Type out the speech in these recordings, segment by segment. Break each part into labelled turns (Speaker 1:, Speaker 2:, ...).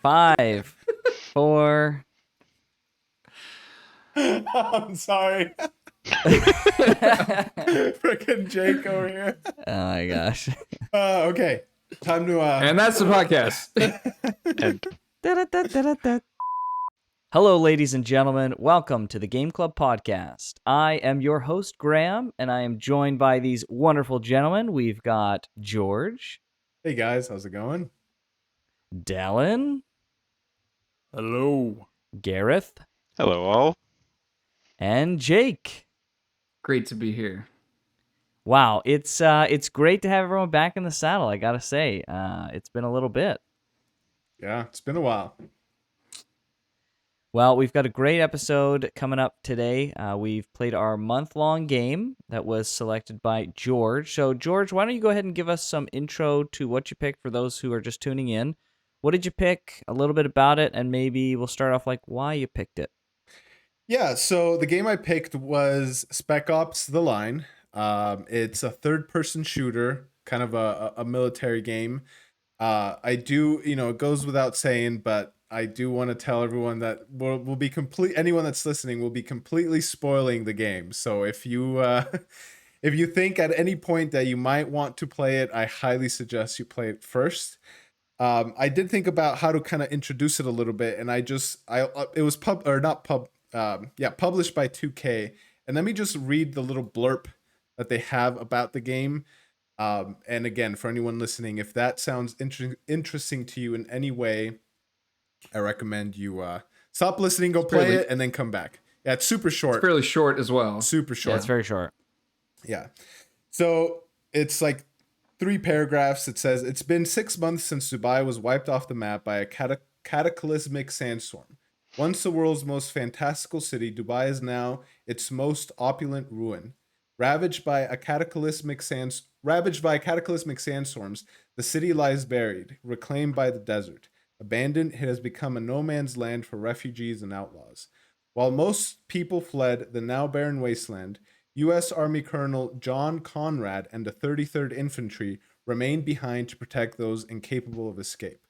Speaker 1: 5, 4.
Speaker 2: I'm sorry. Freaking Jake over here.
Speaker 1: Oh my gosh.
Speaker 2: Okay. Time to
Speaker 3: And that's the podcast.
Speaker 4: And
Speaker 1: Hello, ladies and gentlemen. Welcome to the Game Club Podcast. I am your host, Graham, and I am joined by these wonderful gentlemen. We've got George.
Speaker 2: Hey guys, how's it going?
Speaker 1: Dallin.
Speaker 3: Hello.
Speaker 1: Gareth.
Speaker 4: hello all.
Speaker 1: And Jake.
Speaker 3: Great to be here.
Speaker 1: Wow, it's great to have everyone back in the saddle, I gotta say. It's been a little bit.
Speaker 2: Yeah, it's been a while.
Speaker 1: Well, we've got a great episode coming up today. We've played our month-long game that was selected by George. So, George, why don't you go ahead and give us some intro to what you picked for those who are just tuning in. What did you pick? A little bit about it, and maybe we'll start off like why you picked it.
Speaker 2: Yeah, so the game I picked was Spec Ops: The Line. It's a third-person shooter, kind of a military game. I do, it goes without saying, but I do want to tell everyone that we'll be anyone that's listening will be completely spoiling the game. So if you if you think at any point that you might want to play it, I highly suggest you play it first. I did think about how to kind of introduce it a little bit, and it was published by 2K. And let me just read the little blurb that they have about the game. And again, for anyone listening, if that sounds interesting to you in any way, I recommend you stop listening, go play it, and then come back. Yeah, it's super short.
Speaker 3: It's fairly short as well.
Speaker 2: Super short.
Speaker 1: Yeah, it's very short.
Speaker 2: Yeah. So it's like 3 paragraphs. It says, it's been 6 months since Dubai was wiped off the map by a cataclysmic sandstorm. Once the world's most fantastical city, Dubai is now its most opulent ruin. Ravaged by cataclysmic sandstorms, the city lies buried, reclaimed by the desert. Abandoned, it has become a no man's land for refugees and outlaws. While most people fled the now barren wasteland, U.S. Army Colonel John Conrad and the 33rd Infantry remained behind to protect those incapable of escape.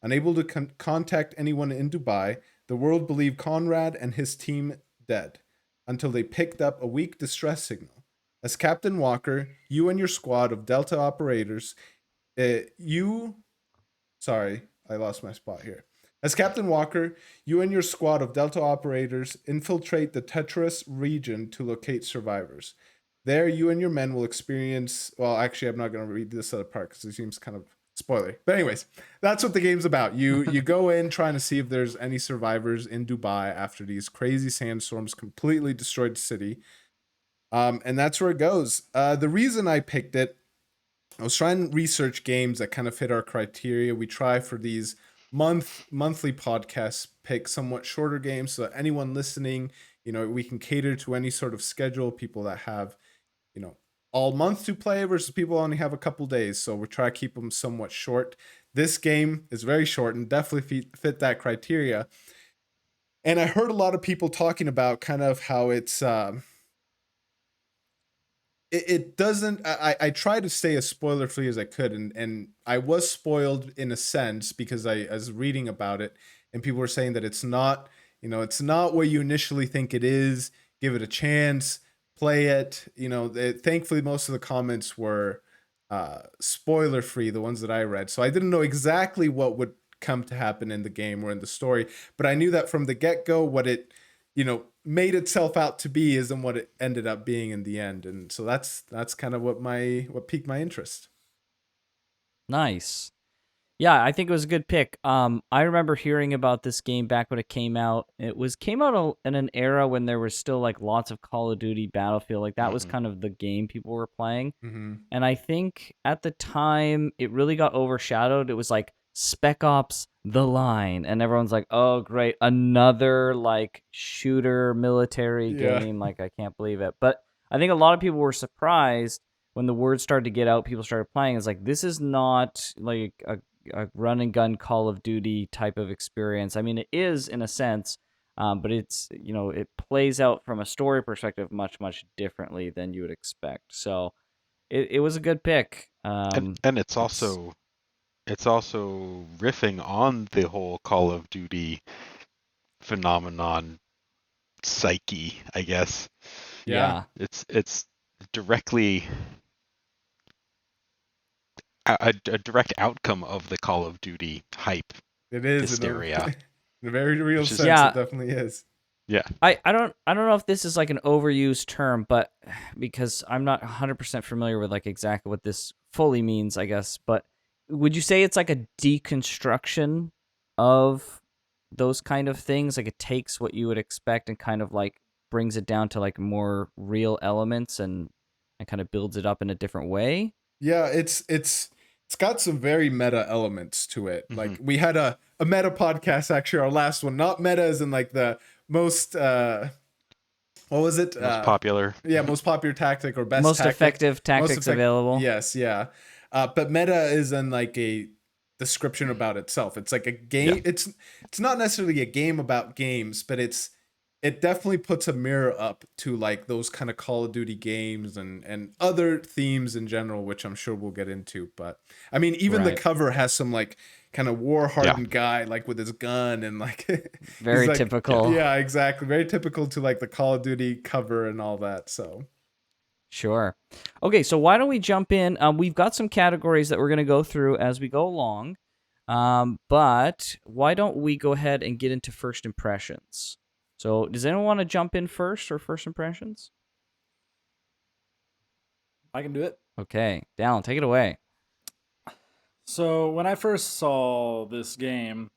Speaker 2: Unable to contact anyone in Dubai, the world believed Conrad and his team dead, until they picked up a weak distress signal. As Captain Walker, you and your squad of Delta operators, I lost my spot here. As Captain Walker, you and your squad of Delta operators infiltrate the Tetris region to locate survivors. There, you and your men will experience... Well, actually, I'm not going to read this other part because it seems kind of spoilery. But anyways, that's what the game's about. You go in trying to see if there's any survivors in Dubai after these crazy sandstorms completely destroyed the city. And that's where it goes. The reason I picked it, I was trying to research games that kind of fit our criteria. We try for these monthly podcasts, pick somewhat shorter games so that anyone listening, we can cater to any sort of schedule, people that have, all month to play versus people only have a couple days. So we try to keep them somewhat short. This game is very short and definitely fit that criteria. And I heard a lot of people talking about kind of how it's... It doesn't. I try to stay as spoiler free as I could, and I was spoiled in a sense because I was reading about it, and people were saying that it's not, it's not what you initially think it is. Give it a chance, play it. Thankfully, most of the comments were spoiler free, the ones that I read. So I didn't know exactly what would come to happen in the game or in the story, but I knew that from the get go, what it, made itself out to be isn't what it ended up being in the end. And so that's kind of what piqued my interest.
Speaker 1: Nice. Yeah, I think it was a good pick. I remember hearing about this game back when it came out. Came out in an era when there was still like lots of Call of Duty, Battlefield. Like that was kind of the game people were playing.
Speaker 2: Mm-hmm.
Speaker 1: And I think at the time it really got overshadowed. It was like Spec Ops: The Line, and everyone's like, "Oh, great, another like shooter military game!" Like I can't believe it. But I think a lot of people were surprised when the word started to get out. People started playing. It's like this is not like a run and gun Call of Duty type of experience. I mean, it is in a sense, but it's it plays out from a story perspective much differently than you would expect. So it was a good pick.
Speaker 4: And it's also it's also riffing on the whole Call of Duty phenomenon psyche, I guess.
Speaker 1: Yeah.
Speaker 4: It's directly a direct outcome of the Call of Duty hype
Speaker 2: It is
Speaker 4: hysteria,
Speaker 2: in a very real
Speaker 4: which is
Speaker 2: sense.
Speaker 1: Yeah.
Speaker 2: It definitely is.
Speaker 4: yeah.
Speaker 1: I don't know if this is like an overused term, but because I'm not 100% familiar with like exactly what this fully means, I guess, but would you say it's like a deconstruction of those kind of things? Like it takes what you would expect and kind of like brings it down to like more real elements and kind of builds it up in a different way?
Speaker 2: Yeah, it's got some very meta elements to it.
Speaker 4: Mhm.
Speaker 2: Like we had a meta podcast, actually, our last one. Not meta as in like the most what was it?
Speaker 4: Most popular.
Speaker 2: Yeah, most popular tactic or best
Speaker 1: Most
Speaker 2: tactic.
Speaker 1: effective tactics available.
Speaker 2: Yes, yeah. But meta is in like a description about itself. It's like a game.
Speaker 4: Yeah.
Speaker 2: It's not necessarily a game about games, but it definitely puts a mirror up to like those kind of Call of Duty games and other themes in general, which I'm sure we'll get into. But I mean, even the
Speaker 1: Right.
Speaker 2: cover has some like kind of war hardened guy like with his gun and like
Speaker 1: Very
Speaker 2: he's, like,
Speaker 1: typical.
Speaker 2: Yeah, exactly. Very typical to like the Call of Duty cover and all that. So
Speaker 1: Sure. Okay, so why don't we jump in? We've got some categories that we're going to go through as we go along, but why don't we go ahead and get into first impressions? So, does anyone want to jump in first or first impressions?
Speaker 5: I can do it.
Speaker 1: Okay, Dallin, take it away.
Speaker 5: So when I first saw this game,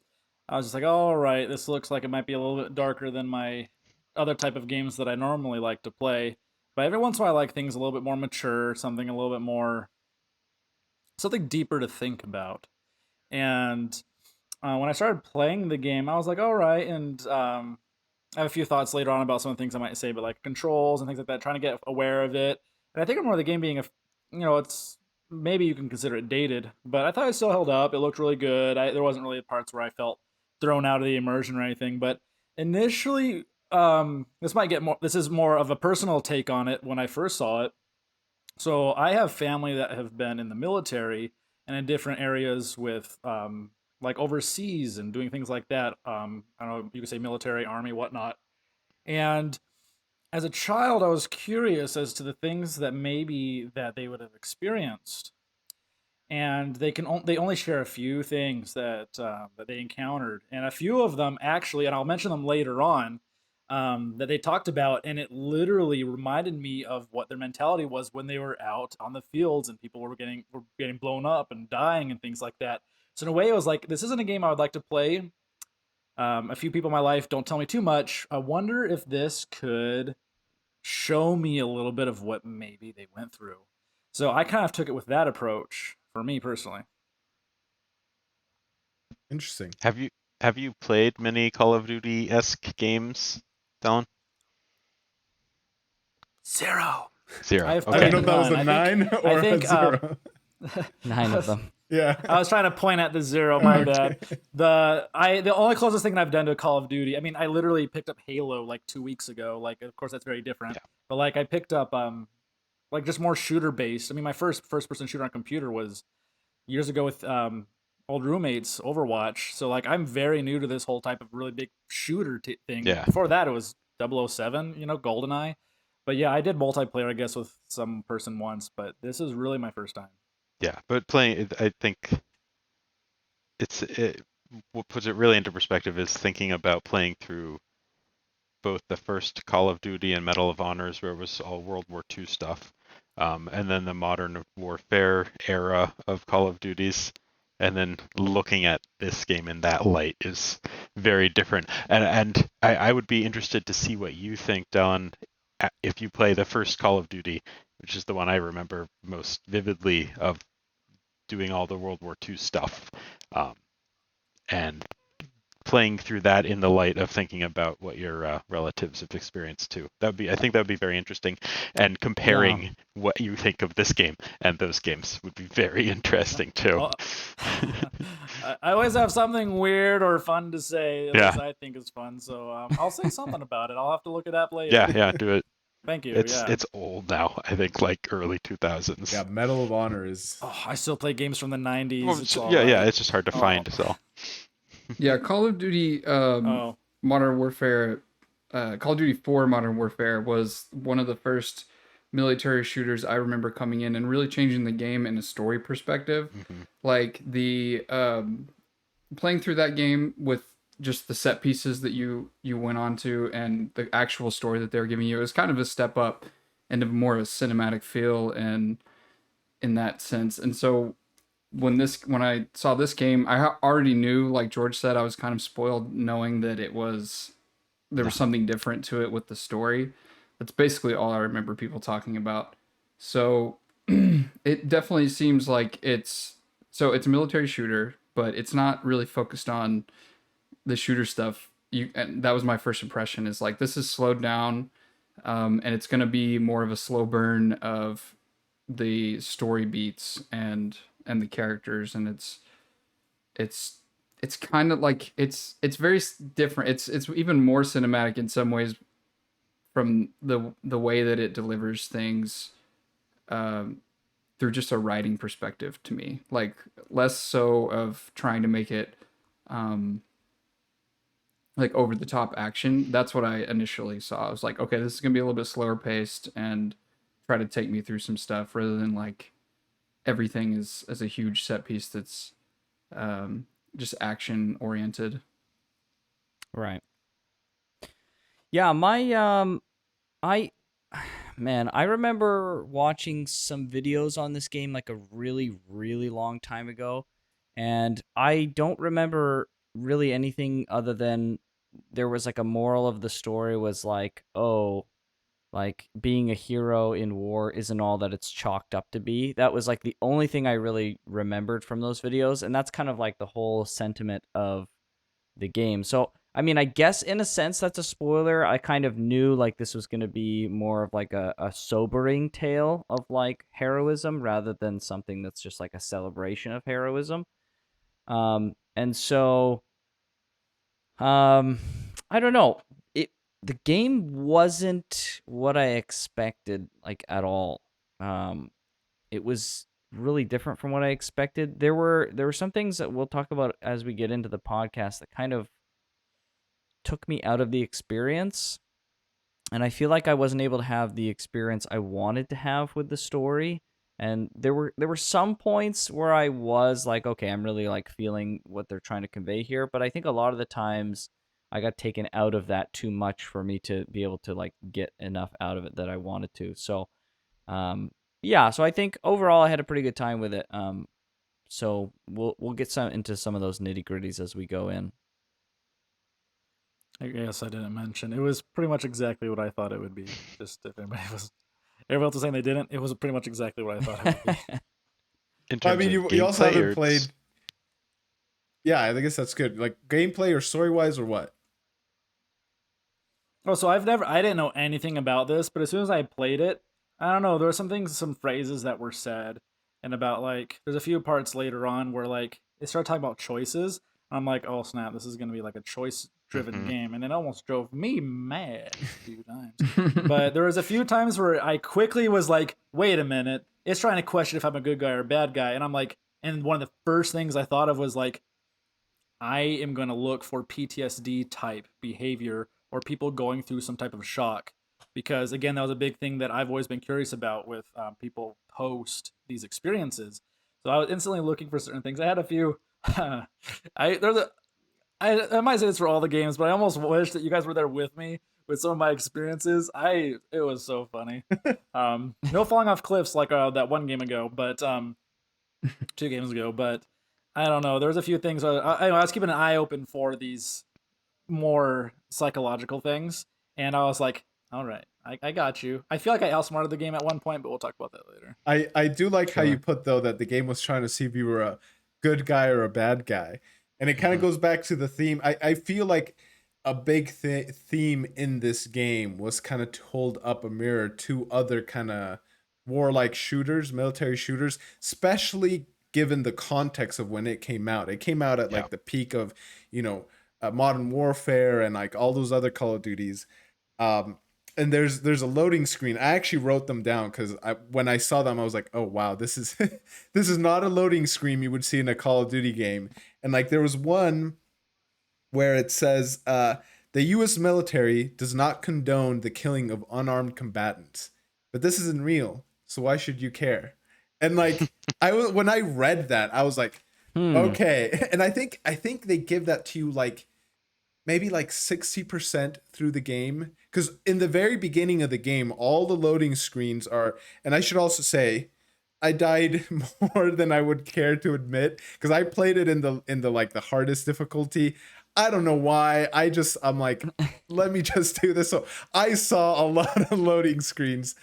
Speaker 5: I was just like, all right, this looks like it might be a little bit darker than my other type of games that I normally like to play. But every once in a while, I like things a little bit more mature, something a little bit more, something deeper to think about. And when I started playing the game, I was like, all right, and I have a few thoughts later on about some of the things I might say, but like controls and things like that, trying to get aware of it. And I think more of the game being it's maybe you can consider it dated, but I thought it still held up. It looked really good. There wasn't really parts where I felt thrown out of the immersion or anything. But initially, this is more of a personal take on it when I first saw it. So I have family that have been in the military and in different areas with like overseas and doing things like that. I don't know, you could say military, army, whatnot. And as a child, I was curious as to the things that maybe that they would have experienced, and they only share a few things that they encountered, and a few of them actually, and I'll mention them later on, that they talked about, and it literally reminded me of what their mentality was when they were out on the fields and people were getting blown up and dying and things like that. So in a way, I was like, this isn't a game I would like to play. A few people in my life don't tell me too much. I wonder if this could show me a little bit of what maybe they went through. So I kind of took it with that approach for me personally.
Speaker 2: interesting.
Speaker 4: Have you played many Call of Duty-esque games, Dylan?
Speaker 5: Zero.
Speaker 4: Zero.
Speaker 5: I've
Speaker 2: I don't know if
Speaker 5: played
Speaker 2: that was
Speaker 5: none.
Speaker 2: a
Speaker 5: I think-
Speaker 2: 9 or
Speaker 5: I think,
Speaker 2: a 0.
Speaker 1: 9 of them.
Speaker 2: Yeah.
Speaker 5: I was trying to point at the zero. My bad. The only closest thing I've done to Call of Duty. I mean, I literally picked up Halo like 2 weeks ago. Like, of course, that's very different.
Speaker 4: Yeah.
Speaker 5: But like, I picked up like just more shooter based. I mean, my first person shooter on computer was years ago with old roommates, Overwatch. So like, I'm very new to this whole type of really big shooter thing.
Speaker 4: Yeah.
Speaker 5: Before that, it was 007, GoldenEye. But yeah, I did multiplayer, I guess, with some person once. But this is really my first time.
Speaker 4: Yeah, but playing, I think what puts it really into perspective is thinking about playing through both the first Call of Duty and Medal of Honors, where it was all World War II stuff, and then the modern warfare era of Call of Duties, and then looking at this game in that light is very different. And I would be interested to see what you think, Dylan, if you play the first Call of Duty, which is the one I remember most vividly of doing all the World War II stuff, and playing through that in the light of thinking about what your relatives have experienced too. I think that would be very interesting, and comparing what you think of this game and those games would be very interesting too.
Speaker 5: Well, I always have something weird or fun to say that
Speaker 4: Yeah.
Speaker 5: I think is fun, so I'll say something about it. I'll have to look it up later.
Speaker 4: Yeah, do it.
Speaker 5: Thank you.
Speaker 4: It's
Speaker 5: Yeah.
Speaker 4: it's old now. I think like early 2000s.
Speaker 2: Yeah, Medal of Honor is.
Speaker 5: Oh, I still play games from the 90s.
Speaker 4: Well,
Speaker 5: It's
Speaker 4: yeah, yeah.
Speaker 5: alright.
Speaker 4: It's just hard to find to sell.
Speaker 3: Yeah, Call of Duty
Speaker 5: Oh,
Speaker 3: Modern Warfare, Call of Duty 4 Modern Warfare was one of the first military shooters I remember coming in and really changing the game in a story perspective.
Speaker 4: Hmm.
Speaker 3: Like the playing through that game with just the set pieces that you went on to and the actual story that they were giving you, it was kind of a step up into more of a cinematic feel and in that sense. And so when I saw this game, I already knew, like George said, I was kind of spoiled knowing that there was something different to it with the story. That's basically all I remember people talking about. So it definitely seems like it's a military shooter, but it's not really focused on the shooter stuff. And that was my first impression, is like this is slowed down, and it's going to be more of a slow burn of the story beats and the characters, and it's kind of like it's very different. It's even more cinematic in some ways from the way that it delivers things through just a writing perspective to me. Like less so of trying to make it like over the top action. That's what I initially saw. I was like, okay, this is gonna be a little bit slower paced and try to take me through some stuff rather than like everything is as a huge set piece that's just action oriented.
Speaker 1: Right. Yeah, I man, I remember watching some videos on this game like a really, really long time ago, and I don't remember really anything other than there was like a moral of the story was like, oh, like being a hero in war isn't all that it's chalked up to be. That was like the only thing I really remembered from those videos, and that's kind of like the whole sentiment of the game. So, I mean, I guess in a sense that's a spoiler. I kind of knew like this was going to be more of like a sobering tale of like heroism rather than something that's just like a celebration of heroism. And so, um, I don't know. The game wasn't what I expected like at all. It was really different from what I expected. There were some things that we'll talk about as we get into the podcast that kind of took me out of the experience, and I feel like I wasn't able to have the experience I wanted to have with the story. And there were some points where I was like, okay, I'm really like feeling what they're trying to convey here, but I think a lot of the times I got taken out of that too much for me to be able to like get enough out of it that I wanted to. So, yeah, so I think overall I had a pretty good time with it. So we'll get into some of those nitty-gritties as we go in.
Speaker 5: I guess I didn't mention. It was pretty much exactly what I thought it would be. Just if everybody else was saying they didn't, it was pretty much exactly what I thought it would be.
Speaker 4: In
Speaker 2: I
Speaker 4: terms
Speaker 2: mean,
Speaker 4: of
Speaker 2: you also
Speaker 4: gameplay,
Speaker 2: haven't played. Yeah, I guess that's good. Like gameplay or story wise or what?
Speaker 5: Oh, so I didn't know anything about this, but as soon as I played it, I don't know, there were some phrases that were said, and about like, there's a few parts later on where like they start talking about choices. I'm like, oh snap, this is gonna be like a choice-driven
Speaker 4: Mhm.
Speaker 5: game, and it almost drove me mad a few times. But there was a few times where I quickly was like, wait a minute, it's trying to question if I'm a good guy or a bad guy, and I'm like, and one of the first things I thought of was like, I am going to look for PTSD type behavior or people going through some type of shock. Because again, that was a big thing that I've always been curious about with people post these experiences. So I was instantly looking for certain things. I had a few. I might say this for all the games, but I almost wish that you guys were there with me with some of my experiences. It was so funny. No falling off cliffs like that one game ago, but 2 games ago. But I don't know. There was a few things. I was keeping an eye open for these more psychological things, and I was like, all right, I got you. I feel like I outsmarted the game at one point, but we'll talk about that later.
Speaker 2: I do like how
Speaker 3: Sure.
Speaker 2: you put though that the game was trying to see if you were a good guy or a bad guy, and it kind of goes back to the theme. I feel like a big theme in this game was kind of to hold up a mirror to other kind of warlike shooters, military shooters, especially given the context of when it came out. It came out at
Speaker 4: Yeah.
Speaker 2: like the peak of, modern warfare and like all those other Call of Duties. Um, and there's a loading screen. I actually wrote them down because when I saw them, I was like, oh wow, this is this is not a loading screen you would see in a Call of Duty game. And like there was one where it says the U.S. military does not condone the killing of unarmed combatants, but this isn't real, so why should you care? And like when I read that, I was like, okay. And I think they give that to you like maybe like 60% through the game, because in the very beginning of the game, all the loading screens are. And I should also say, I died more than I would care to admit because I played it in the like the hardest difficulty. I don't know why. I'm like, let me just do this. So I saw a lot of loading screens,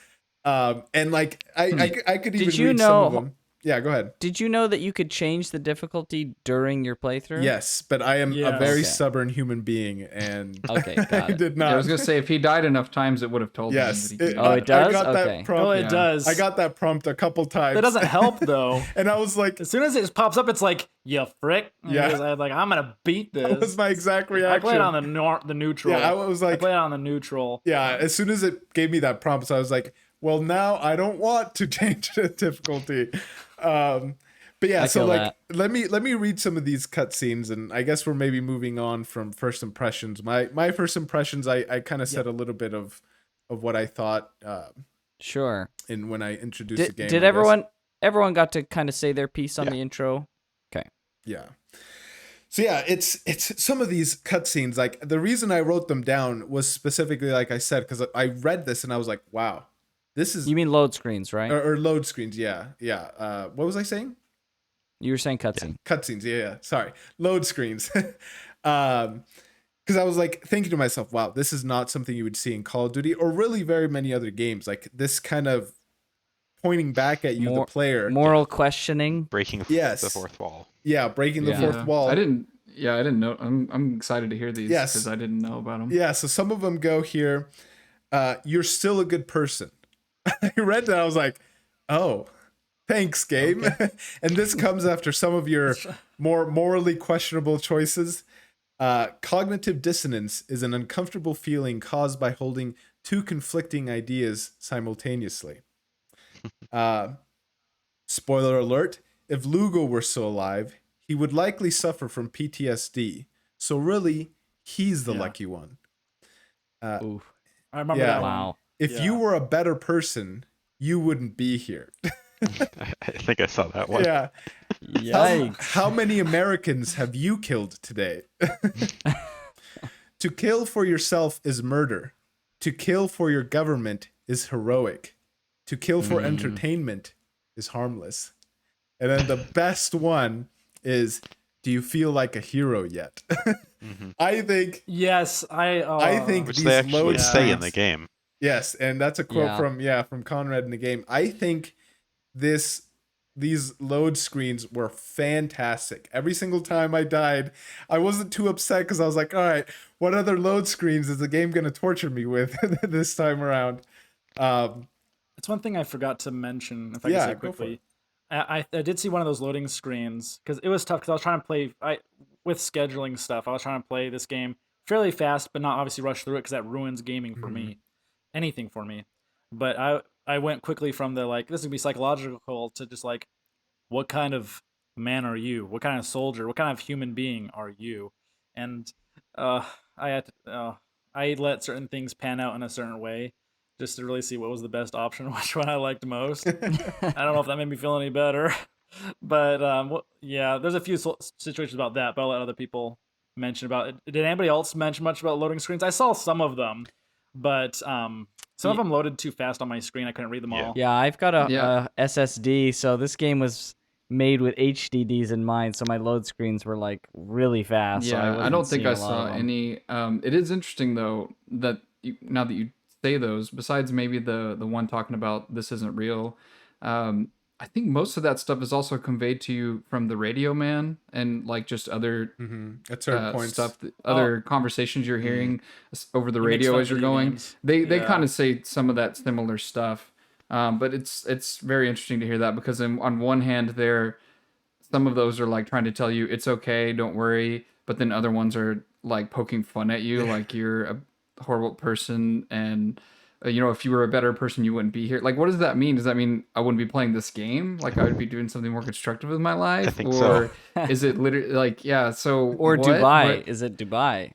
Speaker 2: and like I could even read some of them. Yeah, go ahead.
Speaker 1: Did you know that you could change the difficulty during your playthrough?
Speaker 2: Yes, but I am a very
Speaker 1: Okay.
Speaker 2: stubborn human being, and
Speaker 1: Okay, got
Speaker 2: I
Speaker 1: it.
Speaker 2: did not.
Speaker 3: I was gonna say if he died enough times, it would have told
Speaker 2: Yes.
Speaker 3: him that he could.
Speaker 1: Oh, it does?
Speaker 2: I got
Speaker 1: Okay.
Speaker 2: that prompt.
Speaker 5: Oh, it
Speaker 3: Yeah.
Speaker 5: does.
Speaker 2: I got that prompt a couple times.
Speaker 5: That doesn't help though.
Speaker 2: And I was like,
Speaker 5: As soon as it pops up, it's like, you frick.
Speaker 2: Yeah.
Speaker 5: Because I'm like, I'm gonna beat
Speaker 2: that was
Speaker 5: this.
Speaker 2: my exact
Speaker 5: I
Speaker 2: reaction.
Speaker 5: played on the neutral.
Speaker 2: Yeah, I was
Speaker 5: I
Speaker 2: like,
Speaker 5: played on the neutral.
Speaker 2: yeah. As soon as it gave me that prompt, so I was like, well, now I don't want to change the difficulty. But yeah,
Speaker 1: I
Speaker 2: so
Speaker 1: feel
Speaker 2: like,
Speaker 1: that.
Speaker 2: let me read some of these cutscenes, and I guess we're maybe moving on from first impressions. My first impressions, I kind of said a little bit of what I thought
Speaker 1: Sure.
Speaker 2: in when I introduced the game.
Speaker 1: Did
Speaker 2: I guess.
Speaker 1: everyone got to kind of say their piece on
Speaker 4: Yeah.
Speaker 1: the intro? Okay.
Speaker 2: Yeah. So yeah, it's some of these cutscenes. Like the reason I wrote them down was specifically, like I said, because I read this and I was like, wow, this is
Speaker 1: You mean load screens, right?
Speaker 2: or load screens. Yeah, yeah. What was I saying?
Speaker 1: You were saying cutscene.
Speaker 2: Cutscenes. Yeah. Sorry, load screens. Because I was like thinking to myself, wow, this is not something you would see in Call of Duty or really very many other games. Like this kind of pointing back at you, the player.
Speaker 1: Moral questioning.
Speaker 4: Breaking
Speaker 2: Yes.
Speaker 4: the fourth wall.
Speaker 2: Yeah, breaking the
Speaker 1: Yeah.
Speaker 2: fourth wall.
Speaker 3: I didn't know. I'm excited to hear these
Speaker 2: Yes.
Speaker 3: because I didn't know about them.
Speaker 2: Yeah, so some of them go here. You're still a good person. I read that. I was like, oh, thanks, game. And this comes after some of your more morally questionable choices. Cognitive dissonance is an uncomfortable feeling caused by holding two conflicting ideas simultaneously. Spoiler alert, if Lugo were still alive, he would likely suffer from PTSD. So really, he's the lucky one.
Speaker 1: Oof.
Speaker 5: I remember
Speaker 2: Yeah.
Speaker 5: that one.
Speaker 1: Wow.
Speaker 2: If
Speaker 5: Yeah.
Speaker 2: you were a better person, you wouldn't be here.
Speaker 4: I think I saw that one.
Speaker 2: Yeah.
Speaker 1: Yikes.
Speaker 2: How many Americans have you killed today? To kill for yourself is murder. To kill for your government is heroic. To kill for entertainment is harmless. And then the best one is, do you feel like a hero yet? I think
Speaker 5: Yes,
Speaker 2: I think
Speaker 4: Which
Speaker 2: these
Speaker 4: they actually
Speaker 2: load
Speaker 4: say in
Speaker 2: screens-
Speaker 4: the game.
Speaker 2: Yes, and that's a quote
Speaker 1: Yeah.
Speaker 2: from Conrad in the game. I think these load screens were fantastic. Every single time I died, I wasn't too upset because I was like, all right, what other load screens is the game going to torture me with this time around?
Speaker 5: It's one thing I forgot to mention, if I
Speaker 2: Yeah,
Speaker 5: can say
Speaker 2: go for
Speaker 5: quickly. I did see one of those loading screens because it was tough because I was trying to play with scheduling stuff. I was trying to play this game fairly fast, but not obviously rush through it because that ruins gaming for me, anything for me. But I went quickly from the like this would be psychological to just like, what kind of man are you? What kind of soldier? What kind of human being are you? And I had to, I let certain things pan out in a certain way just to really see what was the best option, which one I liked most. I don't know if that made me feel any better, but yeah, there's a few situations about that, but I'll let other people mention about it. Did anybody else mention much about loading screens? I saw some of them, but some of them loaded too fast on my screen. I couldn't read them
Speaker 4: Yeah.
Speaker 5: all.
Speaker 1: Yeah, I've got a
Speaker 3: Yeah.
Speaker 1: SSD, so this game was made with HDDs in mind, so my load screens were like really fast. so
Speaker 3: Yeah, I
Speaker 1: wasn't
Speaker 3: don't think
Speaker 1: seeing
Speaker 3: I
Speaker 1: a lot
Speaker 3: saw
Speaker 1: of them.
Speaker 3: any. It is interesting though that now that you say those, besides maybe the one talking about this isn't real, I think most of that stuff is also conveyed to you from the radio man and like just other
Speaker 2: At certain points.
Speaker 3: stuff, other conversations you're hearing over the
Speaker 5: He makes
Speaker 3: radio
Speaker 5: fun
Speaker 3: as you're
Speaker 5: video
Speaker 3: going.
Speaker 5: games.
Speaker 3: They
Speaker 5: Yeah.
Speaker 3: kind of say some of that similar stuff, but it's very interesting to hear that because on one hand some of those are like trying to tell you it's okay, don't worry, but then other ones are like poking fun at you, like you're a horrible person and if you were a better person, you wouldn't be here. Like, what does that mean? Does that mean I wouldn't be playing this game? Like, I would be doing something more constructive with my life?
Speaker 4: I think
Speaker 3: or
Speaker 4: so.
Speaker 3: is it literally like, yeah, so
Speaker 1: Or
Speaker 3: what?
Speaker 1: Dubai?
Speaker 3: But,
Speaker 1: Is it Dubai?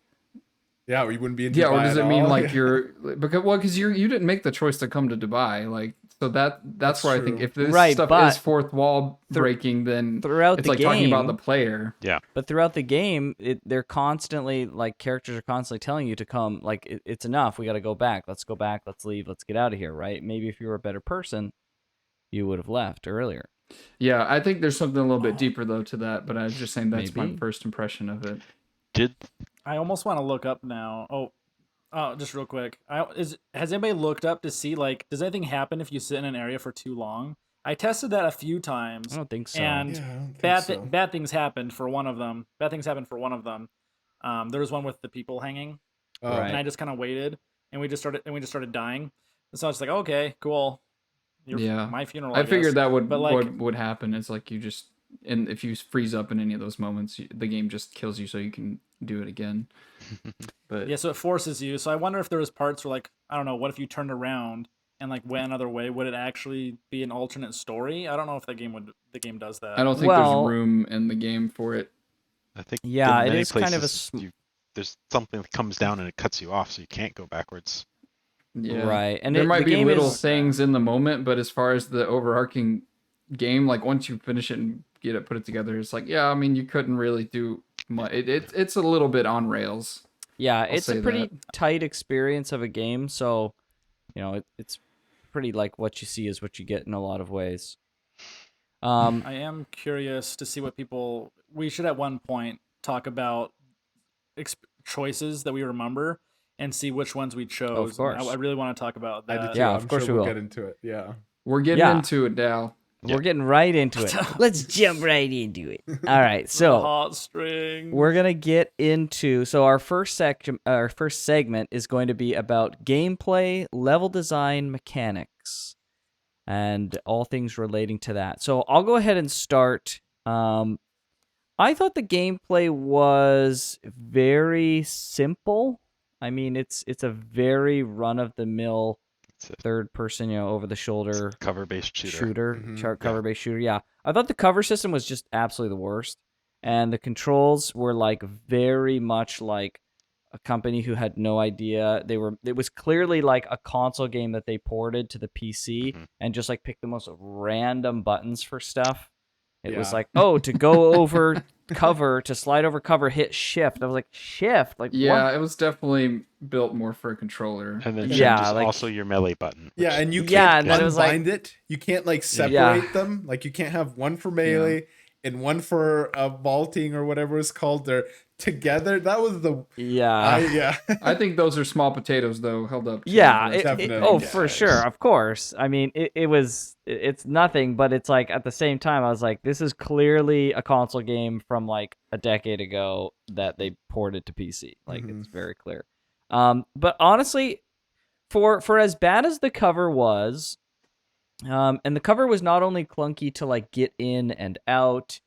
Speaker 2: Yeah, we wouldn't be in
Speaker 3: yeah,
Speaker 2: Dubai
Speaker 3: or does
Speaker 2: at
Speaker 3: it mean
Speaker 2: all.
Speaker 3: like
Speaker 2: Yeah.
Speaker 3: because you didn't make the choice to come to Dubai, like, so that's where I think
Speaker 2: true.
Speaker 3: if this
Speaker 1: Right,
Speaker 3: stuff
Speaker 1: but
Speaker 3: is fourth wall breaking, then
Speaker 1: throughout
Speaker 3: it's
Speaker 1: the
Speaker 3: like talking about
Speaker 1: game-
Speaker 3: the player.
Speaker 1: But throughout the game, they're constantly like characters are constantly telling you to come. Like it's enough. We got to go back. Let's go back. Let's leave. Let's get out of here. Right? Maybe if you were a better person, you would have left earlier.
Speaker 3: Yeah, I think there's something a little bit deeper though to that, but I was just saying that's my
Speaker 1: Maybe.
Speaker 3: first impression of it.
Speaker 4: Did
Speaker 5: I almost want to look up now. Oh, just real quick. Has anybody looked up to see, like, does anything happen if you sit in an area for too long? I tested that a few times.
Speaker 1: I don't think so.
Speaker 5: And
Speaker 2: Yeah, I don't think so.
Speaker 5: bad things happened for one of them. Bad things happened for one of them. There was one with the people hanging,
Speaker 2: Oh,
Speaker 1: Right.
Speaker 5: and I just kind of waited, and we just started dying. And so I was like, okay, cool.
Speaker 3: Yeah.
Speaker 5: My funeral.
Speaker 3: I figured
Speaker 5: guess.
Speaker 3: that would
Speaker 5: But, like-
Speaker 3: what would happen is like you just, and if you freeze up in any of those moments, the game just kills you so you can do it again. But
Speaker 5: Yeah, so it forces you. So I wonder if there was parts where, like, I don't know, what if you turned around and like went another way? Would it actually be an alternate story? I don't know if the game does that.
Speaker 3: I don't think
Speaker 1: Well-
Speaker 3: there's room in the game for it.
Speaker 4: I think
Speaker 1: Yeah,
Speaker 4: in
Speaker 1: it
Speaker 4: many
Speaker 1: is kind of a
Speaker 4: places there's something that comes down and it cuts you off, so you can't go backwards.
Speaker 3: Yeah.
Speaker 1: Right. And
Speaker 3: there
Speaker 1: the
Speaker 3: might be
Speaker 1: game
Speaker 3: little
Speaker 1: is,
Speaker 3: things in the moment, but as far as the overarching game, like once you finish it and get it put it together, it's like, yeah, I mean, you couldn't really do much. It's a little bit on rails.
Speaker 1: Yeah,
Speaker 3: I'll
Speaker 1: it's a
Speaker 3: say
Speaker 1: pretty
Speaker 3: that.
Speaker 1: tight experience of a game. So, it's pretty like what you see is what you get in a lot of ways.
Speaker 5: I am curious to see what people. We should at one point talk about choices that we remember and see which ones we chose.
Speaker 1: course.
Speaker 5: And I really want to talk about
Speaker 2: I
Speaker 5: that.
Speaker 2: did too.
Speaker 1: Yeah,
Speaker 2: I'm
Speaker 1: of course
Speaker 2: sure
Speaker 1: we
Speaker 2: we'll
Speaker 1: will.
Speaker 2: get into it. Yeah.
Speaker 3: We're getting
Speaker 1: Yeah.
Speaker 3: into it now.
Speaker 1: We're getting right into it. Let's jump right into it. All right,
Speaker 5: The
Speaker 1: so
Speaker 5: hot string.
Speaker 1: we're gonna get into. So our first segment is going to be about gameplay, level design, mechanics, and all things relating to that. So I'll go ahead and start. I thought the gameplay was very simple. I mean, it's a very run of the mill
Speaker 4: It's a
Speaker 1: third person, over the shoulder
Speaker 4: cover-based shooter.
Speaker 2: Mhm,
Speaker 1: cover-based shooter. Yeah, I thought the cover system was just absolutely the worst, and the controls were like very much like a company who had no idea. It was clearly like a console game that they ported to the PC
Speaker 4: Mhm.
Speaker 1: and just like picked the most random buttons for stuff. It was
Speaker 2: Yeah.
Speaker 1: like, to go over cover, to slide over cover, hit shift. I was like, shift? Like,
Speaker 3: Yeah,
Speaker 1: what?
Speaker 3: it was definitely built more for a controller.
Speaker 4: And then
Speaker 1: Yeah,
Speaker 4: changes
Speaker 1: like-
Speaker 4: also your melee button.
Speaker 2: Yeah,
Speaker 4: which-
Speaker 2: and you
Speaker 1: Yeah,
Speaker 2: can't
Speaker 1: and then it was like-
Speaker 2: unbind it. You can't like separate
Speaker 1: Yeah.
Speaker 2: them. Like you can't have one for melee and one for vaulting or whatever it's called. They're together. That was the
Speaker 1: Yeah.
Speaker 2: yeah.
Speaker 3: I think those are small potatoes, though, held up. to
Speaker 1: Yeah,
Speaker 3: the rest of the
Speaker 2: Definitely.
Speaker 3: game.
Speaker 1: for sure, of course. I mean, it's nothing, but it's like at the same time, I was like, this is clearly a console game from like a decade ago that they ported to PC. Like
Speaker 2: Mhm.
Speaker 1: it's very clear. But honestly, for as bad as the cover was, and the cover was not only clunky to like get in and out,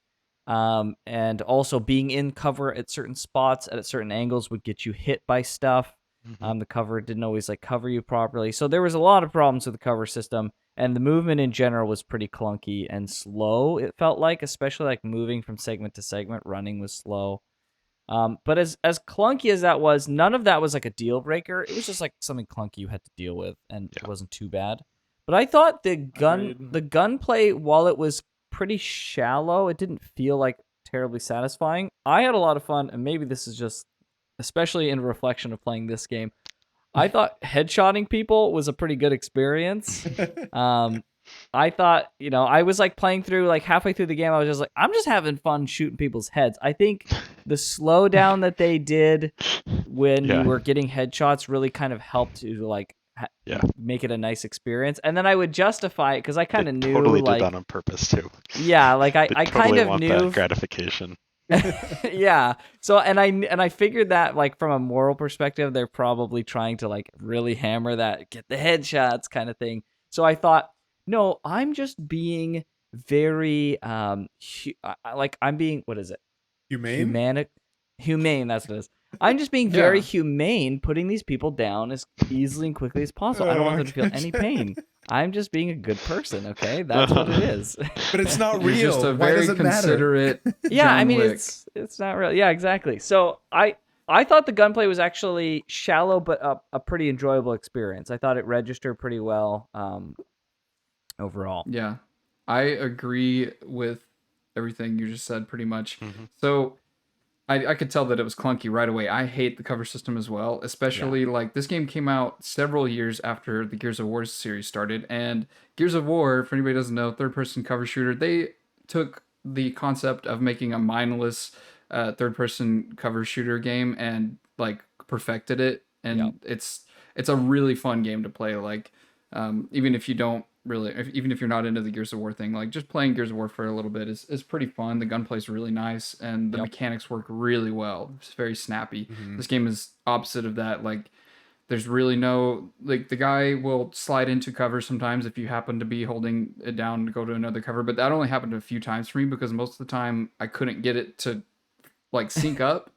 Speaker 1: and also being in cover at certain spots at certain angles would get you hit by stuff.
Speaker 4: Mhm.
Speaker 1: The cover didn't always like cover you properly. So there was a lot of problems with the cover system, and the movement in general was pretty clunky and slow. It felt like, especially like moving from segment to segment, running was slow. But as clunky as that was, none of that was like a deal breaker. It was just like something clunky you had to deal with, and it
Speaker 4: Yeah.
Speaker 1: wasn't too bad. But I thought the
Speaker 5: Agreed.
Speaker 1: gunplay, while it was pretty shallow, it didn't feel like terribly satisfying. I had a lot of fun, and maybe this is just, especially in reflection of playing this game, I thought headshotting people was a pretty good experience. I thought, I was like playing through, like halfway through the game, I was just like, I'm just having fun shooting people's heads. I think the slowdown that they did when
Speaker 4: Yeah.
Speaker 1: you were getting headshots really kind of helped to like
Speaker 4: Yeah.
Speaker 1: make it a nice experience. And then I would justify it because I kind of
Speaker 4: They
Speaker 1: knew,
Speaker 4: totally
Speaker 1: like,
Speaker 4: did that on purpose too.
Speaker 1: yeah, like I
Speaker 4: They
Speaker 1: kind
Speaker 4: totally
Speaker 1: of
Speaker 4: want
Speaker 1: knew.
Speaker 4: that gratification.
Speaker 1: Yeah. So and I figured that like from a moral perspective, they're probably trying to like really hammer that get the headshots kind of thing. So I thought, no, I'm just being very like I'm being, what is it?
Speaker 2: Humane.
Speaker 1: Humane. That's what it is. I'm just being very
Speaker 3: Yeah.
Speaker 1: humane, putting these people down as easily and quickly as possible. I don't want them to feel any pain. I'm just being a good person, okay? That's what it is.
Speaker 2: But it's not
Speaker 3: You're just
Speaker 2: real.
Speaker 3: a
Speaker 2: Why
Speaker 3: very
Speaker 2: does it matter?
Speaker 3: considerate
Speaker 1: Yeah, I
Speaker 3: John
Speaker 1: mean
Speaker 3: Wick.
Speaker 1: it's not real. Yeah, exactly. So I thought the gunplay was actually shallow but a pretty enjoyable experience. I thought it registered pretty well overall.
Speaker 3: Yeah, I agree with everything you just said pretty much.
Speaker 4: Mhm.
Speaker 3: So I could tell that it was clunky right away. I hate the cover system as well, especially like this game came out several years after the Gears of War series started. And Gears of War, for anybody who doesn't know, third person cover shooter, they took the concept of making a mindless third person cover shooter game and like perfected it. And
Speaker 1: Yep.
Speaker 3: it's a really fun game to play. Like even if you don't really, even if you're not into the Gears of War thing, like just playing Gears of War for a little bit is pretty fun. The gunplay is really nice, and the
Speaker 1: Yep.
Speaker 3: mechanics work really well. It's very snappy.
Speaker 2: Mhm.
Speaker 3: This game is opposite of that. Like, there's really no like the guy will slide into cover sometimes if you happen to be holding it down to go to another cover, but that only happened a few times for me because most of the time I couldn't get it to like sync up.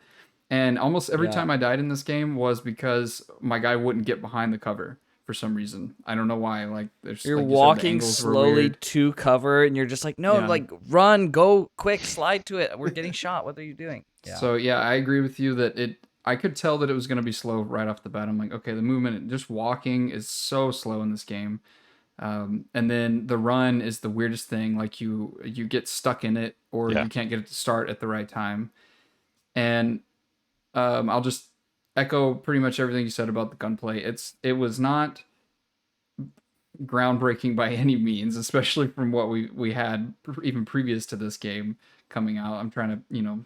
Speaker 3: And almost every
Speaker 1: Yeah.
Speaker 3: time I died in this game was because my guy wouldn't get behind the cover for some reason. I don't know why. Like there's
Speaker 1: You're
Speaker 3: like you said, the
Speaker 1: walking
Speaker 3: angles were
Speaker 1: slowly
Speaker 3: weird.
Speaker 1: to cover, and you're just like, no,
Speaker 3: Yeah.
Speaker 1: like run, go quick, slide to it. We're getting shot. What are you doing? Yeah.
Speaker 3: So yeah, I agree with you that I could tell that it was going to be slow right off the bat. I'm like, okay, the movement, just walking is so slow in this game. And then the run is the weirdest thing. Like you get stuck in it, or
Speaker 4: Yeah.
Speaker 3: you can't get it to start at the right time. And I'll just echo pretty much everything you said about the gunplay. It was not groundbreaking by any means, especially from what we had even previous to this game coming out. I'm trying to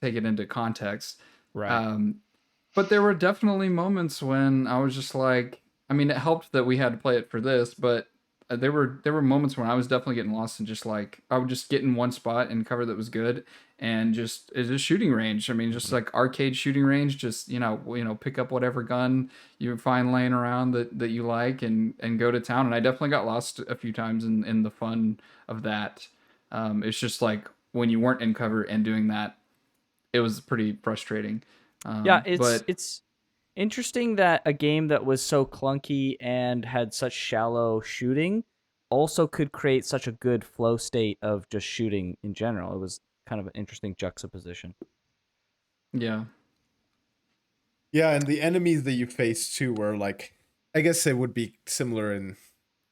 Speaker 3: take it into context.
Speaker 1: Right.
Speaker 3: But there were definitely moments when I was just like, I mean, it helped that we had to play it for this, but there were moments when I was definitely getting lost and just like I would just get in one spot and cover that was good, and just it's a shooting range. I mean, just like arcade shooting range. Just pick up whatever gun you find laying around that you like and go to town. And I definitely got lost a few times in the fun of that. It's just like when you weren't in cover and doing that, it was pretty frustrating.
Speaker 1: Yeah,
Speaker 3: But
Speaker 1: it's interesting that a game that was so clunky and had such shallow shooting also could create such a good flow state of just shooting in general. It was kind of an interesting juxtaposition.
Speaker 3: yeah,
Speaker 2: Yeah, and the enemies that you face too were like, I guess they would be similar in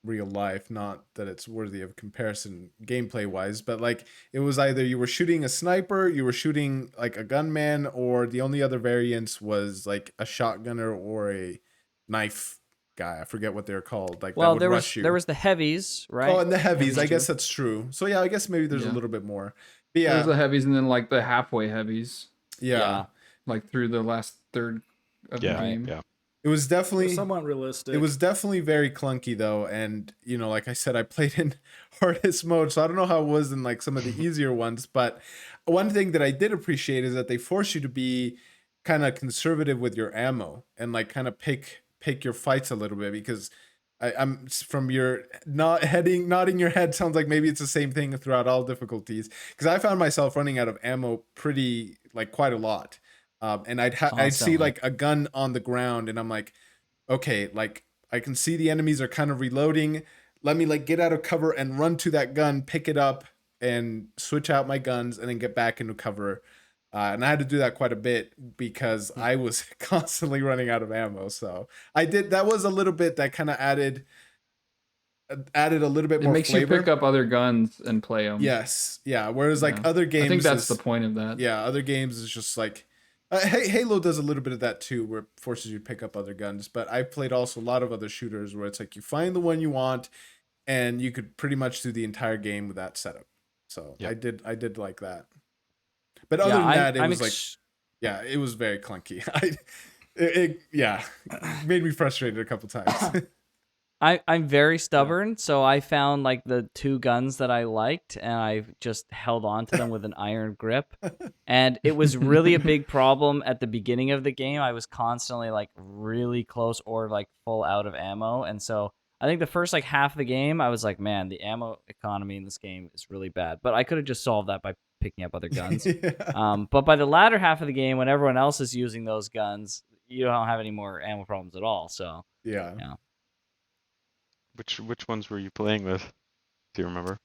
Speaker 2: real life, not that it's worthy of comparison gameplay wise, but like it was either you were shooting a sniper, you were shooting like a gunman, or the only other variants was like a shotgunner or a knife guy. I forget what they're called. Like that
Speaker 1: Well,
Speaker 2: would
Speaker 1: there
Speaker 2: rush
Speaker 1: was
Speaker 2: you.
Speaker 1: there was the heavies, right?
Speaker 2: Oh, and the heavies. I
Speaker 1: Heavies
Speaker 2: guess
Speaker 1: too.
Speaker 2: that's true. So yeah, I guess maybe there's a
Speaker 3: Yeah.
Speaker 2: little bit more. But yeah,
Speaker 3: there's the heavies and then like the halfway heavies,
Speaker 2: yeah.
Speaker 3: like through the last third of the
Speaker 4: Yeah.
Speaker 3: game.
Speaker 4: Yeah.
Speaker 2: It was definitely
Speaker 5: Somewhat realistic.
Speaker 2: It was definitely very clunky though, and like I said, I played in hardest mode, so I don't know how it was in like some of the easier ones. But one thing that I did appreciate is that they force you to be kind of conservative with your ammo and like kind of pick your fights a little bit, because I'm from your nodding your head sounds like maybe it's the same thing throughout all difficulties, because I found myself running out of ammo pretty like quite a lot. And I'd see
Speaker 1: Constantly.
Speaker 2: like a gun on the ground, and I'm like, okay, like I can see the enemies are kind of reloading. Let me like get out of cover and run to that gun, pick it up, and switch out my guns, and then get back into cover. And I had to do that quite a bit because I was constantly running out of ammo. So I did. That was a little bit that kind of added a little bit
Speaker 3: It
Speaker 2: more
Speaker 3: makes
Speaker 2: flavor.
Speaker 3: you pick up other guns and play them.
Speaker 2: Yes, yeah. Whereas like
Speaker 3: Yeah.
Speaker 2: other games,
Speaker 3: I think that's
Speaker 2: is-
Speaker 3: the point of that.
Speaker 2: Yeah, other games is just like Halo does a little bit of that too, where it forces you to pick up other guns. But I played also a lot of other shooters where it's like you find the one you want, and you could pretty much do the entire game with that setup. So
Speaker 4: Yep.
Speaker 2: I did like that. But other than that, it was like yeah, it was very clunky. It made me frustrated a couple times.
Speaker 1: I'm very stubborn, so I found like the two guns that I liked, and I just held on to them with an iron grip. And it was really a big problem at the beginning of the game. I was constantly like really close or like full out of ammo, and so I think the first like half of the game, I was like, man, the ammo economy in this game is really bad. But I could have just solved that by picking up other guns.
Speaker 2: Yeah.
Speaker 1: But by the latter half of the game, when everyone else is using those guns, you don't have any more ammo problems at all. So
Speaker 2: Yeah.
Speaker 1: yeah.
Speaker 4: Which ones were you playing with? Do you remember?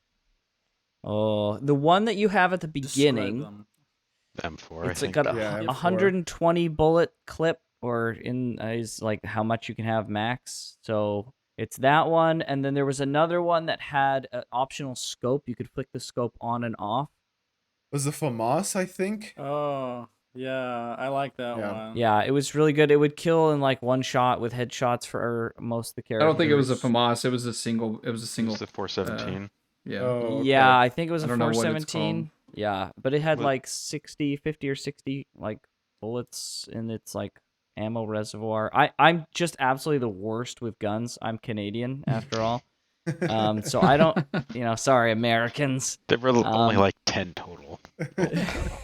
Speaker 1: Oh, the one that you have at the
Speaker 5: Describe
Speaker 1: beginning,
Speaker 5: them.
Speaker 4: The M4, I
Speaker 1: it's
Speaker 4: think.
Speaker 1: got a
Speaker 2: Yeah, M4.
Speaker 1: 120 bullet clip, or is like how much you can have max. So it's that one, and then there was another one that had an optional scope. You could flick the scope on and off.
Speaker 2: Was the FAMAS, I think?
Speaker 5: Oh, yeah, I like that
Speaker 2: Yeah.
Speaker 5: one.
Speaker 1: Yeah, it was really good. It would kill in like one shot with headshots for most of the
Speaker 3: I
Speaker 1: characters.
Speaker 3: don't think it was a FAMAS. It was a single. It was a
Speaker 4: It
Speaker 3: single.
Speaker 4: was the 417.
Speaker 3: Yeah.
Speaker 2: Oh, okay.
Speaker 1: Yeah, I think it was
Speaker 3: I
Speaker 1: a
Speaker 3: don't know what it's
Speaker 1: 417. Yeah, but it had
Speaker 4: What-
Speaker 1: like 50 or 60 like bullets in its like ammo reservoir. I'm just absolutely the worst with guns. I'm Canadian after all. So I don't, sorry Americans.
Speaker 4: There were only
Speaker 1: Um,
Speaker 4: like 10 total.
Speaker 3: Yeah,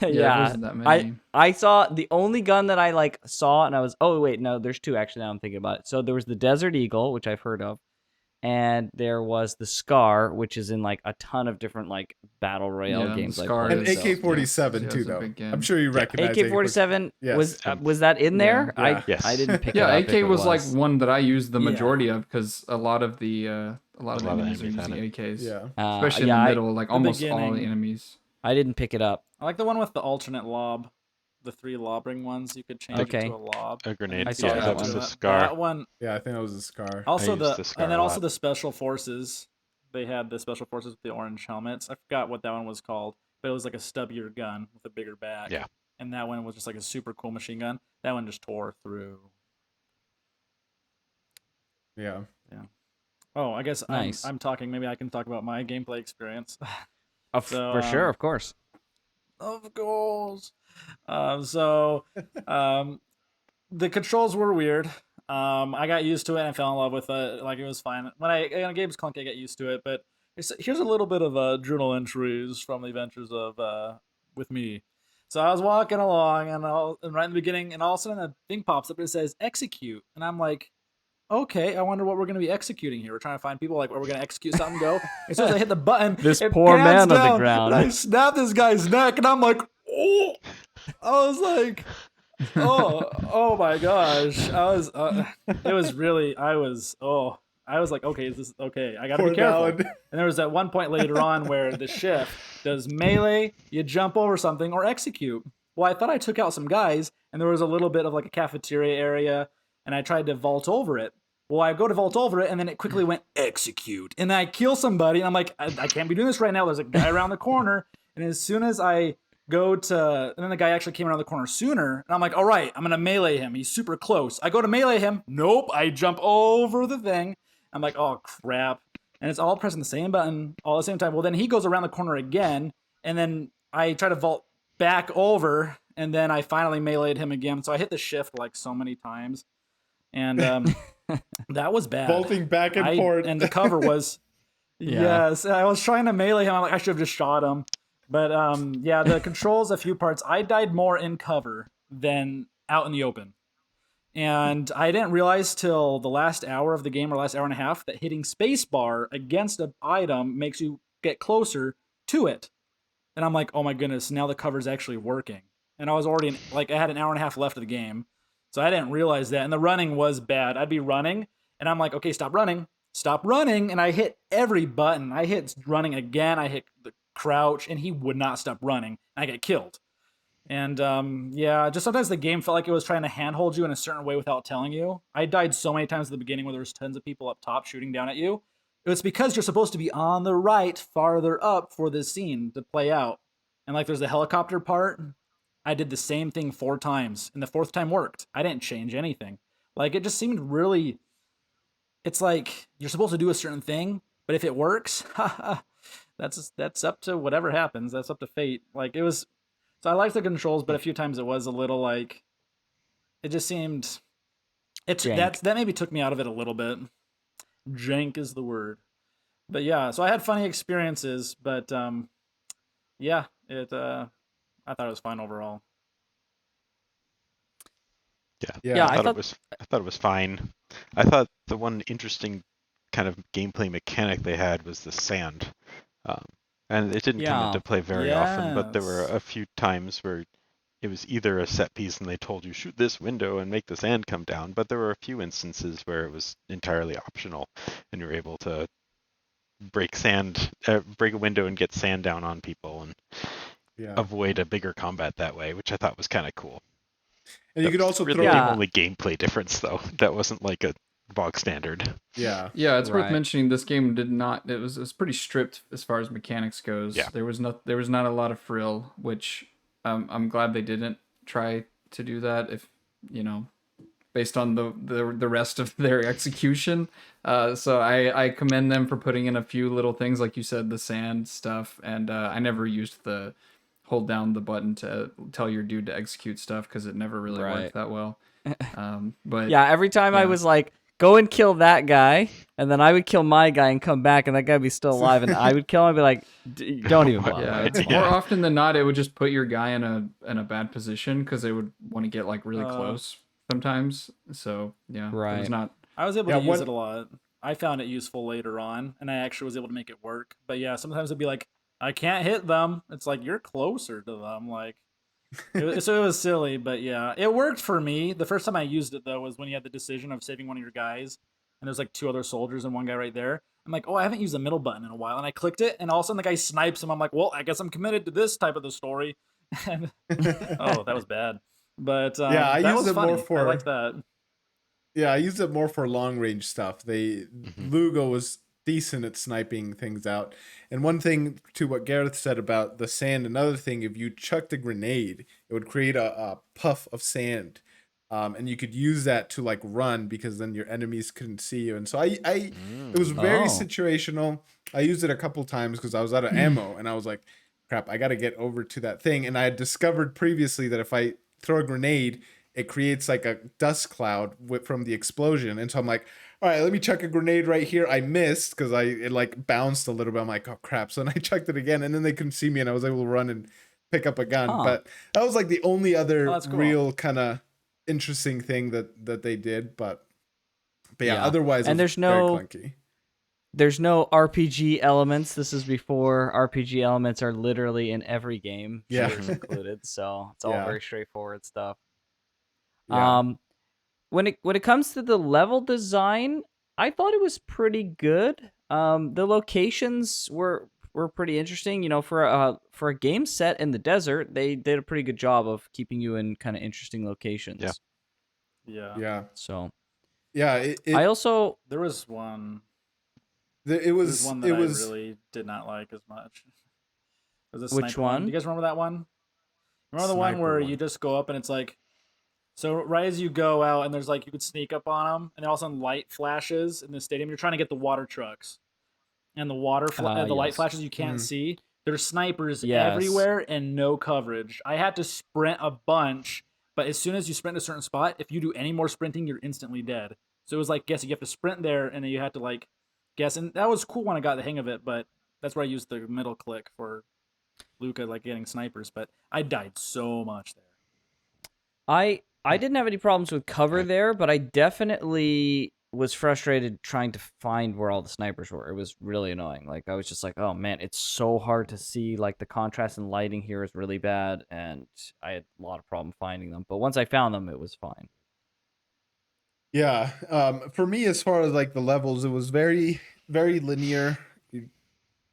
Speaker 1: Yeah,
Speaker 3: it wasn't that many.
Speaker 1: I saw the only gun that I like saw, and I was, oh wait, no, there's two actually. Now I'm thinking about it. So there was the Desert Eagle, which I've heard of, and there was the Scar, which is in like a ton of different like battle royale
Speaker 3: Yeah,
Speaker 1: games.
Speaker 3: Scar
Speaker 1: I've
Speaker 2: And
Speaker 1: played, so.
Speaker 2: AK-47
Speaker 3: Yeah,
Speaker 2: too,
Speaker 3: it's a
Speaker 2: though.
Speaker 3: big game.
Speaker 2: I'm sure you recognize
Speaker 1: AK-47
Speaker 2: Yes.
Speaker 1: was that in there?
Speaker 2: Yeah.
Speaker 4: Yes.
Speaker 1: I didn't pick it
Speaker 3: Yeah,
Speaker 1: up. if
Speaker 3: AK
Speaker 1: it
Speaker 3: was like one that I used the
Speaker 5: Yeah.
Speaker 3: majority of because a lot of the enemies are
Speaker 4: enemies had
Speaker 3: using AKs.
Speaker 2: Yeah.
Speaker 3: Especially in the middle, like almost all the
Speaker 5: beginning.
Speaker 3: enemies.
Speaker 1: I didn't pick it up.
Speaker 5: I like the one with the alternate lob, the 3 lobbing ones. You could change it
Speaker 1: Okay.
Speaker 5: to a lob.
Speaker 4: A grenade.
Speaker 1: I saw
Speaker 4: Yeah,
Speaker 1: that
Speaker 4: that
Speaker 1: one.
Speaker 4: was the
Speaker 5: That
Speaker 4: Scar.
Speaker 5: one.
Speaker 2: Yeah, I think that was a Scar.
Speaker 5: Also
Speaker 4: used the Scar
Speaker 5: and then
Speaker 4: a
Speaker 5: also
Speaker 4: lot.
Speaker 5: the special forces. They had the special forces with the orange helmets. I forgot what that one was called, but it was like a stubbier gun with a bigger back.
Speaker 4: Yeah.
Speaker 5: And that one was just like a super cool machine gun. That one just tore through.
Speaker 2: Yeah.
Speaker 5: Oh, I guess
Speaker 1: Nice.
Speaker 5: I'm talking. Maybe I can talk about my gameplay experience. So,
Speaker 1: For sure, of course.
Speaker 5: Of course. The controls were weird. I got used to it and I fell in love with it. Like, it was fine. When a game's clunky, I get used to it. But here's a little bit of journal entries from the adventures of with me. So I was walking along and right in the beginning, and all of a sudden a thing pops up and it says execute, and I'm like, okay, I wonder what we're going to be executing here. We're trying to find people, like, we're going to execute something, go. As soon as I hit the button,
Speaker 1: This
Speaker 5: it
Speaker 1: poor
Speaker 5: pans
Speaker 1: man on the
Speaker 5: down,
Speaker 1: ground.
Speaker 5: and I snap this guy's neck, and I'm like, oh. I was like, oh my gosh. It was really, I was like, okay, is this, okay, I got to
Speaker 2: Poor
Speaker 5: be careful.
Speaker 2: Alan.
Speaker 5: And there was that one point later on where the shift does melee, you jump over something, or execute. Well, I thought I took out some guys, and there was a little bit of like a cafeteria area, and I tried to vault over it. Well, I go to vault over it, and then it quickly went execute. And I kill somebody, and I'm like, I can't be doing this right now. There's a guy around the corner. And as soon as I go to, and then the guy actually came around the corner sooner, and I'm like, all right, I'm going to melee him. He's super close. I go to melee him. Nope. I jump over the thing. I'm like, oh, crap. And it's all pressing the same button all at the same time. Well, then he goes around the corner again, and then I try to vault back over, and then I finally meleeed him again. So I hit the shift like so many times. And that was bad.
Speaker 2: Bolting back and forth.
Speaker 5: And the cover was,
Speaker 1: Yeah.
Speaker 5: yes, I was trying to melee him. I'm like, I should have just shot him. But yeah, the controls, a few parts, I died more in cover than out in the open. And I didn't realize till the last hour of the game, or last hour and a half, that hitting spacebar against an item makes you get closer to it. And I'm like, oh my goodness, now the cover's actually working. And I was already, I had an hour and a half left of the game. So I didn't realize that. And the running was bad. I'd be running, and I'm like, okay, stop running. And I hit every button. I hit running again. I hit the crouch, and he would not stop running. I get killed. And yeah, just sometimes the game felt like it was trying to handhold you in a certain way without telling you. I died so many times at the beginning where there was tons of people up top shooting down at you. It was because you're supposed to be on the right, farther up for this scene to play out. And there's the helicopter part. I did the same thing 4 times, and the 4th time worked. I didn't change anything. It just seemed really... It's like you're supposed to do a certain thing, but if it works, that's up to whatever happens. That's up to fate. It was... So I liked the controls, but a few times it was a little it just seemed... That maybe took me out of it a little bit. Jank is the word. But yeah, so I had funny experiences, but yeah, I thought it was fine overall.
Speaker 1: Yeah,
Speaker 4: I thought it was fine. I thought the one interesting kind of gameplay mechanic they had was the sand. And it didn't come
Speaker 1: Yeah.
Speaker 4: into play very often, but there were
Speaker 5: Yes.
Speaker 4: a few times where it was either a set piece and they told you shoot this window and make the sand come down, but there were a few instances where it was entirely optional and you were able to break a window and get sand down on people and
Speaker 2: Yeah.
Speaker 4: avoid a bigger combat that way, which I thought was kind of cool.
Speaker 2: And you
Speaker 4: That
Speaker 2: could
Speaker 4: was
Speaker 2: also
Speaker 4: really
Speaker 2: throw.
Speaker 4: the
Speaker 1: Yeah.
Speaker 4: only gameplay difference, though. That wasn't like a bog standard.
Speaker 2: Yeah.
Speaker 3: Yeah, it's worth
Speaker 1: Right.
Speaker 3: mentioning this game did not. It was pretty stripped as far as mechanics goes.
Speaker 4: Yeah.
Speaker 3: There was not a lot of frill, which I'm glad they didn't try to do that. If you know, based on the rest of their execution. So I commend them for putting in a few little things, like you said, the sand stuff, and I never used the hold down the button to tell your dude to execute stuff because it never really
Speaker 1: Right.
Speaker 3: worked that well. But
Speaker 1: Yeah, every time I
Speaker 3: yeah.
Speaker 1: was like, go and kill that guy, and then I would kill my guy and come back, and that guy would be still alive, and I would kill him and be like, don't even bother.
Speaker 3: Yeah,
Speaker 1: It's
Speaker 3: it's
Speaker 1: fine.
Speaker 3: more often than not, it would just put your guy in a bad position because they would want to get like really close sometimes. So yeah, it
Speaker 1: Right.
Speaker 3: was not.
Speaker 5: I was able
Speaker 2: Yeah,
Speaker 5: to use
Speaker 2: what-
Speaker 5: it a lot. I found it useful later on, and I actually was able to make it work. But yeah, sometimes it'd be like, I can't hit them. It's like, you're closer to them. Like, so it was silly, but yeah, it worked for me. The first time I used it, though, was when you had the decision of saving one of your guys, and there's like two other soldiers and one guy right there. I'm like, oh, I haven't used the middle button in a while, and I clicked it, and all of a sudden the guy snipes him. I'm like, well, I guess I'm committed to this type of the story. And, oh, that was bad. But
Speaker 2: Yeah, I
Speaker 5: that
Speaker 2: used
Speaker 5: was
Speaker 2: it
Speaker 5: funny.
Speaker 2: more for-
Speaker 5: I like that.
Speaker 2: Yeah, I used it more for long range stuff. Lugo was decent at sniping things out. And one thing to what Gareth said about the sand, another thing, if you chucked a grenade, it would create a puff of sand. And you could use that to like run because then your enemies couldn't see you. And so it was very
Speaker 1: Oh.
Speaker 2: situational. I used it a couple times because I was out of ammo and I was like, crap, I got to get over to that thing. And I had discovered previously that if I throw a grenade, it creates like a dust cloud from the explosion. And so I'm like, all right, let me chuck a grenade right here. I missed because it like bounced a little bit. I'm like, oh crap. So then I chucked it again and then they couldn't see me and I was able to run and pick up a gun.
Speaker 1: Huh.
Speaker 2: But that was like the only other
Speaker 5: Oh, that's cool.
Speaker 2: real kind of interesting thing that they did. But yeah,
Speaker 1: Yeah.
Speaker 2: otherwise,
Speaker 1: And
Speaker 2: it was
Speaker 1: there's no-
Speaker 2: very clunky.
Speaker 1: There's no RPG elements. This is before RPG elements are literally in every game,
Speaker 2: Yeah.
Speaker 1: shooters included. So it's all
Speaker 2: Yeah.
Speaker 1: very straightforward stuff.
Speaker 2: Yeah.
Speaker 1: When it comes to the level design, I thought it was pretty good. The locations were pretty interesting. You know, for a game set in the desert, they did a pretty good job of keeping you in kind of interesting locations.
Speaker 4: Yeah.
Speaker 5: Yeah.
Speaker 2: Yeah.
Speaker 1: So
Speaker 2: Yeah.
Speaker 1: I also
Speaker 5: There was one.
Speaker 2: It
Speaker 5: There was
Speaker 2: was
Speaker 5: one
Speaker 2: it
Speaker 5: that
Speaker 2: was
Speaker 5: I really did not like as much. It was a
Speaker 1: Which
Speaker 5: sniper
Speaker 1: one?
Speaker 5: Do you guys remember that one? Remember the one
Speaker 2: Sniper
Speaker 5: where
Speaker 2: one.
Speaker 5: you just go up and it's like, so right as you go out and there's like you could sneak up on them and then all of a sudden light flashes in the stadium. You're trying to get the water trucks, and the the light
Speaker 1: yes.
Speaker 5: flashes you can't
Speaker 2: Mhm.
Speaker 5: see. There's snipers
Speaker 1: Yes.
Speaker 5: everywhere and no coverage. I had to sprint a bunch, but as soon as you sprint to a certain spot, if you do any more sprinting, you're instantly dead. So it was like, guess you have to sprint there, and then you had to like guess, and that was cool when I got the hang of it. But that's where I used the middle click for Luca, like getting snipers. But I died so much there.
Speaker 1: I didn't have any problems with cover there, but I definitely was frustrated trying to find where all the snipers were. It was really annoying. Like I was just like, oh man, it's so hard to see. Like the contrast and lighting here is really bad, and I had a lot of problem finding them. But once I found them, it was fine.
Speaker 2: Yeah. For me, as far as like the levels, it was very, very linear. You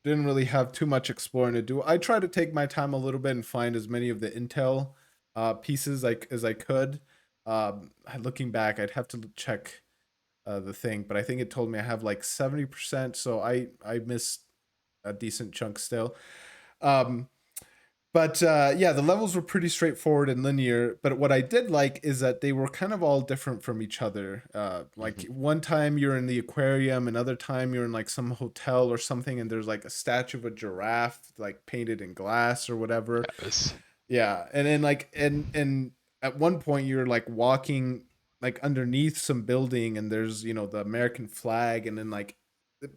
Speaker 2: didn't really have too much exploring to do. I tried to take my time a little bit and find as many of the intel pieces as I could. Looking back, I'd have to check the thing, but I think it told me I have like 70%, so I missed a decent chunk still. But yeah, the levels were pretty straightforward and linear. But what I did like is that they were kind of all different from each other. Like one time you're in the aquarium, another time you're in like some hotel or something, and there's like a statue of a giraffe like painted in glass or whatever.
Speaker 4: Yes.
Speaker 2: Yeah, and then like and at one point you're like walking like underneath some building, and there's the American flag, and then like the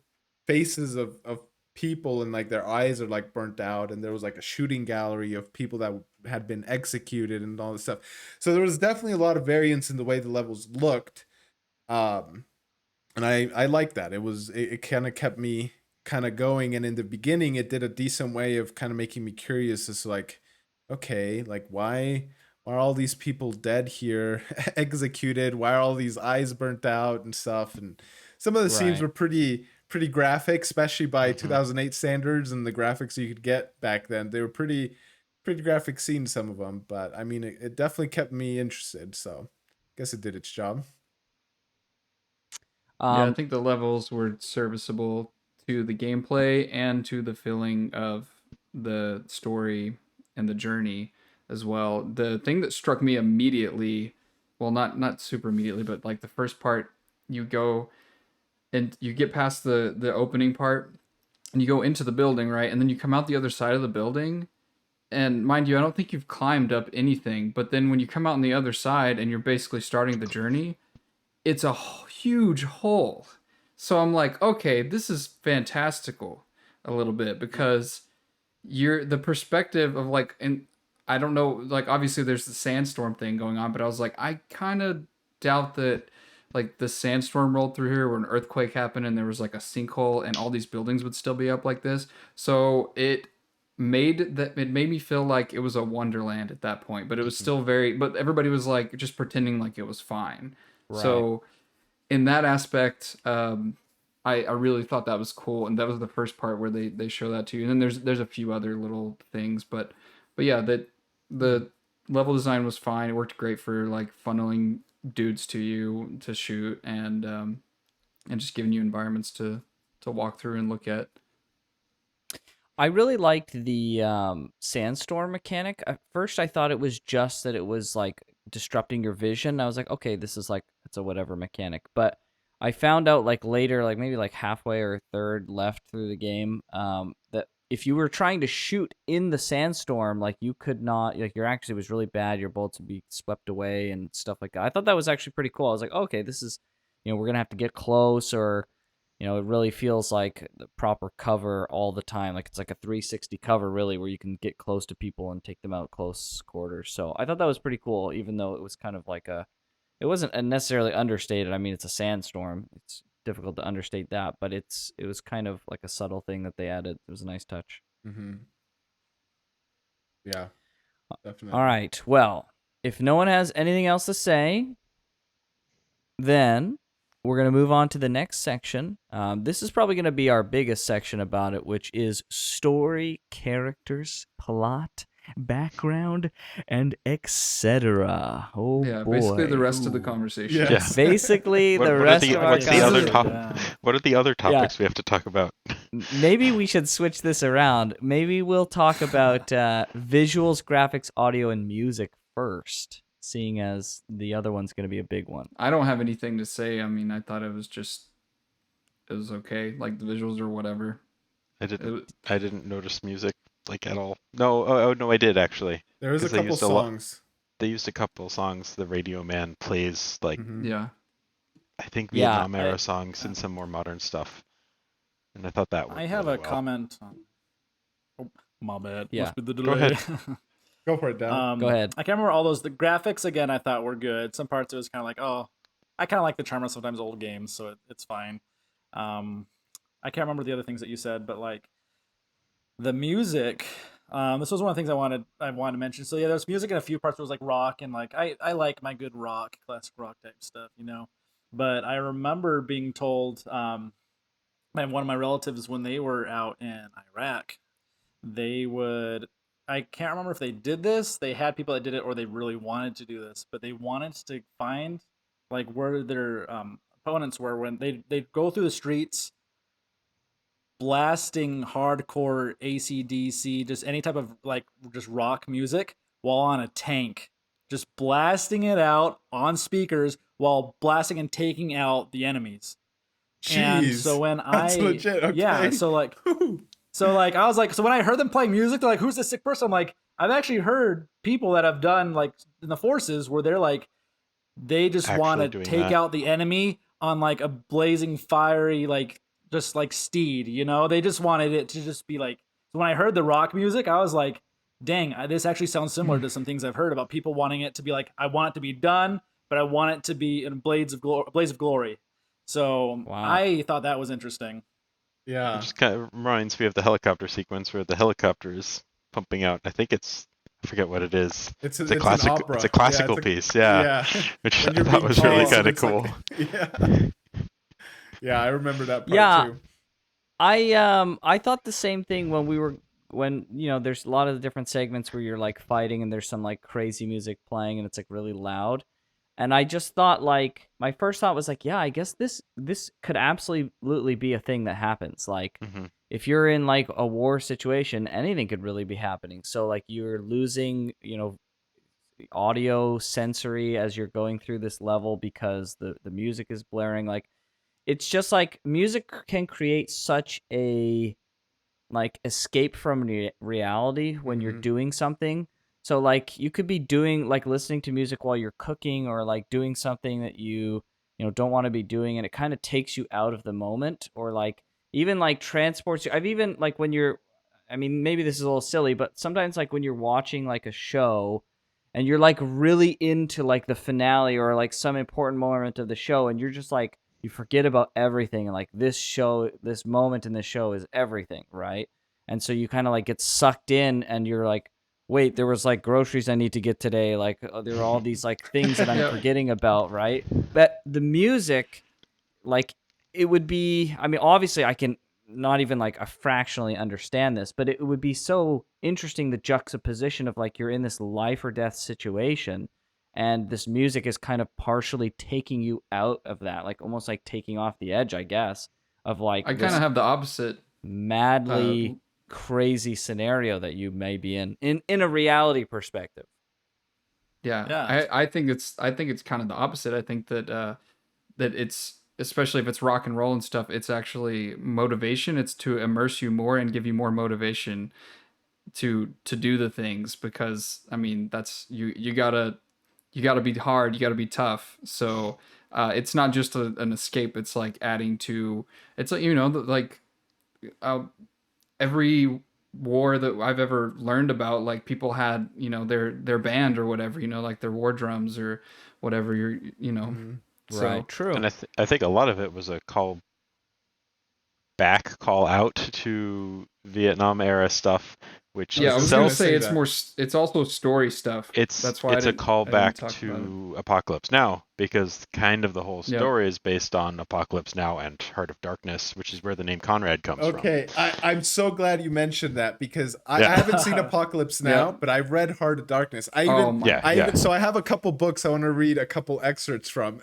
Speaker 2: faces of people, and like their eyes are like burnt out, and there was like a shooting gallery of people that had been executed and all this stuff. So there was definitely a lot of variance in the way the levels looked, and I like that. It kind of kept me kind of going. And in the beginning, it did a decent way of kind of making me curious as like, okay, like why are all these people dead here, executed? Why are all these eyes burnt out and stuff? And some of the scenes
Speaker 1: Right.
Speaker 2: were pretty graphic, especially by
Speaker 4: Mhm.
Speaker 2: 2008 standards and the graphics you could get back then. They were pretty graphic scenes, some of them, but I mean, it definitely kept me interested. So I guess it did its job.
Speaker 3: Yeah, I
Speaker 1: Um,
Speaker 3: think the levels were serviceable to the gameplay and to the feeling of the story and the journey as well. The thing that struck me immediately, well, not super immediately, but like the first part, you go and you get past the opening part and you go into the building, right? And then you come out the other side of the building. And mind you, I don't think you've climbed up anything, but then when you come out on the other side and you're basically starting the journey, it's a huge hole. So I'm like, okay, this is fantastical a little bit because you're the perspective of like, and I don't know, like obviously there's the sandstorm thing going on, but I was like, I kind of doubt that like the sandstorm rolled through here where an earthquake happened and there was like a sinkhole and all these buildings would still be up like this. So it made me feel like it was a wonderland at that point, but it was still very, but everybody was like just pretending like it was fine.
Speaker 1: right.
Speaker 3: So in that aspect, I really thought that was cool, and that was the first part where they show that to you. And then there's a few other little things, but yeah, that the level design was fine. It worked great for like funneling dudes to you to shoot, and just giving you environments to walk through and look at.
Speaker 1: I really liked the sandstorm mechanic. At first, I thought it was just that it was like disrupting your vision. I was like, okay, this is like it's a whatever mechanic. But I found out like later, like maybe like halfway or a third left through the game, that if you were trying to shoot in the sandstorm, like you could not, like your accuracy was really bad. Your bullets would be swept away and stuff like that. I thought that was actually pretty cool. I was like, okay, this is, we're gonna have to get close or it really feels like the proper cover all the time. Like it's like a 360 cover, really, where you can get close to people and take them out close quarters. So I thought that was pretty cool, even though it was kind of like it wasn't necessarily understated. I mean, it's a sandstorm. It's difficult to understate that, but it was kind of like a subtle thing that they added. It was a nice touch.
Speaker 2: Mm-hmm. Yeah, definitely.
Speaker 1: All right. Well, if no one has anything else to say, then we're going to move on to the next section. This is probably going to be our biggest section about it, which is story, characters, plot, background, and etc. Oh,
Speaker 3: Yeah,
Speaker 1: boy.
Speaker 3: basically the rest of the conversation.
Speaker 2: Yeah.
Speaker 4: Yeah.
Speaker 1: Basically,
Speaker 4: What
Speaker 1: the
Speaker 4: are
Speaker 1: rest
Speaker 4: the-
Speaker 1: of our
Speaker 4: what's the other
Speaker 1: conversation.
Speaker 4: What are the other topics we have to talk about?
Speaker 1: Maybe we should switch this around. Maybe we'll talk about visuals, graphics, audio, and music first, seeing as the other one's going to be a big one.
Speaker 3: I don't have anything to say. I mean, I thought it was okay, like the visuals or whatever.
Speaker 4: I didn't notice music like at all. No, oh no, I did actually.
Speaker 2: There is a
Speaker 4: 'Cause they
Speaker 2: couple
Speaker 4: used a lot-
Speaker 2: songs.
Speaker 4: They used a couple songs. The Radio Man plays like
Speaker 2: Mhm.
Speaker 3: Yeah.
Speaker 4: I think
Speaker 1: Yeah,
Speaker 4: Vietnam era songs and some more modern stuff. And I thought that worked
Speaker 5: I have
Speaker 4: really
Speaker 5: a
Speaker 4: well.
Speaker 5: comment on. Oh, my bad.
Speaker 1: Yeah.
Speaker 5: Must be the
Speaker 4: Go
Speaker 5: delay.
Speaker 4: ahead.
Speaker 2: Go for it, Dan.
Speaker 1: Go ahead.
Speaker 5: I can't remember all those. The graphics again, I thought were good. Some parts it was kind of like, oh, I kind of like the charm of sometimes old games, so it's fine. I can't remember the other things that you said, but like the music. This was one of the things I wanted to mention. So yeah, there's music in a few parts. Where it was like rock and like I like my good rock, classic rock type stuff, But I remember being told by one of my relatives when they were out in Iraq, they would. I can't remember if they did this. They had people that did it, or they really wanted to do this. But they wanted to find like where their opponents were when they'd go through the streets, blasting hardcore AC/DC, just any type of like just rock music while on a tank, just blasting it out on speakers while blasting and taking out the enemies. And
Speaker 2: Jeez.
Speaker 5: so when
Speaker 2: That's legit. Okay.
Speaker 5: yeah, so like I was like, so when I heard them playing music, they're like, who's this sick person? I'm like, I've actually heard people that have done like in the forces where they're like, they just
Speaker 4: Actually
Speaker 5: want to
Speaker 4: doing
Speaker 5: take
Speaker 4: that.
Speaker 5: out the enemy on like a blazing fiery, like just like steed, They just wanted it to just be like, so when I heard the rock music, I was like, dang, this actually sounds similar to some things I've heard about people wanting it to be like, I want it to be done, but I want it to be in a blaze of glory. So
Speaker 1: Wow.
Speaker 5: I thought that was interesting.
Speaker 2: Yeah.
Speaker 4: It just kind of reminds me of the helicopter sequence where the helicopter is pumping out. I forget what it is.
Speaker 2: It's
Speaker 4: It's a
Speaker 2: an
Speaker 4: classic.
Speaker 2: opera.
Speaker 4: It's a
Speaker 2: Yeah,
Speaker 4: classical piece. Yeah,
Speaker 2: yeah.
Speaker 4: which
Speaker 2: When
Speaker 4: I
Speaker 2: you're
Speaker 4: thought
Speaker 2: being
Speaker 4: was really
Speaker 2: chased
Speaker 4: kind
Speaker 2: and
Speaker 4: of
Speaker 2: it's like
Speaker 4: cool.
Speaker 2: yeah. Yeah, I remember that part
Speaker 1: Yeah,
Speaker 2: too.
Speaker 1: I thought the same thing when there's a lot of the different segments where you're like fighting and there's some like crazy music playing and it's like really loud. And I just thought like my first thought was like, yeah, I guess this could absolutely be a thing that happens. Like
Speaker 4: Hmm.
Speaker 1: if you're in like a war situation, anything could really be happening. So like you're losing, audio sensory as you're going through this level because the music is blaring. Like it's just like music can create such a like escape from reality when you're
Speaker 2: Hmm.
Speaker 1: doing something. So like you could be doing like listening to music while you're cooking or like doing something that you don't want to be doing, and it kind of takes you out of the moment, or like even like transports you. I've even like when you're, I mean, maybe this is a little silly, but sometimes like when you're watching like a show and you're like really into like the finale or like some important moment of the show, and you're just like you forget about everything, and like this moment in the show is everything, right? And so you kind of like get sucked in and you're like, wait, there was like groceries I need to get today, like there are all these like things that I'm
Speaker 3: Yep.
Speaker 1: forgetting about, right? But the music, like it would be, I mean, obviously I can not even like a fractionally understand this, but it would be so interesting, the juxtaposition of like you're in this life or death situation and this music is kind of partially taking you out of that, like almost like taking off the edge, I guess, of like
Speaker 3: I kind of
Speaker 1: this
Speaker 3: have the opposite. Uh,
Speaker 1: madly crazy scenario that you may be in a reality perspective.
Speaker 3: yeah,
Speaker 5: Yeah.
Speaker 3: I think it's kind of the opposite. I think that that it's, especially if it's rock and roll and stuff, it's actually motivation. It's to immerse you more and give you more motivation to do the things, because I mean that's you gotta be hard, you gotta be tough. So it's not just an escape. It's like adding to, it's like, like uh, every war that I've ever learned about, like people had, their band or whatever, like their war drums or whatever.
Speaker 2: Hmm.
Speaker 1: Right,
Speaker 3: So
Speaker 1: true.
Speaker 4: And I think a lot of it was a call out to Vietnam era stuff, which
Speaker 2: I
Speaker 3: yeah,
Speaker 2: was
Speaker 3: I was
Speaker 2: just
Speaker 3: gonna
Speaker 2: gonna
Speaker 4: itself
Speaker 3: say
Speaker 2: say
Speaker 3: it's
Speaker 2: that.
Speaker 3: more. It's also story stuff. That's why
Speaker 4: it's a
Speaker 3: I didn't
Speaker 4: callback
Speaker 3: talk about it.
Speaker 4: to Apocalypse Now, because kind of the whole
Speaker 3: Yep.
Speaker 4: story is based on Apocalypse Now and Heart of Darkness, which is where the name Conrad comes from.
Speaker 2: Okay, I'm so glad you mentioned that because I
Speaker 4: Yeah.
Speaker 2: haven't seen Apocalypse Now,
Speaker 3: Yep.
Speaker 2: but I've read Heart of Darkness.
Speaker 3: Oh my.
Speaker 4: Yeah.
Speaker 2: So I have a couple books I want to read a couple excerpts from.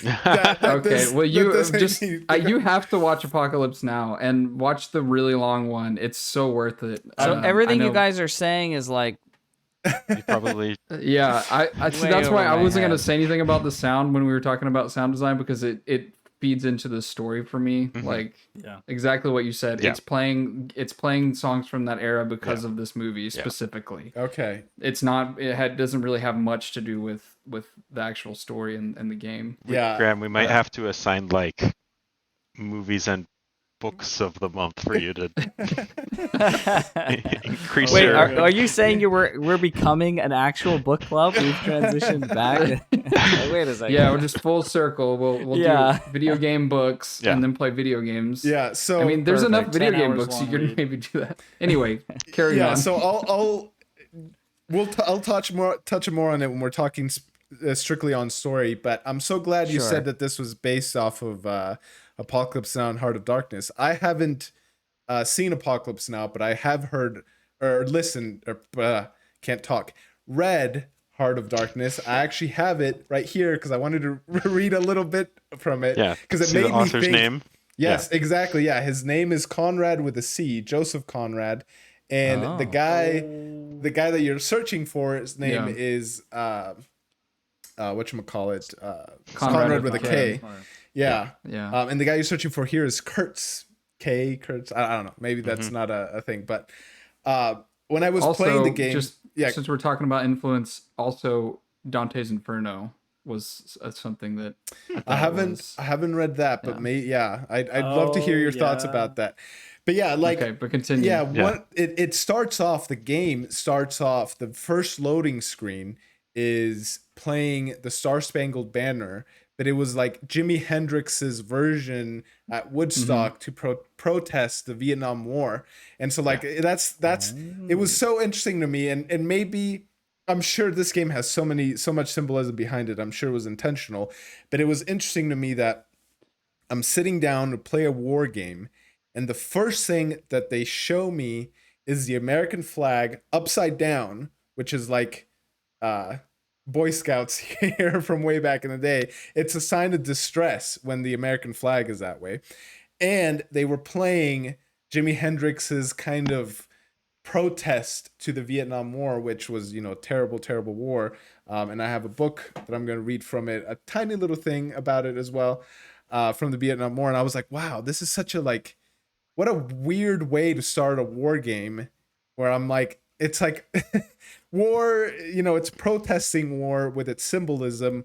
Speaker 2: that
Speaker 3: Okay. Well,
Speaker 2: that
Speaker 3: you
Speaker 2: this made
Speaker 3: just
Speaker 2: me
Speaker 3: you have to watch Apocalypse Now and watch the really long one. It's so worth it.
Speaker 1: So
Speaker 2: Um,
Speaker 3: I
Speaker 1: everything you
Speaker 3: know.
Speaker 1: guys are saying is like
Speaker 4: You probably
Speaker 3: Yeah, I see.
Speaker 1: way
Speaker 3: That's why
Speaker 1: over
Speaker 3: I
Speaker 1: my
Speaker 3: wasn't gonna
Speaker 1: head.
Speaker 3: say anything about the sound when we were talking about sound design, because it feeds into the story for me.
Speaker 4: Mhm.
Speaker 3: Like
Speaker 5: Yeah.
Speaker 3: exactly what you said.
Speaker 4: Yeah.
Speaker 3: It's playing songs from that era because
Speaker 4: Yeah.
Speaker 3: of this movie specifically.
Speaker 2: okay.
Speaker 3: It's not. Doesn't really have much to do with the actual story and the game.
Speaker 2: Yeah.
Speaker 4: Graham, we might
Speaker 3: Uh,
Speaker 4: have to assign like movies and books of the month for you to increase
Speaker 1: Wait,
Speaker 4: your
Speaker 1: are you saying we're becoming an actual book club? We've transitioned back. Wait a second.
Speaker 3: Yeah, we're just full circle. We'll
Speaker 1: Yeah.
Speaker 3: do video game books
Speaker 4: Yeah.
Speaker 3: and then play video games.
Speaker 2: Yeah. So
Speaker 3: I mean, there's enough
Speaker 1: Perfect.
Speaker 3: video
Speaker 5: 10
Speaker 3: game
Speaker 5: hours
Speaker 3: books you
Speaker 5: long
Speaker 3: can
Speaker 5: read.
Speaker 3: maybe do that. Anyway, carry
Speaker 2: yeah.
Speaker 3: on.
Speaker 2: So I'll touch more on it when we're talking strictly on story. But I'm so glad you
Speaker 1: Sure.
Speaker 2: said that this was based off of Apocalypse Now and Heart of Darkness. I haven't seen Apocalypse Now, but I have heard or listened or can't talk. Read Heart of Darkness. I actually have it right here because I wanted to read a little bit from it.
Speaker 4: yeah.
Speaker 2: Because it
Speaker 4: See
Speaker 2: made
Speaker 4: the
Speaker 2: me
Speaker 4: author's
Speaker 2: think.
Speaker 4: name.
Speaker 2: Yes, exactly. Yeah, his name is Conrad with a C, Joseph Conrad, and
Speaker 1: Oh.
Speaker 2: the guy that you're searching for, his name
Speaker 3: Yeah.
Speaker 2: is whatchamacallit,
Speaker 3: Conrad
Speaker 2: with a
Speaker 3: with a
Speaker 2: K. Yeah.
Speaker 3: Yeah.
Speaker 2: And the guy you're searching for here is Kurtz. Kurtz. I don't know. Maybe that's
Speaker 4: Mhm.
Speaker 2: not a thing. But when I was
Speaker 3: Also,
Speaker 2: playing the game,
Speaker 3: just
Speaker 2: yeah,
Speaker 3: since we're talking about influence, also Dante's Inferno was something that
Speaker 2: I
Speaker 3: was,
Speaker 2: haven't read that, but
Speaker 3: yeah.
Speaker 2: I'd love to hear
Speaker 5: Oh,
Speaker 2: your thoughts
Speaker 5: yeah.
Speaker 2: about that. But yeah, like
Speaker 3: okay, but continue.
Speaker 2: yeah,
Speaker 4: Yeah.
Speaker 2: it starts off, the game starts off, the first loading screen is playing the Star Spangled Banner, but it was like Jimi Hendrix's version at Woodstock to protest the Vietnam War. And so like that's it was so interesting to me, and maybe I'm sure this game has so much symbolism behind it. I'm sure it was intentional, but it was interesting to me that I'm sitting down to play a war game, and the first thing that they show me is the American flag upside down, which is like Boy Scouts here from way back in the day. It's a sign of distress when the American flag is that way. And they were playing Jimi Hendrix's kind of protest to the Vietnam War, which was, you know, a terrible, terrible war. And I have a book that I'm going to read from it, a tiny little thing about it as well, from the Vietnam War. And I was like, wow, this is such a like, what a weird way to start a war game, where I'm like, it's like war, you know, it's protesting war with its symbolism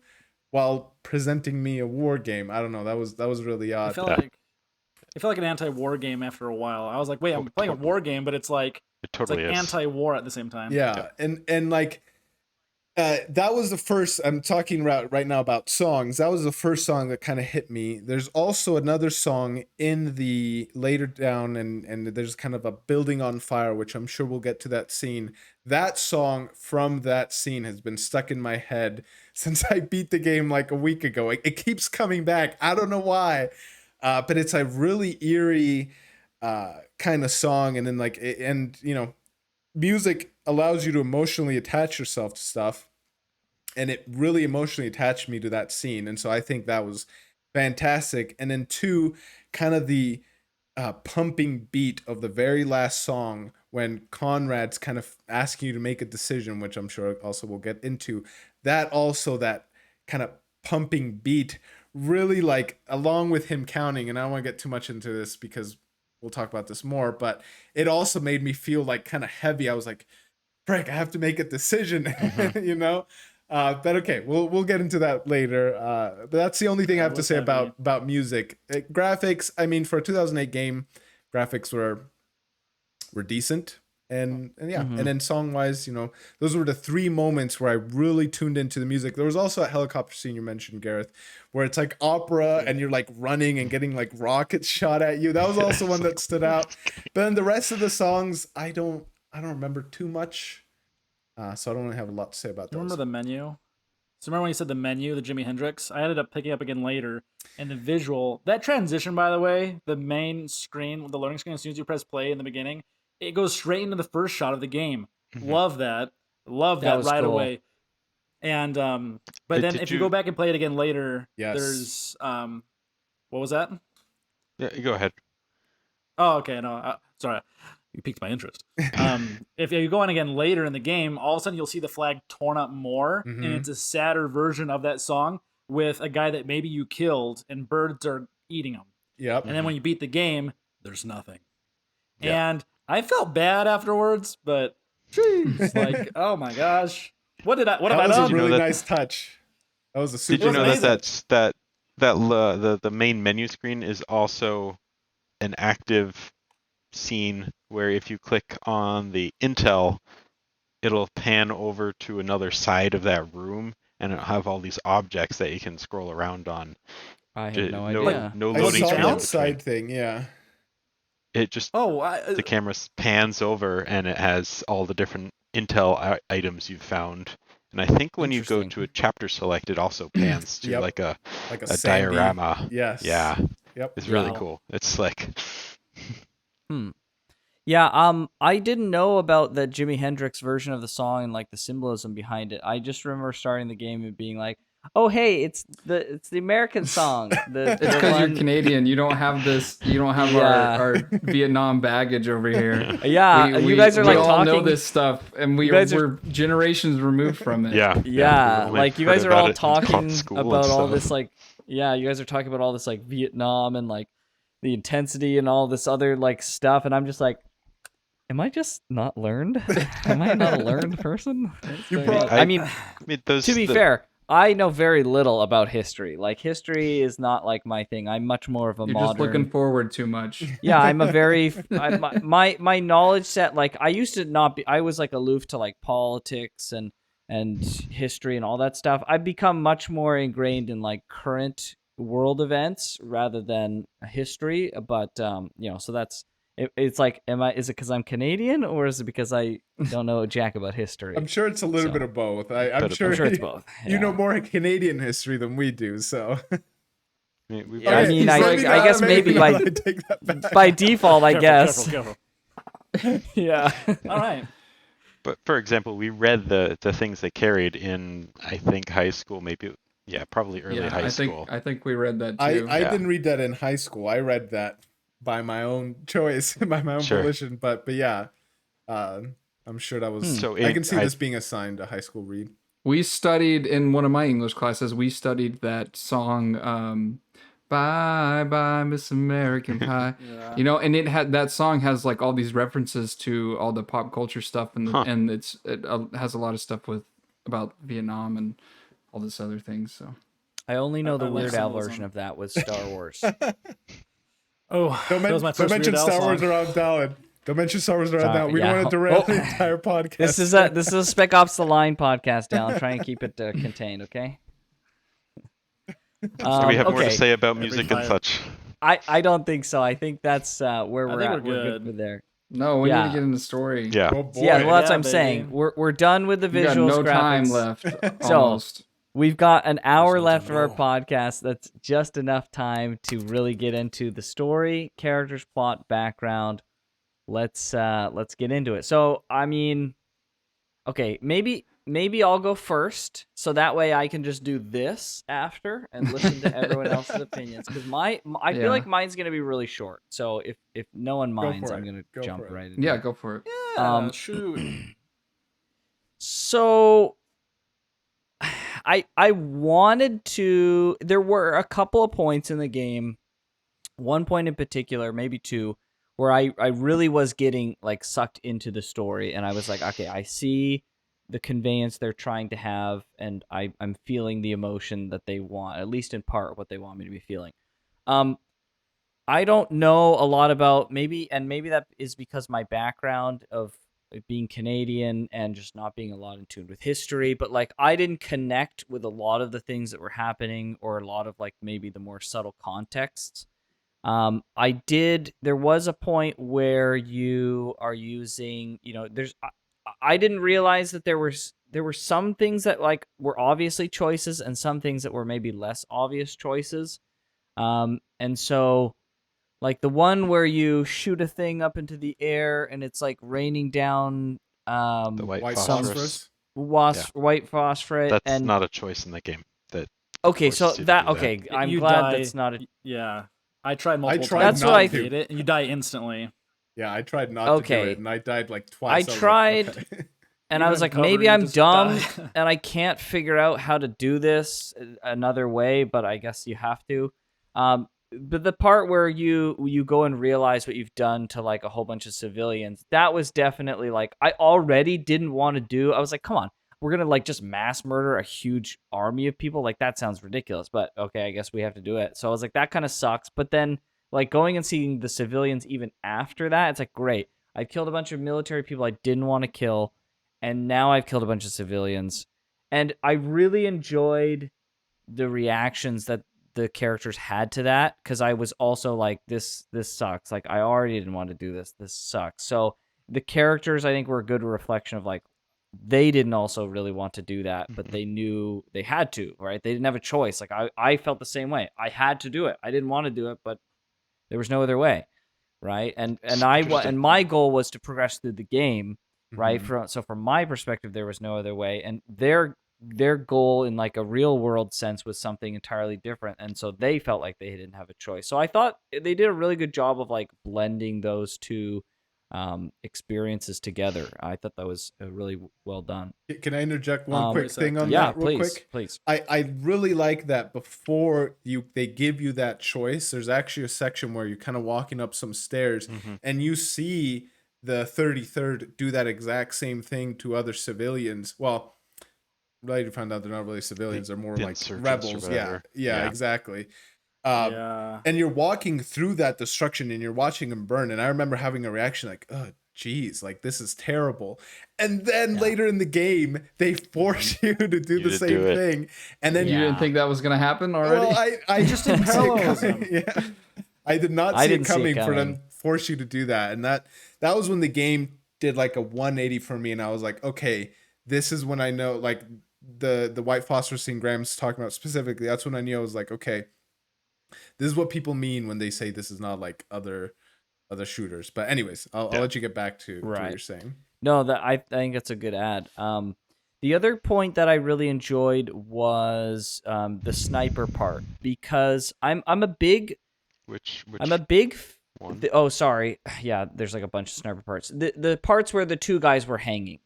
Speaker 2: while presenting me a war game. I don't know. That was really odd.
Speaker 5: I felt like an anti-war game after a while. I was like, wait, I'm playing a war game, but it's like
Speaker 4: totally
Speaker 5: it's like
Speaker 4: is.
Speaker 5: anti-war at the same time.
Speaker 2: Yeah. And like that was the first. I'm talking right now about songs. That was the first song that kind of hit me. There's also another song in the later down, and there's kind of a building on fire, which I'm sure we'll get to that scene. That song from that scene has been stuck in my head since I beat the game like a week ago. It keeps coming back. I don't know why, but it's a really eerie kind of song, and then like and you know, music allows you to emotionally attach yourself to stuff, and it really emotionally attached me to that scene. And so I think that was fantastic. And then two, kind of the pumping beat of the very last song when Conrad's kind of asking you to make a decision, which I'm sure also we'll get into. That kind of pumping beat really, like, along with him counting, and I don't want to get too much into this because we'll talk about this more, but it also made me feel like kind of heavy. I was like, frick, I have to make a decision, you know? But okay, we'll get into that later. But that's the only thing I have to say about music. Graphics, I mean, for a 2008 game, graphics were decent. And yeah, and then song-wise, you know, those were the three moments where I really tuned into the music. There was also a helicopter scene you mentioned, Gareth, where it's like opera and you're like running and getting like rockets shot at you. That was also one that stood out. But then the rest of the songs, I don't remember too much. So I don't really have a lot to say about those.
Speaker 5: Remember the menu? So remember when you said the menu, the Jimi Hendrix? I ended up picking up again later, and the visual, that transition, by the way, the main screen, the loading screen, as soon as you press play in the beginning, it goes straight into the first shot of the game. Love that. Love that right cool. away. And but then if you go back and play it again later, there's what was that?
Speaker 4: Yeah, go ahead.
Speaker 5: Oh, okay. No, sorry. You piqued my interest. If you go on again later in the game, all of a sudden you'll see the flag torn up more, and it's a sadder version of that song with a guy that maybe you killed, and birds are eating him.
Speaker 2: Yep.
Speaker 5: And then when you beat the game, there's nothing. Yep. And I felt bad afterwards, but geez, like, oh my gosh, what have I done?
Speaker 2: That was a really nice touch. That was a super.
Speaker 4: Did you know that the main menu screen is also an active scene where if you click on the intel, it'll pan over to another side of that room, and it'll have all these objects that you can scroll around on.
Speaker 1: I had no idea.
Speaker 4: No loading screen.
Speaker 2: Outside thing, yeah.
Speaker 4: It just the camera pans over and it has all the different intel items you've found. And I think when you go to a chapter select, it also pans to like a diorama.
Speaker 2: Yes.
Speaker 4: Yeah.
Speaker 2: Yep.
Speaker 4: It's really cool. It's like.
Speaker 1: Yeah. I didn't know about the Jimi Hendrix version of the song and like the symbolism behind it. I just remember starting the game and being like, oh hey, it's the American song.
Speaker 3: It's because you're Canadian. You don't have this. You don't have our Vietnam baggage over here.
Speaker 1: Yeah, you guys are like
Speaker 3: we all
Speaker 1: talking.
Speaker 3: know this stuff, and we're generations removed from it.
Speaker 1: Yeah. Like you guys are all talking about all this like. Yeah, you guys are talking about all this like Vietnam and like the intensity and all this other like stuff, and I'm just like, am I just not learned? Am I not a learned person? I mean, to be fair, I know very little about history. Like, history is not like my thing. I'm much more of a modern.
Speaker 3: You're just looking forward too much.
Speaker 1: Yeah, I'm a very my knowledge set. Like, I used to not be. I was like aloof to like politics and and history and all that stuff. I've become much more ingrained in like current world events rather than history. But so that's it's like, is it because I'm Canadian, or is it because I don't know jack about history?
Speaker 2: I'm sure it's a little bit of both. I'm sure
Speaker 1: it's both.
Speaker 2: You know more Canadian history than we do, so.
Speaker 1: I mean, I guess maybe by default, I guess.
Speaker 5: Careful.
Speaker 1: Yeah.
Speaker 5: All right.
Speaker 4: But for example, we read the things they carried in, I think, high school, maybe, probably early high school.
Speaker 3: I think we read that too.
Speaker 2: I didn't read that in high school. I read that by my own choice, by my own volition. But yeah, I'm sure that was. I can see this being assigned a high school read.
Speaker 3: We studied in one of my English classes. We studied that song, "Bye Bye Miss American Pie."
Speaker 5: Yeah.
Speaker 3: And that song has like all these references to all the pop culture stuff, and it has a lot of stuff about Vietnam and all this other things. So
Speaker 1: I only know the
Speaker 5: like
Speaker 1: Weird Al
Speaker 5: symbolism.
Speaker 1: version of that was Star Wars.
Speaker 5: Oh,
Speaker 2: Don't mention Star Wars around Dallin. Don't mention Star Wars around Dallin. We don't want to derail the entire podcast.
Speaker 1: This is a Spec Ops The Line podcast, Dallin. Try and keep it contained, okay?
Speaker 4: Do we have more to say about music and such?
Speaker 1: I don't think so. I think that's where we're at.
Speaker 5: We're
Speaker 1: We're good for there.
Speaker 3: no, we need to get into the story.
Speaker 4: Yeah.
Speaker 2: Oh boy.
Speaker 1: Yeah, well, that's what
Speaker 5: Yeah,
Speaker 1: I'm
Speaker 5: baby.
Speaker 1: saying. We're done with the
Speaker 3: We got
Speaker 1: visuals,
Speaker 3: no time
Speaker 1: graphics.
Speaker 3: left.
Speaker 1: So,
Speaker 3: Almost.
Speaker 1: We've got an hour
Speaker 5: no
Speaker 1: left
Speaker 5: time
Speaker 1: of
Speaker 5: to
Speaker 1: our
Speaker 5: go.
Speaker 1: podcast. That's just enough time to really get into the story, characters, plot, background. Let's get into it. So, I mean, okay, maybe I'll go first, so that way I can just do this after and listen to everyone else's opinions. Because I feel like mine's gonna be really short. So if no one minds, I'm gonna jump right in.
Speaker 3: Yeah, go for it.
Speaker 5: Yeah, shoot.
Speaker 1: So I wanted to. There were a couple of points in the game, one point in particular, maybe two, where I really was getting like sucked into the story, and I was like, okay, I see the conveyance they're trying to have, and I'm feeling the emotion that they want, at least in part what they want me to be feeling. I don't know a lot about maybe that is because my background of being Canadian and just not being a lot in tune with history, but like I didn't connect with a lot of the things that were happening, or a lot of like maybe the more subtle contexts. There was a point where you are using, I didn't realize that there were some things that like were obviously choices and some things that were maybe less obvious choices. And so like the one where you shoot a thing up into the air and it's like raining down
Speaker 4: The white phosphorus.
Speaker 1: white phosphorus.
Speaker 4: That's not a choice in the game.
Speaker 1: Okay, so
Speaker 4: forces you to do that.
Speaker 1: I'm
Speaker 5: You
Speaker 1: glad
Speaker 5: die-
Speaker 1: that's not a.
Speaker 5: Yeah, I tried multiple
Speaker 2: tried
Speaker 5: times.
Speaker 1: That's what I
Speaker 5: to beat it, and you die instantly.
Speaker 2: Yeah, I tried not to do
Speaker 1: Okay.
Speaker 2: it, and I died like twice.
Speaker 1: I
Speaker 2: was
Speaker 1: tried-
Speaker 2: Like, okay.
Speaker 1: And I
Speaker 5: Even
Speaker 1: was like,
Speaker 5: cover,
Speaker 1: maybe
Speaker 5: you
Speaker 1: I'm
Speaker 5: just
Speaker 1: dumb
Speaker 5: die.
Speaker 1: and I can't figure out how to do this another way, but I guess you have to. But the part where you go and realize what you've done to like a whole bunch of civilians, that was definitely like I already didn't want to do. I was like, come on, we're gonna like just mass murder a huge army of people. Like that sounds ridiculous, but okay, I guess we have to do it. So I was like, that kind of sucks. But then like going and seeing the civilians even after that, it's like great. I killed a bunch of military people I didn't want to kill, and now I've killed a bunch of civilians. And I really enjoyed the reactions that the characters had to that, because I was also like, this sucks. Like I already didn't want to do this. This sucks. So the characters, I think, were a good reflection of like they didn't also really want to do that, but they knew they had to, right? They didn't have a choice. Like I felt the same way. I had to do it. I didn't want to do it, but there was no other way, right? And my goal was to progress through the game, right? So from my perspective, there was no other way, and their goal in like a real world sense was something entirely different, and so they felt like they didn't have a choice. So I thought they did a really good job of like blending those two experiences together. I thought that was really well done.
Speaker 2: Can I interject one quick thing on
Speaker 1: yeah,
Speaker 2: that real quick?
Speaker 1: Please.
Speaker 2: I really like that before they give you that choice, there's actually a section where you're kind of walking up some stairs and you see the 33rd do that exact same thing to other civilians. Well, later found out they're not really civilians, they're more like rebels. Yeah, exactly. And you're walking through that destruction and you're watching them burn, and I remember having a reaction like, oh geez, like this is terrible. And then
Speaker 1: Yeah.
Speaker 2: later in the game, they force you to do
Speaker 4: You
Speaker 2: the
Speaker 4: to
Speaker 2: same
Speaker 4: do it.
Speaker 2: thing. And then
Speaker 3: You
Speaker 1: Yeah.
Speaker 3: didn't think that was gonna happen already?
Speaker 2: well, I
Speaker 5: Just in
Speaker 2: didn't see it
Speaker 5: parallelism.
Speaker 2: coming. Yeah. I did not
Speaker 1: I
Speaker 2: see
Speaker 1: didn't
Speaker 2: it
Speaker 1: see it
Speaker 2: coming for them
Speaker 1: coming.
Speaker 2: force you to do that. And that was when the game did like a 180 for me, and I was like, okay, this is when I know, like the white phosphorus scene Graham's talking about specifically, that's when I knew. I was like, okay, this is what people mean when they say this is not like other shooters. But anyways, I'll let you get back to what
Speaker 1: Right.
Speaker 2: you're saying.
Speaker 1: No, that I think that's a good ad. The other point that I really enjoyed was the sniper part, because I'm a big
Speaker 4: Which one?
Speaker 1: oh, sorry. Yeah, there's like a bunch of sniper parts. The parts where the two guys were hanging.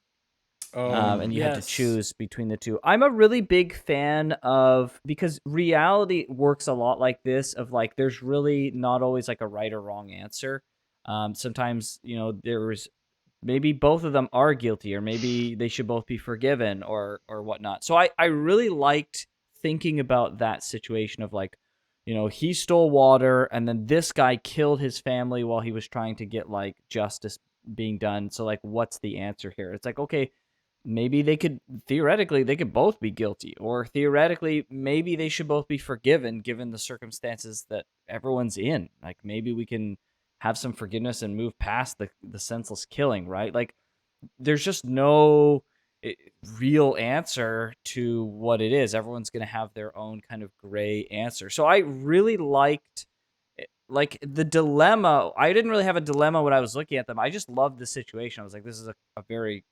Speaker 2: Oh,
Speaker 1: And you had to
Speaker 5: Yes.
Speaker 1: choose between the two. I'm a really big fan of, because reality works a lot like this, of like there's really not always like a right or wrong answer. Sometimes, there's maybe both of them are guilty, or maybe they should both be forgiven, or whatnot. So I really liked thinking about that situation of like, he stole water, and then this guy killed his family while he was trying to get like justice being done. So like, what's the answer here? It's like, okay, maybe theoretically they could both be guilty, or theoretically maybe they should both be forgiven given the circumstances that everyone's in. Like maybe we can have some forgiveness and move past the senseless killing, right? Like there's just no real answer to what it is. Everyone's going to have their own kind of gray answer. So I really liked like the dilemma. I didn't really have a dilemma when I was looking at them. I just loved the situation. I was like, this is a very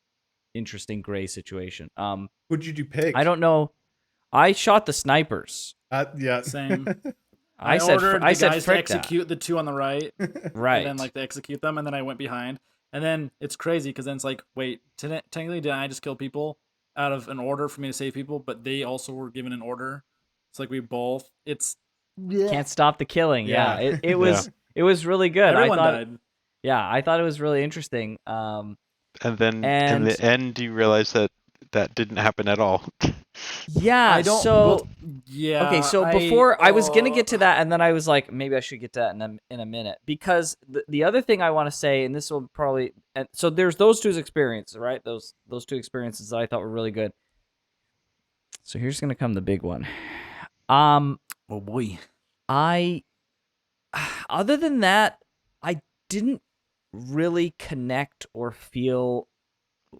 Speaker 1: interesting gray situation.
Speaker 2: who did you pick?
Speaker 1: I don't know. I shot the snipers.
Speaker 2: Yeah,
Speaker 5: Same.
Speaker 1: I
Speaker 5: ordered the
Speaker 1: said
Speaker 5: guys to
Speaker 1: frick that.
Speaker 5: execute the two on the right,
Speaker 1: Right.
Speaker 5: and then like they execute them, and then I went behind. And then it's crazy because then it's like, wait, technically, did I just kill people out of an order for me to save people? But they also were given an order. It's like we both. It's
Speaker 1: Can't stop the killing. Yeah.
Speaker 2: Yeah.
Speaker 1: It was really good.
Speaker 5: everyone
Speaker 1: I thought
Speaker 5: died.
Speaker 1: Yeah, I thought it was really interesting.
Speaker 4: And then in
Speaker 1: And
Speaker 4: the end, you realize that didn't happen at all.
Speaker 1: yeah,
Speaker 5: I don't.
Speaker 1: so
Speaker 5: well, yeah.
Speaker 1: okay, so before I was gonna get to that, and then I was like, maybe I should get to that in a minute, because the other thing I want to say, and this will probably, and so there's those two experiences, right? Those two experiences that I thought were really good. So here's gonna come the big one.
Speaker 5: Oh boy.
Speaker 1: Other than that, I didn't really connect or feel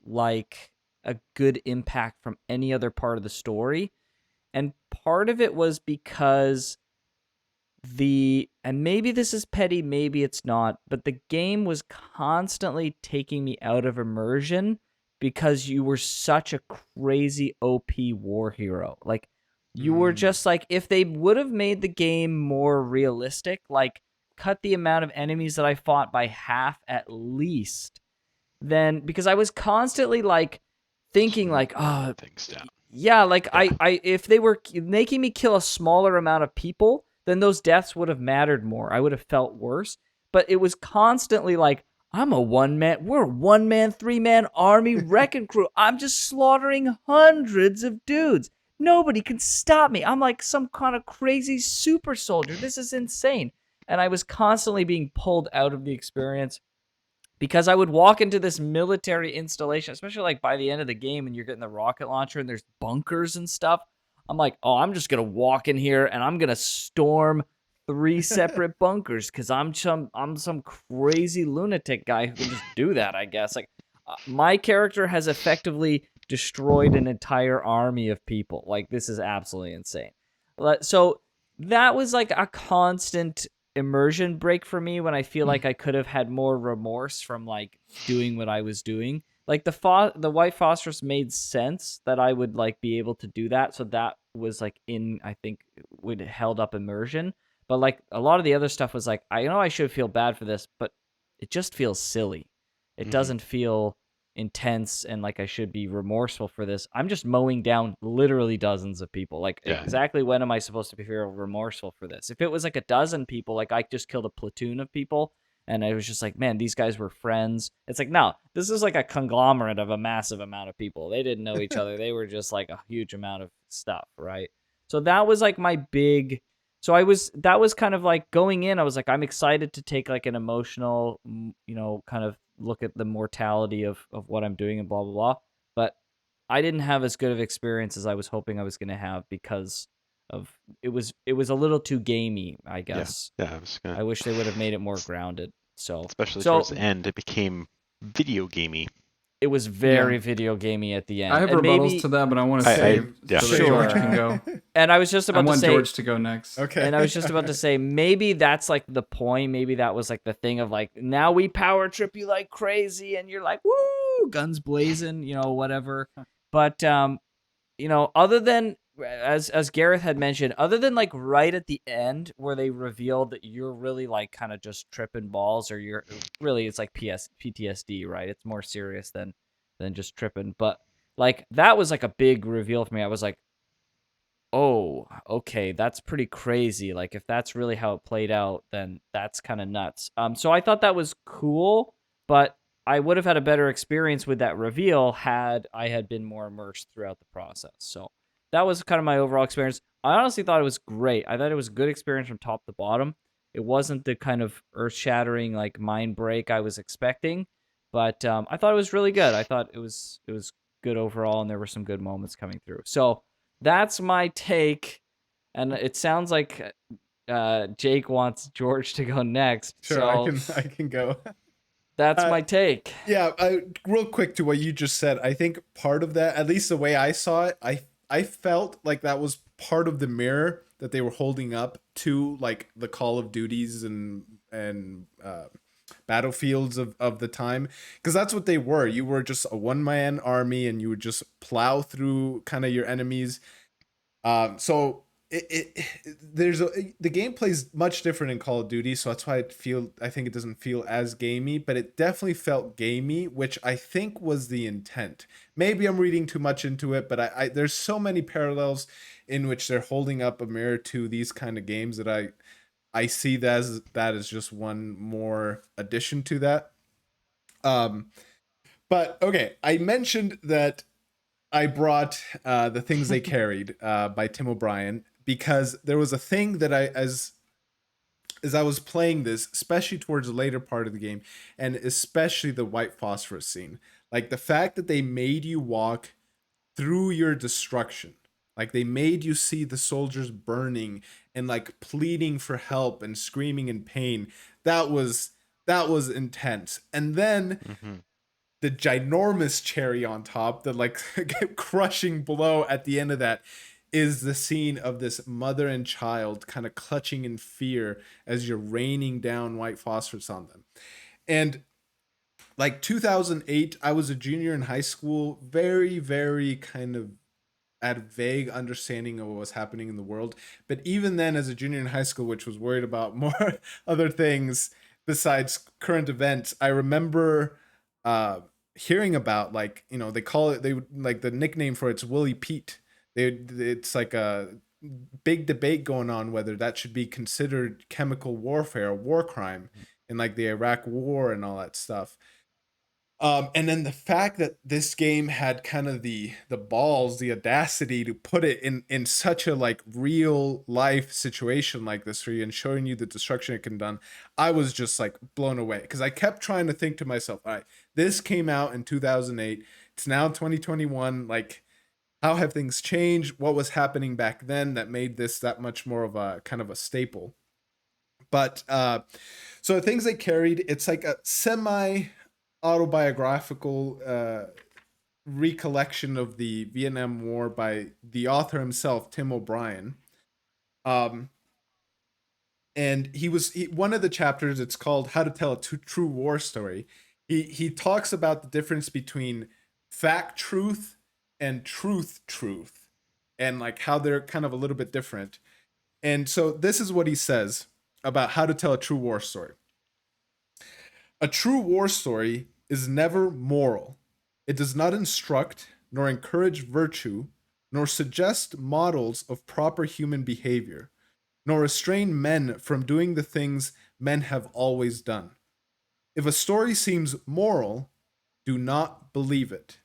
Speaker 1: like a good impact from any other part of the story. And part of it was because and maybe this is petty, maybe it's not, but the game was constantly taking me out of immersion because you were such a crazy OP war hero. Like, you were just like, if they would have made the game more realistic, like cut the amount of enemies that I fought by half at least, then, because I was constantly like thinking like, oh,
Speaker 4: Things down.
Speaker 1: yeah, like I if they were making me kill a smaller amount of people, then those deaths would have mattered more. I would have felt worse. But it was constantly like, we're a 1-man, 3-man army wrecking crew. I'm just slaughtering hundreds of dudes. Nobody can stop me. I'm like some kind of crazy super soldier. This is insane. And I was constantly being pulled out of the experience, because I would walk into this military installation, especially like by the end of the game, and you're getting the rocket launcher and there's bunkers and stuff. I'm like, oh, I'm just gonna walk in here and I'm gonna storm 3 separate bunkers because I'm some crazy lunatic guy who can just do that, I guess. Like, my character has effectively destroyed an entire army of people. Like, this is absolutely insane. So that was like a constant immersion break for me, when I feel like I could have had more remorse from like doing what I was doing. Like the white phosphorus made sense that I would like be able to do that, so that was like I think would held up immersion. But like a lot of the other stuff was like, I know I should feel bad for this, but it just feels silly. It doesn't feel intense and like I should be remorseful for this. I'm just mowing down literally dozens of people. Like, exactly when am I supposed to be feel remorseful for this? If it was like a dozen people, like I just killed a platoon of people and I was just like, man, these guys were friends. It's like, no, this is like a conglomerate of a massive amount of people. They didn't know each other. They were just like a huge amount of stuff, right? So that was like my big... So that was kind of like going in, I was like, I'm excited to take like an emotional, kind of look at the mortality of what I'm doing and blah blah blah. But I didn't have as good of experience as I was hoping I was going to have because of it was a little too gamey, I guess.
Speaker 4: Yeah, I was gonna,
Speaker 1: I wish they would have made it more grounded. So
Speaker 4: especially towards the end, it became video gamey.
Speaker 1: it was very video gamey at the end.
Speaker 3: I have
Speaker 1: and
Speaker 3: rebuttals to that, but I want to save
Speaker 4: yeah.
Speaker 3: so that
Speaker 1: Sure.
Speaker 3: George can go.
Speaker 1: And I was just
Speaker 3: I
Speaker 1: about to
Speaker 3: want
Speaker 1: say
Speaker 3: George to go next.
Speaker 2: Okay.
Speaker 1: And I was just about to say, maybe that's like the point. Maybe that was like the thing of like, now we power trip you like crazy, and you're like, woo, guns blazing, whatever. But other than as Gareth had mentioned, other than like right at the end where they revealed that you're really like kind of just tripping balls, or you're really it's like PTSD, right? It's more serious than just tripping. But like that was like a big reveal for me. I was like, oh, okay, that's pretty crazy. Like, if that's really how it played out, then that's kind of nuts. So I thought that was cool, but I would have had a better experience with that reveal had I had been more immersed throughout the process. So that was kind of my overall experience. I honestly thought it was great. I thought it was a good experience from top to bottom. It wasn't the kind of earth-shattering, like, mind break I was expecting, but I thought it was really good. I thought it was good overall, and there were some good moments coming through. So that's my take, and it sounds like Jake wants George to go next.
Speaker 2: Sure,
Speaker 1: so
Speaker 2: I can go.
Speaker 1: That's my take.
Speaker 2: Yeah, real quick to what you just said. I think part of that, at least the way I saw it, I felt like that was part of the mirror that they were holding up to like the Call of Duties and battlefields of the time, because that's what they were. You were just a one-man army and you would just plow through kind of your enemies. So the gameplay is much different in Call of Duty, so that's why I think it doesn't feel as gamey, but it definitely felt gamey, which I think was the intent. Maybe I'm reading too much into it, but I there's so many parallels in which they're holding up a mirror to these kind of games that I see that as just one more addition to that. But okay, I mentioned that I brought The Things They Carried by Tim O'Brien because there was a thing that as I was playing this, especially towards the later part of the game, and especially the white phosphorus scene, like the fact that they made you walk through your destruction. Like they made you see the soldiers burning and like pleading for help and screaming in pain. That was intense. And then the ginormous cherry on top, the like crushing blow at the end of that, is the scene of this mother and child kind of clutching in fear as you're raining down white phosphorus on them. And like 2008, I was a junior in high school, very, very kind of had a vague understanding of what was happening in the world. But even then, as a junior in high school, which was worried about more other things besides current events, I remember hearing about, like, they call it, they like the nickname for it's Willie Pete. It's like a big debate going on whether that should be considered chemical warfare, a war crime in like the Iraq War and all that stuff. And then the fact that this game had kind of the balls, the audacity to put it in such a like real life situation like this for you and showing you the destruction it can done, I was just like blown away, because I kept trying to think to myself, all right, this came out in 2008. It's now 2021. Like, how have things changed? What was happening back then that made this that much more of a kind of a staple? But so the Things They Carried, it's like a semi autobiographical recollection of the Vietnam War by the author himself, Tim O'Brien. And one of the chapters, it's called How to Tell a True War Story. He talks about the difference between fact truth and truth, and like how they're kind of a little bit different. And so this is what he says about how to tell a true war story. A true war story is never moral. It does not instruct, nor encourage virtue, nor suggest models of proper human behavior, nor restrain men from doing the things men have always done. If a story seems moral, do not believe it.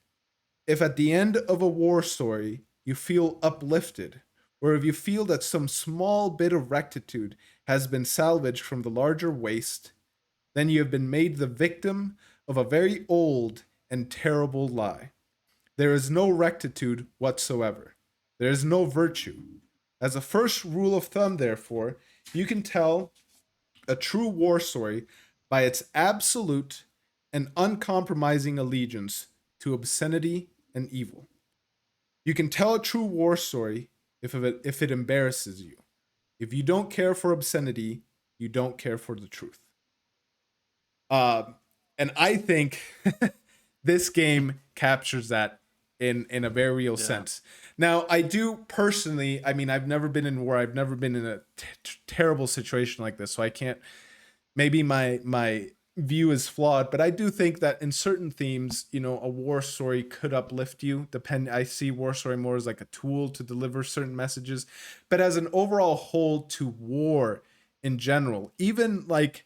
Speaker 2: If at the end of a war story you feel uplifted, or if you feel that some small bit of rectitude has been salvaged from the larger waste, then you have been made the victim of a very old and terrible lie. There is no rectitude whatsoever. There is no virtue. As a first rule of thumb, therefore, you can tell a true war story by its absolute and uncompromising allegiance to obscenity and evil. You can tell a true war story if it embarrasses you. If you don't care for obscenity, you don't care for the truth. And I think this game captures that in a very real sense. Now, I do personally, I mean, I've never been in war. I've never been in a terrible situation like this, so I can't. Maybe my view is flawed, but I do think that in certain themes, you know, a war story could uplift you. I see war story more as like a tool to deliver certain messages, but as an overall whole to war in general, even like,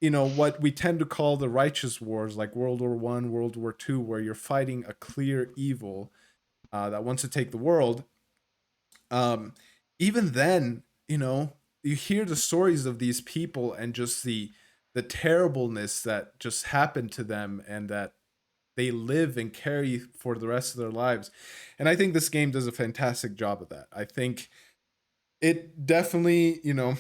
Speaker 2: you know, what we tend to call the righteous wars, like World War I, World War II, where you're fighting a clear evil that wants to take the world. Even then, you know, you hear the stories of these people and just the terribleness that just happened to them and that they live and carry for the rest of their lives. And I think this game does a fantastic job of that. I think it definitely, you know,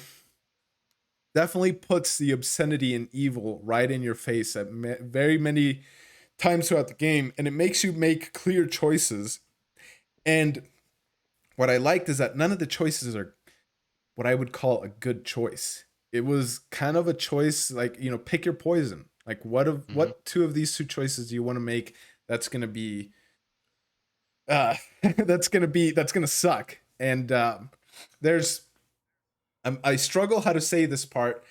Speaker 2: definitely puts the obscenity and evil right in your face at very many times throughout the game, and it makes you make clear choices. And what I liked is that none of the choices are what I would call a good choice. It was kind of a choice, like, you know, pick your poison. Like, what two of these two choices do you want to make? That's gonna be, that's gonna suck. And there's, I struggle how to say this part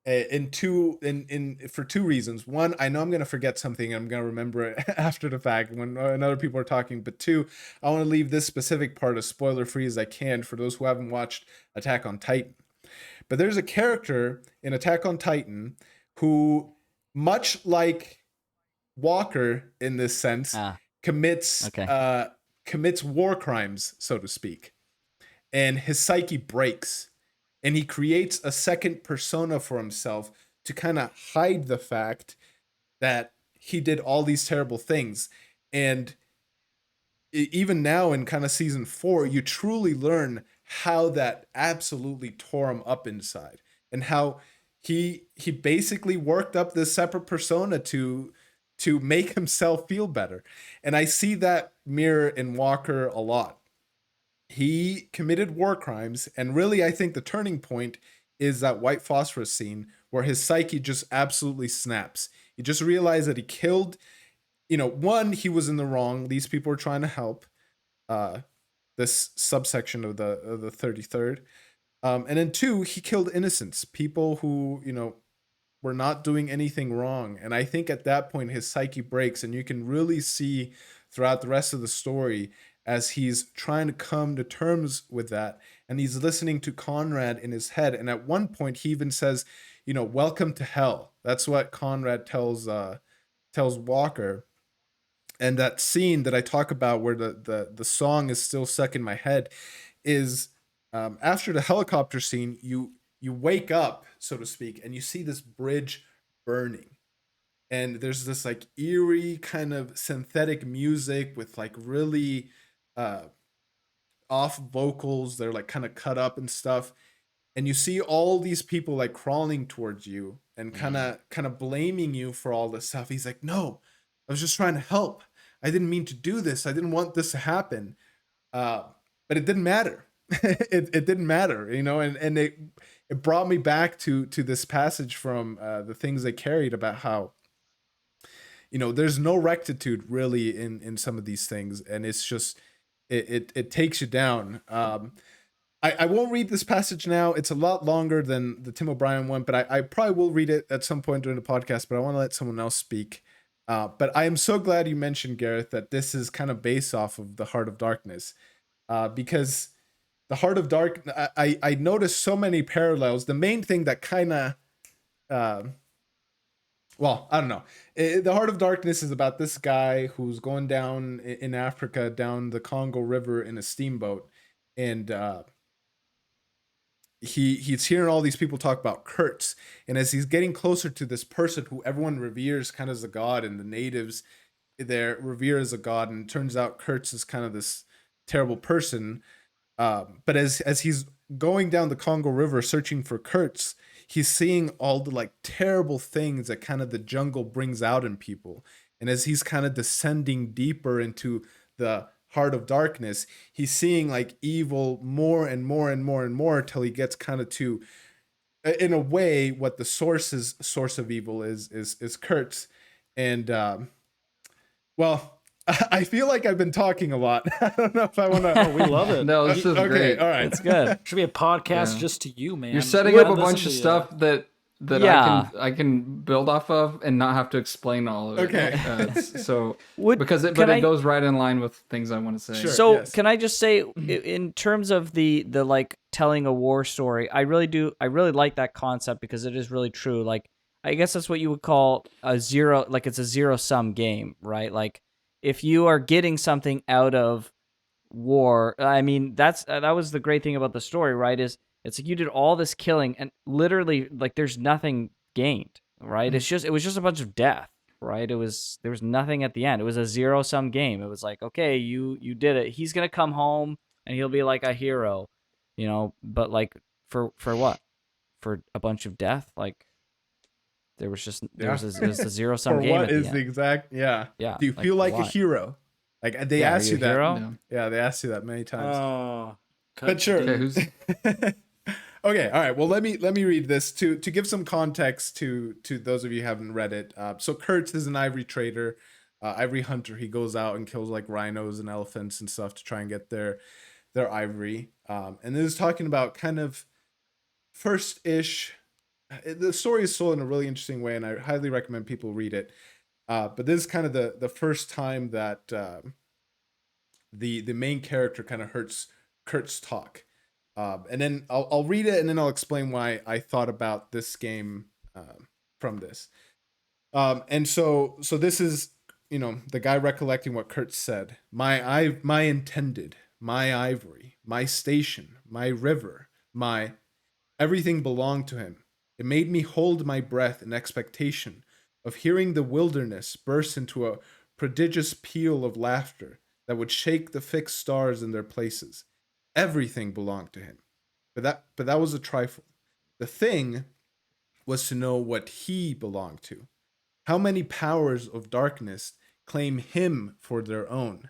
Speaker 2: in for two reasons. One, I know I'm gonna forget something. And I'm gonna remember it after the fact when other people are talking. But two, I want to leave this specific part as spoiler free as I can for those who haven't watched Attack on Titan. But there's a character in Attack on Titan who, much like Walker in this sense, commits war crimes, so to speak, and his psyche breaks, and he creates a second persona for himself to kind of hide the fact that he did all these terrible things. And even now in kind of season 4, you truly learn how that absolutely tore him up inside, and how he basically worked up this separate persona to make himself feel better. And I see that mirror in Walker a lot. He committed war crimes, and really I think the turning point is that white phosphorus scene where his psyche just absolutely snaps. He just realized that he killed, you know, one, he was in the wrong. These people were trying to help this subsection of the 33rd. And then two, he killed innocents, people who, you know, were not doing anything wrong. And I think at that point his psyche breaks, and you can really see throughout the rest of the story as he's trying to come to terms with that, and he's listening to Conrad in his head. And at one point he even says, you know, welcome to hell. That's what Conrad tells Walker. And that scene that I talk about where the song is still stuck in my head is after the helicopter scene, you wake up, so to speak, and you see this bridge burning. And there's this like eerie kind of synthetic music with like really off vocals. They're like kind of cut up and stuff. And you see all these people like crawling towards you and kind of blaming you for all this stuff. He's like, no, I was just trying to help. I didn't mean to do this. I didn't want this to happen. But it didn't matter. it didn't matter, you know, and it brought me back to this passage from the things they carried about how, you know, there's no rectitude really in some of these things, and it's just it takes you down. I won't read this passage now. It's a lot longer than the Tim O'Brien one, but I probably will read it at some point during the podcast, but I want to let someone else speak. But I am so glad you mentioned, Gareth, that this is kind of based off of the Heart of Darkness, because the Heart of Dark, I noticed so many parallels. The main thing that kind of, well, I don't know. The Heart of Darkness is about this guy who's going down in Africa, down the Congo River in a steamboat, and he's hearing all these people talk about Kurtz, and as he's getting closer to this person who everyone reveres kind of as a god, and the natives there revere as a god, and it turns out Kurtz is kind of this terrible person. But as he's going down the Congo River searching for Kurtz, he's seeing all the like terrible things that kind of the jungle brings out in people. And as he's kind of descending deeper into the heart of darkness, he's seeing like evil more and more and more and more till he gets kind of to, in a way, what the source of evil is Kurtz. And well, I feel like I've been talking a lot. I don't know if I want to.
Speaker 5: Oh, we love it.
Speaker 3: No, this is
Speaker 2: Okay,
Speaker 3: great.
Speaker 2: all right.
Speaker 1: It's good.
Speaker 5: Should be a podcast
Speaker 3: Yeah.
Speaker 5: just to you, man.
Speaker 3: You're setting
Speaker 5: We
Speaker 3: up a
Speaker 5: listen
Speaker 3: bunch
Speaker 5: to
Speaker 3: of
Speaker 5: you.
Speaker 3: stuff that
Speaker 1: Yeah.
Speaker 3: I can build off of and not have to explain all of it.
Speaker 2: Okay.
Speaker 3: So
Speaker 1: Would,
Speaker 3: because it
Speaker 1: can
Speaker 3: but
Speaker 1: I-
Speaker 3: it goes right in line with things I want to say.
Speaker 2: Sure.
Speaker 1: So
Speaker 2: yes.
Speaker 1: can I just say, in terms of the like telling a war story, I really like that concept because it is really true. Like, I guess that's what you would call a zero, like it's a zero sum game, right? Like, if you are getting something out of war, I mean, that was the great thing about the story, right? Is it's like you did all this killing and literally like there's nothing gained, right? It was just a bunch of death, right? There was nothing at the end. It was a zero sum game. It was like, okay, you did it. He's gonna come home and he'll be like a hero, but like for what? For a bunch of death? Like there was it was a zero sum
Speaker 2: For
Speaker 1: game
Speaker 2: what
Speaker 1: at the
Speaker 2: is
Speaker 1: end.
Speaker 2: the exact? Yeah.
Speaker 1: Yeah,
Speaker 2: Do you
Speaker 1: like,
Speaker 2: feel like a
Speaker 1: why?
Speaker 2: hero? Like they
Speaker 1: Yeah, are
Speaker 2: asked
Speaker 1: you
Speaker 2: you
Speaker 1: a
Speaker 2: that.
Speaker 1: hero?
Speaker 3: No.
Speaker 2: Yeah, they asked you that many times.
Speaker 5: Oh,
Speaker 2: But sure.
Speaker 3: Okay, who's
Speaker 2: Okay, all right. Well, let me read this to give some context to those of you who haven't read it. So Kurtz is an ivory trader, ivory hunter. He goes out and kills like rhinos and elephants and stuff to try and get their ivory. And this is talking about kind of first-ish. The story is told in a really interesting way, and I highly recommend people read it. But this is kind of the first time that the main character kind of hurts Kurt's talk. And then I'll read it and then I'll explain why I thought about this game from this. And so this is, the guy recollecting what Kurt said. My intended, my ivory, my station, my river, my everything belonged to him. It made me hold my breath in expectation of hearing the wilderness burst into a prodigious peal of laughter that would shake the fixed stars in their places. Everything belonged to him. But that was a trifle. The thing was to know what he belonged to. How many powers of darkness claim him for their own?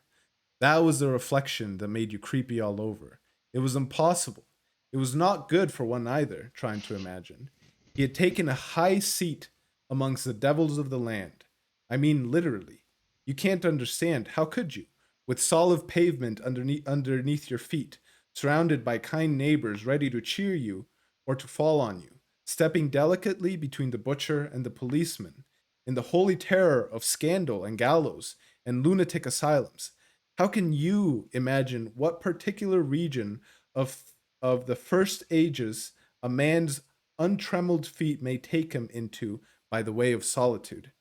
Speaker 2: That was the reflection that made you creepy all over. It was impossible. It was not good for one either, trying to imagine. He had taken a high seat amongst the devils of the land. I mean, literally. You can't understand. How could you? With solid pavement underneath your feet, surrounded by kind neighbors ready to cheer you or to fall on you, stepping delicately between the butcher and the policeman, in the holy terror of scandal and gallows and lunatic asylums. How can you imagine what particular region of the first ages a man's untrammeled feet may take him into by the way of solitude?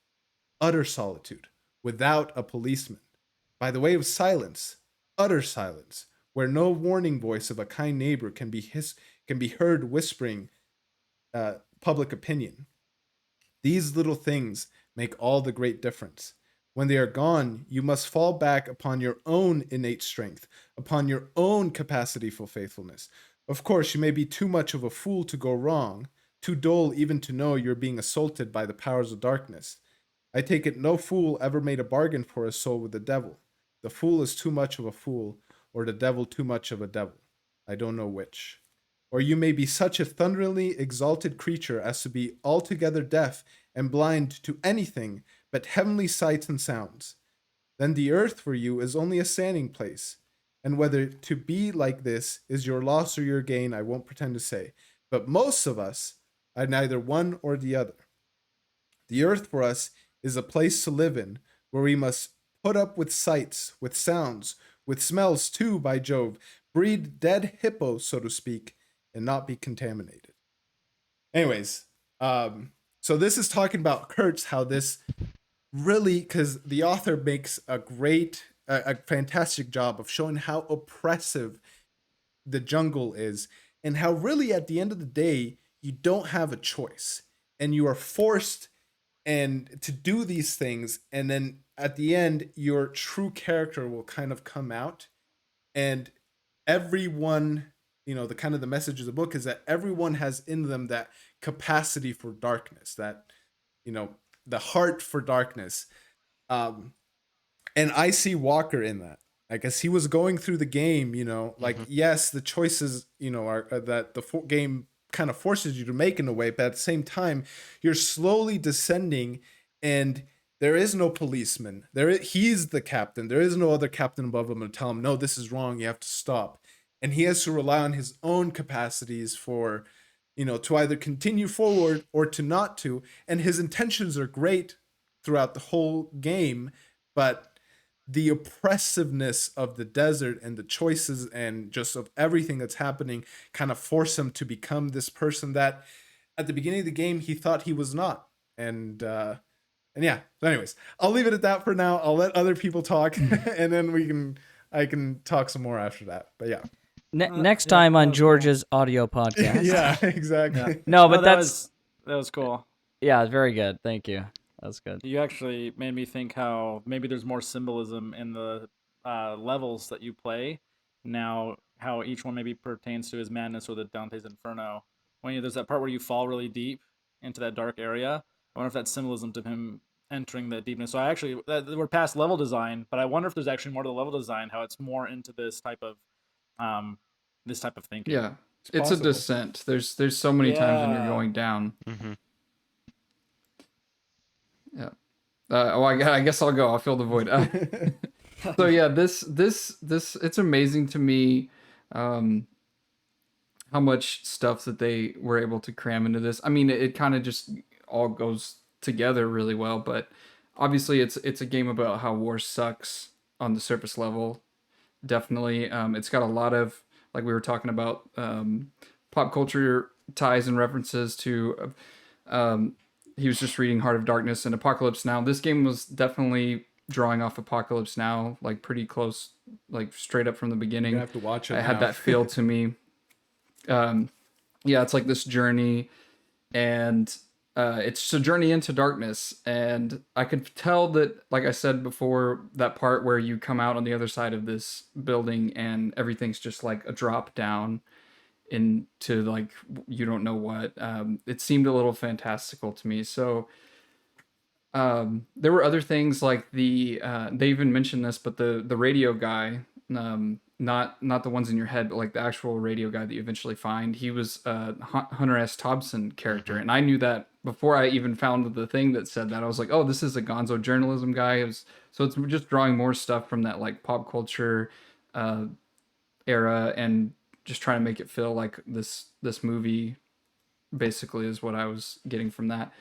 Speaker 2: Utter solitude, without a policeman. By the way of silence, utter silence, where no warning voice of a kind neighbor can be heard whispering public opinion. These little things make all the great difference. When they are gone, you must fall back upon your own innate strength, upon your own capacity for faithfulness. Of course, you may be too much of a fool to go wrong, too dull even to know you're being assaulted by the powers of darkness. I take it no fool ever made a bargain for his soul with the devil. The fool is too much of a fool, or the devil too much of a devil. I don't know which. Or you may be such a thunderingly exalted creature as to be altogether deaf and blind to anything but heavenly sights and sounds. Then the earth for you is only a standing place. And whether to be like this is your loss or your gain, I won't pretend to say. But most of us are neither one or the other. The earth for us is a place to live in, where we must put up with sights, with sounds, with smells too, by Jove, breed dead hippos, so to speak, and not be contaminated. Anyways, so this is talking about Kurtz, how this really, because the author makes a fantastic job of showing how oppressive the jungle is, and how really at the end of the day you don't have a choice and you are forced and to do these things, and then at the end your true character will kind of come out. And everyone, the kind of the message of the book is that everyone has in them that capacity for darkness, that the heart for darkness. um and I see Walker in that. Like as he was going through the game, like yes, the choices, are that the game kind of forces you to make in a way, but at the same time, you're slowly descending, and there is no policeman. He's the captain. There is no other captain above him to tell him, no, this is wrong. You have to stop. And he has to rely on his own capacities for, to either continue forward or to not to. And his intentions are great throughout the whole game, but the oppressiveness of the desert and the choices and just of everything that's happening kind of force him to become this person that at the beginning of the game he thought he was not. And yeah, so anyways, I'll leave it at that for now. I'll let other people talk and then I can talk some more after that. But yeah.
Speaker 1: Next time on George's audio podcast.
Speaker 2: Yeah, exactly.
Speaker 5: Yeah.
Speaker 1: No, but
Speaker 5: that was cool.
Speaker 1: Yeah, very good. Thank you. That's good.
Speaker 5: You actually made me think how maybe there's more symbolism in the levels that you play. Now, how each one maybe pertains to his madness or the Dante's Inferno. There's that part where you fall really deep into that dark area. I wonder if that's symbolism to him entering that deepness. So we're past level design, but I wonder if there's actually more to the level design. How it's more into this type of thinking.
Speaker 3: Yeah, it's a descent. There's so many times when you're going down.
Speaker 4: Mm-hmm.
Speaker 3: Yeah. I guess I'll go. I'll fill the void. So yeah, this it's amazing to me how much stuff that they were able to cram into this. I mean, it kind of just all goes together really well, but obviously it's a game about how war sucks on the surface level. Definitely. It's got a lot of, like we were talking about, pop culture ties and references to he was just reading Heart of Darkness and Apocalypse Now. This game was definitely drawing off Apocalypse Now, like pretty close, like straight up from the beginning.
Speaker 2: You have to watch it.
Speaker 3: It had that feel to me. Yeah, it's like this journey, and it's a journey into darkness. And I could tell that, like I said before, that part where you come out on the other side of this building and everything's just like a drop down into like you don't know what. It seemed a little fantastical to me. So there were other things like they even mentioned this, but the radio guy, not the ones in your head, but like the actual radio guy that you eventually find, he was Hunter S. Thompson character, and I knew that before I even found the thing that said that. I was like, oh, this is a gonzo journalism guy. So it's just drawing more stuff from that like pop culture era and just trying to make it feel like this movie basically is what I was getting from that.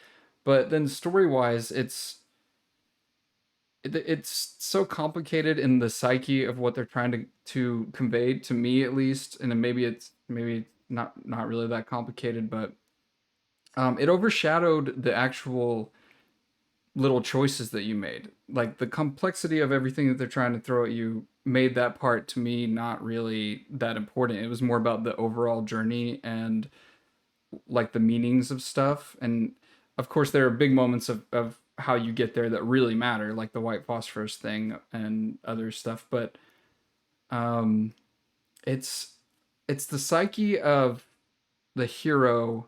Speaker 3: But then story-wise, it's so complicated in the psyche of what they're trying to convey, to me at least, and then maybe not really that complicated, but it overshadowed the actual little choices that you made. Like the complexity of everything that they're trying to throw at you made that part to me not really that important. It was more about the overall journey and like the meanings of stuff. And of course there are big moments of how you get there that really matter, like the white phosphorus thing and other stuff. But it's the psyche of the hero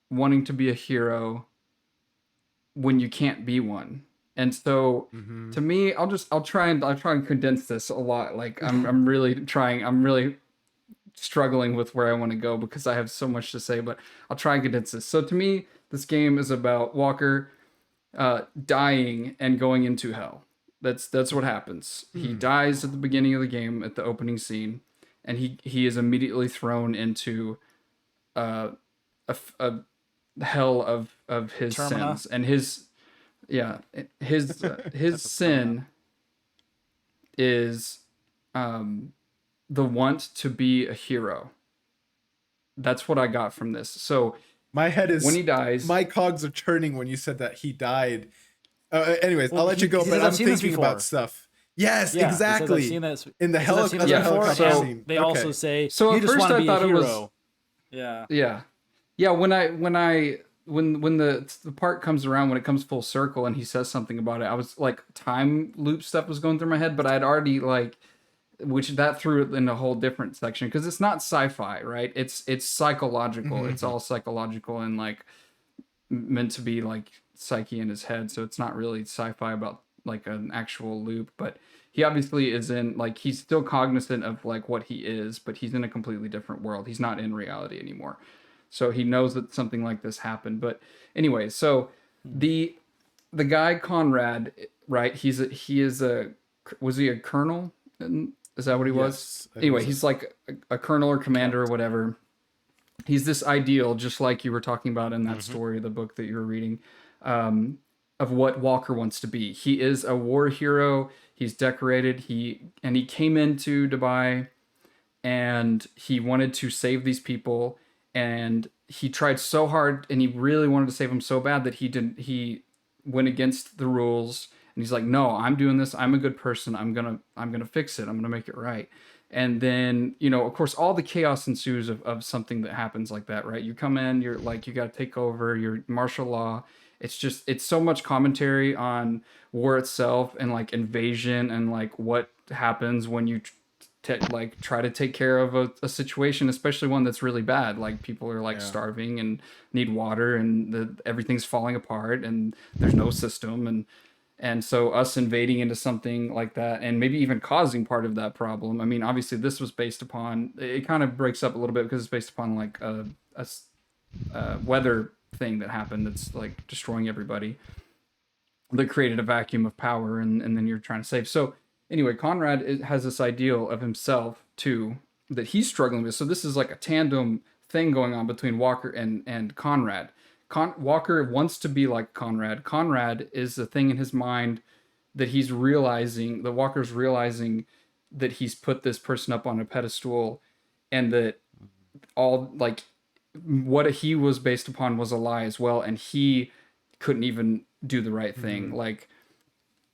Speaker 3: wanting to be a hero when you can't be one. And so to me, I'll try and condense this a lot. Like I'm really struggling with where I want to go because I have so much to say, but I'll try and condense this. So to me, this game is about Walker dying and going into hell. That's what happens. He dies at the beginning of the game at the opening scene, and he is immediately thrown into a hell of his
Speaker 5: Termina.
Speaker 3: sins, and his sin is the want to be a hero. That's what I got from this. So
Speaker 2: my head is,
Speaker 3: when he dies,
Speaker 2: my cogs are churning when you said that he died. Anyways, I'll let you go, but I'm
Speaker 5: seen this
Speaker 2: thinking
Speaker 5: before.
Speaker 2: about stuff. Yes,
Speaker 5: Yeah, he says, I've
Speaker 2: exactly.
Speaker 5: seen this.
Speaker 2: In the
Speaker 5: he says, I've seen this
Speaker 3: Yeah,
Speaker 5: before,
Speaker 2: helicopter
Speaker 5: and
Speaker 2: scene.
Speaker 5: they
Speaker 2: Okay.
Speaker 5: also say,
Speaker 3: So
Speaker 5: you
Speaker 3: at
Speaker 5: just
Speaker 3: first
Speaker 5: want to
Speaker 3: I
Speaker 5: be
Speaker 3: thought
Speaker 5: a
Speaker 3: it was-
Speaker 5: hero. Yeah.
Speaker 3: Yeah. When the part comes around, when it comes full circle and he says something about it, I was like, time loop stuff was going through my head, but I'd already like, which that threw it in a whole different section, because it's not sci-fi, right? It's psychological.
Speaker 2: Mhm.
Speaker 3: It's all psychological and like meant to be like psyche in his head. So it's not really sci-fi about like an actual loop, but he obviously is in, like, he's still cognizant of like what he is, but he's in a completely different world. He's not in reality anymore. So he knows that something like this happened. But anyway, so the guy Conrad, right? He is a, was he a colonel? Is that what he was?
Speaker 2: Yes, I
Speaker 3: Anyway,
Speaker 2: think so.
Speaker 3: he's like a colonel or commander or whatever. He's this ideal, just like you were talking about in that story, the book that you were reading, of what Walker wants to be. He is a war hero. He's decorated. He came into Dubai and he wanted to save these people, and he tried so hard and he really wanted to save them so bad that he went against the rules, and he's like, no, I'm doing this, I'm a good person, I'm gonna fix it, I'm gonna make it right. And then, you know, of course, all the chaos ensues of something that happens like that, right? You come in, you're like, you got to take over, you're martial law. It's so much commentary on war itself and like invasion and like what happens when you like try to take care of a situation, especially one that's really bad. Like people are like starving and need water, and everything's falling apart, and there's no system, and so us invading into something like that and maybe even causing part of that problem. I mean, obviously this was based upon, it kind of breaks up a little bit because it's based upon like a weather thing that happened that's like destroying everybody, that created a vacuum of power, and then you're trying to save. So anyway, Conrad has this ideal of himself too that he's struggling with. So this is like a tandem thing going on between Walker and Conrad. Walker wants to be like Conrad. Conrad is the thing in his mind that he's realizing, that Walker's realizing that he's put this person up on a pedestal, and that all like what he was based upon was a lie as well, and he couldn't even do the right thing. Like,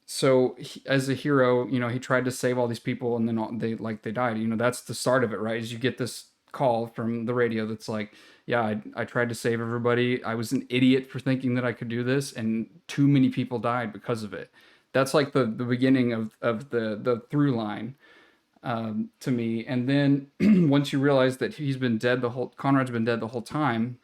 Speaker 3: so as a hero, you know, he tried to save all these people, and then they died. You know, that's the start of it, right? Is you get this call from the radio that's like, yeah, I tried to save everybody. I was an idiot for thinking that I could do this, and too many people died because of it. That's like the beginning of the through line to me. And then once you realize that Conrad's been dead the whole time,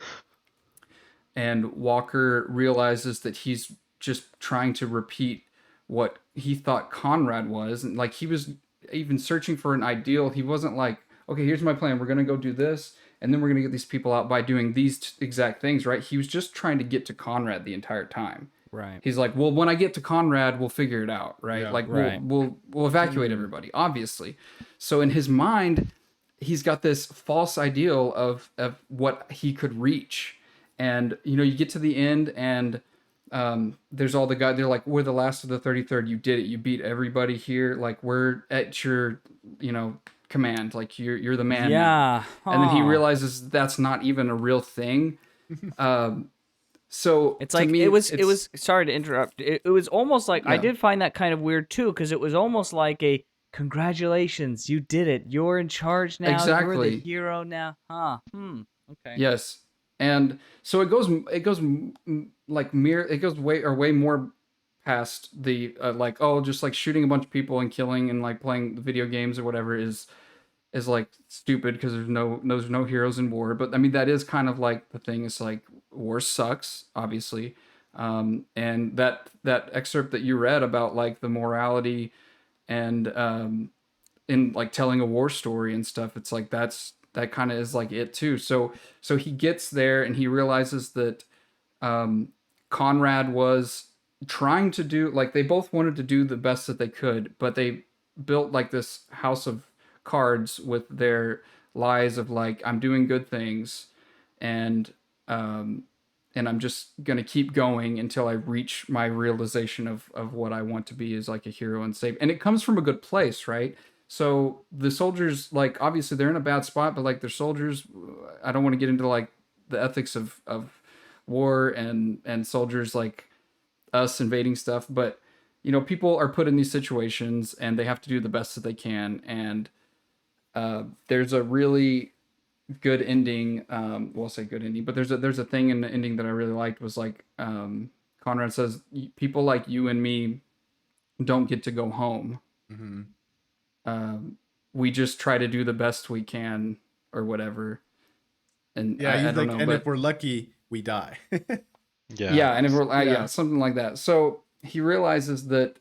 Speaker 3: and Walker realizes that he's just trying to repeat what he thought Conrad was, and like he was even searching for an ideal. He wasn't like, okay, here's my plan, we're gonna go do this, and then we're gonna get these people out by doing these exact things, right? He was just trying to get to Conrad the entire time.
Speaker 1: Right.
Speaker 3: He's like, well, when I get to Conrad, we'll figure it out, right?
Speaker 2: Yeah.
Speaker 3: Like
Speaker 1: Right.
Speaker 3: we'll evacuate everybody, obviously. So in his mind, he's got this false ideal of what he could reach. And you know, you get to the end, and there's all the guys. They're like, we're the last of the 33rd. You did it. You beat everybody here. Like, we're at your, you know, command. Like, you're the man now.
Speaker 1: Yeah.
Speaker 3: And then he
Speaker 1: Huh.
Speaker 3: realizes that's not even a real thing. So
Speaker 1: It's
Speaker 3: to
Speaker 1: like
Speaker 3: me,
Speaker 1: it was. Sorry to interrupt. It was almost like I
Speaker 3: Yeah.
Speaker 1: did find that kind of weird too, because it was almost like a congratulations, you did it. You're in charge now. You're
Speaker 3: Exactly.
Speaker 1: the hero now. Huh. Okay.
Speaker 3: Yes. And so it goes like it goes way more past the like, oh, just like shooting a bunch of people and killing and like playing the video games or whatever is like stupid, because there's no heroes in war. But I mean, that is kind of like the thing. Is like, war sucks, obviously. And that excerpt that you read about like the morality and in like telling a war story and stuff, it's like that kind of is like it too. So he gets there and he realizes that Conrad was trying to do, like, they both wanted to do the best that they could, but they built like this house of cards with their lies of like, I'm doing good things, and I'm just gonna keep going until I reach my realization of what I want to be as like a hero and save. And it comes from a good place, right? So the soldiers, like, obviously they're in a bad spot, but like, they're soldiers. I don't want to get into like the ethics of war and soldiers like us invading stuff, but you know, people are put in these situations and they have to do the best that they can. And there's a really good ending. Well, I'll say good ending, but there's a thing in the ending that I really liked was like Conrad says, people like you and me don't get to go home.
Speaker 2: Mm-hmm.
Speaker 3: We just try to do the best we can or whatever. And
Speaker 2: Yeah,
Speaker 3: I
Speaker 2: he's
Speaker 3: don't
Speaker 2: like,
Speaker 3: know,
Speaker 2: and
Speaker 3: but
Speaker 2: if we're lucky, we die.
Speaker 3: yeah, and if we're,
Speaker 2: Yeah.
Speaker 3: yeah, something like that. So he realizes that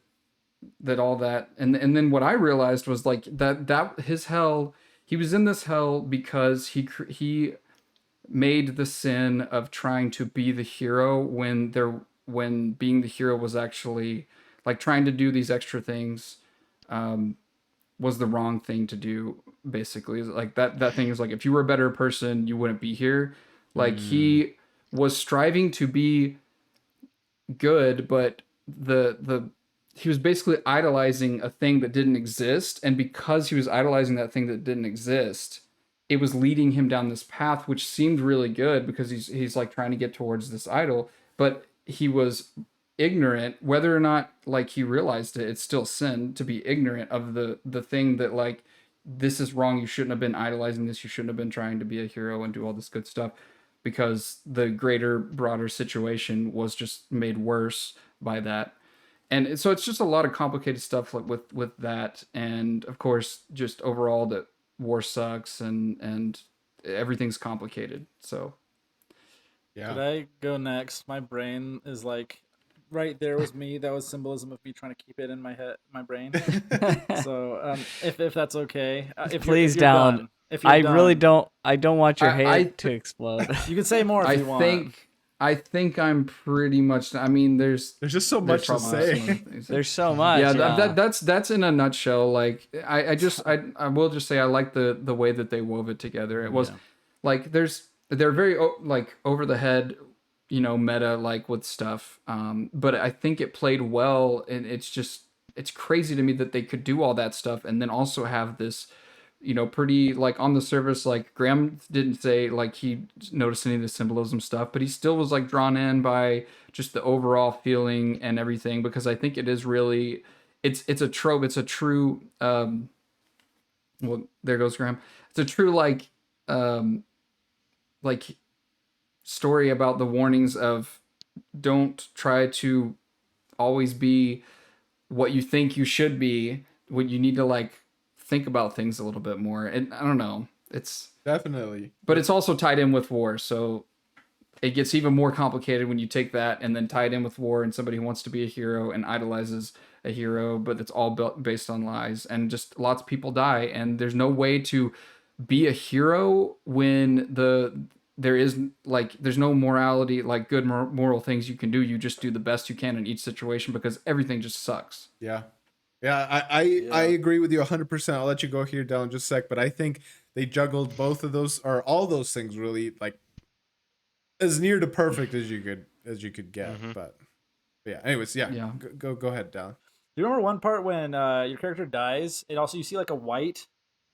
Speaker 3: all that, and then what I realized was like that his hell, he was in this hell because he made the sin of trying to be the hero when being the hero was actually like trying to do these extra things was the wrong thing to do. Basically, like that thing is like, if you were a better person, you wouldn't be here. Like he was striving to be good, but the he was basically idolizing a thing that didn't exist, and because he was idolizing that thing that didn't exist, it was leading him down this path which seemed really good because he's like trying to get towards this idol, but he was ignorant. Whether or not like he realized it, it's still sin to be ignorant of the thing that like, this is wrong, you shouldn't have been idolizing this, you shouldn't have been trying to be a hero and do all this good stuff, because the greater, broader situation was just made worse by that. And so it's just a lot of complicated stuff like with that, and of course just overall that war sucks and everything's complicated. So
Speaker 2: Yeah.
Speaker 5: Could I go next? My brain is like right there was me. That was symbolism of me trying to keep it in my head, my brain. So if that's okay,
Speaker 1: Please,
Speaker 5: if you're
Speaker 1: Dallin,
Speaker 5: done, if you're
Speaker 1: I really
Speaker 5: done,
Speaker 1: don't want your
Speaker 3: I
Speaker 1: head to explode.
Speaker 5: You can say more if
Speaker 3: I
Speaker 5: you want.
Speaker 3: think I'm pretty much. I mean, there's
Speaker 2: just so
Speaker 3: there's
Speaker 2: much to
Speaker 3: probably some
Speaker 2: say.
Speaker 3: other things.
Speaker 1: There's so much.
Speaker 3: Yeah, that's in a nutshell. Like I will just say I like the way that they wove it together. It was like they're very like over the head, you know, meta like with stuff. But I think it played well, and it's crazy to me that they could do all that stuff and then also have this, you know, pretty like on the surface, like Graham didn't say like he noticed any of the symbolism stuff, but he still was like drawn in by just the overall feeling and everything, because I think it is really, it's a trope, it's a true well, there goes Graham, it's a true like story about the warnings of don't try to always be what you think you should be, when you need to like think about things a little bit more. And I don't know, it's
Speaker 2: Definitely.
Speaker 3: but it's also tied in with war, so it gets even more complicated when you take that and then tie it in with war and somebody who wants to be a hero and idolizes a hero, but it's all based on lies, and just lots of people die, and there's no way to be a hero when there is like there's no morality, like good moral things you can do. You just do the best you can in each situation because everything just sucks.
Speaker 2: Yeah. Yeah, I agree with you 100%. I'll let you go here, Dylan, just a sec. But I think they juggled both of those, or all those things, really, like as near to perfect as you could get.
Speaker 4: Mm-hmm.
Speaker 2: But yeah. Anyways, yeah.
Speaker 3: Yeah.
Speaker 2: Go ahead, Dylan.
Speaker 5: Do you remember one part when your character dies? It also, you see like a white.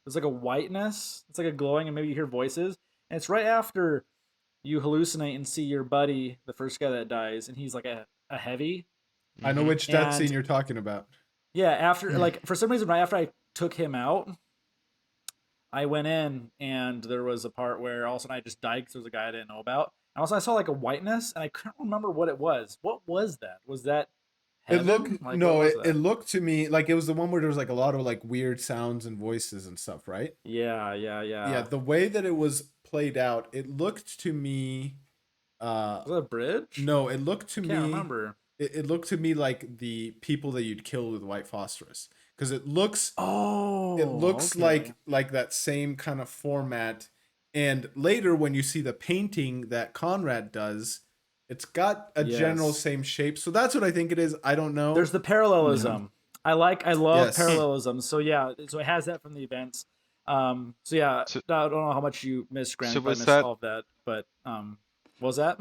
Speaker 5: There's like a whiteness. It's like a glowing, and maybe you hear voices. And it's right after you hallucinate and see your buddy, the first guy that dies, and he's like a heavy.
Speaker 2: I know which death
Speaker 5: And-
Speaker 2: scene you're talking about.
Speaker 5: Yeah, after like for some reason, right after I took him out, I went in and there was a part where all of a sudden I just died because there was a guy I didn't know about. And also I saw like a whiteness, and I couldn't remember what it was. What was that? Was that heaven?
Speaker 2: It looked
Speaker 5: Like,
Speaker 2: no,
Speaker 5: what was
Speaker 2: it
Speaker 5: that?
Speaker 2: looked to me like it was the one where there was like a lot of like weird sounds and voices and stuff, right?
Speaker 5: Yeah.
Speaker 2: Yeah, the way that it was played out, it looked to me
Speaker 5: Was that a bridge?
Speaker 2: no, it looked to
Speaker 5: Can't
Speaker 2: me
Speaker 5: remember.
Speaker 2: it looked to me like the people that you'd kill with white phosphorus, because it looks
Speaker 5: Okay.
Speaker 2: like that same kind of format. And later when you see the painting that Conrad does, it's got a general
Speaker 5: Yes.
Speaker 2: same shape. So that's what I think it is. I don't know.
Speaker 5: There's the parallelism. I love
Speaker 2: Yes.
Speaker 5: parallelism. So yeah, so it has that from the events. So yeah,
Speaker 4: So-
Speaker 5: I don't know how much you missed, Grant.
Speaker 4: So
Speaker 5: If I
Speaker 4: was
Speaker 5: missed
Speaker 4: that-
Speaker 5: all of that, but what was that?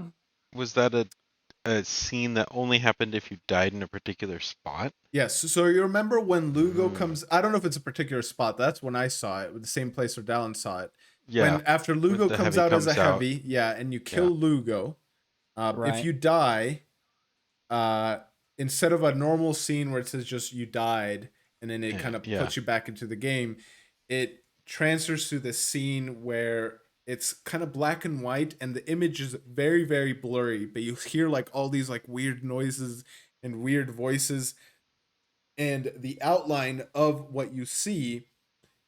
Speaker 4: Was that a scene that only happened if you died in a particular spot?
Speaker 2: Yes. So you remember when Lugo
Speaker 4: Mm.
Speaker 2: comes, I don't know if it's a particular spot. That's when I saw it, with the same place where Dallin saw it.
Speaker 4: Yeah.
Speaker 2: When after Lugo
Speaker 4: the
Speaker 2: comes
Speaker 4: heavy
Speaker 2: out as a
Speaker 4: comes out.
Speaker 2: heavy, yeah, and you kill Lugo,
Speaker 1: Right.
Speaker 2: if you die, instead of a normal scene where it says just you died and then it kind of
Speaker 4: Yeah.
Speaker 2: puts you back into the game, it transfers to the scene where it's kind of black and white and the image is very, very blurry, but you hear like all these like weird noises and weird voices, and the outline of what you see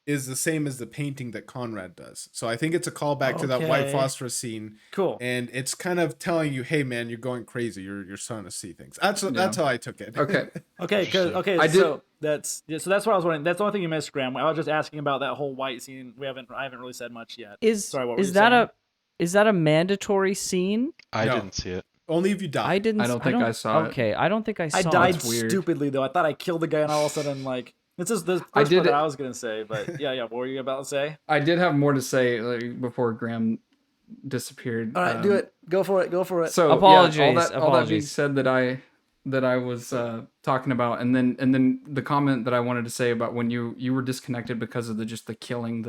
Speaker 2: is the same as the painting that Conrad does. So I think it's a callback to that white
Speaker 5: Okay.
Speaker 2: phosphorus scene,
Speaker 5: Cool.
Speaker 2: and it's kind of telling you, "Hey, man, you're going crazy. You're starting to see things." That's how I took it.
Speaker 3: Okay.
Speaker 5: Okay,
Speaker 3: I did-
Speaker 5: so that's what I was wondering. That's the only thing you missed, Graham. I was just asking about that whole white scene. I haven't really said much yet. Sorry, what were you saying?
Speaker 1: Is that a mandatory scene?
Speaker 4: I
Speaker 2: No.
Speaker 4: didn't see it.
Speaker 2: Only if you die.
Speaker 3: I don't think I saw it.
Speaker 1: Okay, I don't think I saw
Speaker 5: I
Speaker 1: it.
Speaker 5: died
Speaker 3: That's weird.
Speaker 5: stupidly though. I thought I killed the guy, and all of a sudden, like, this is the first
Speaker 3: I did
Speaker 5: part that
Speaker 3: it-
Speaker 5: I was gonna say. But yeah. What were you about to say?
Speaker 3: I did have more to say before Graham disappeared.
Speaker 5: All right, do it. Go for it.
Speaker 3: So
Speaker 1: Apologies,
Speaker 3: all that being
Speaker 1: apologies.
Speaker 3: said that I was talking about, and then the comment that I wanted to say about when you were disconnected because of the killing,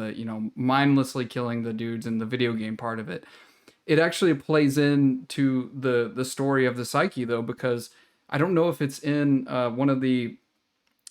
Speaker 3: mindlessly killing the dudes in the video game part of it. It actually plays into the story of the psyche though, because I don't know if it's in one of the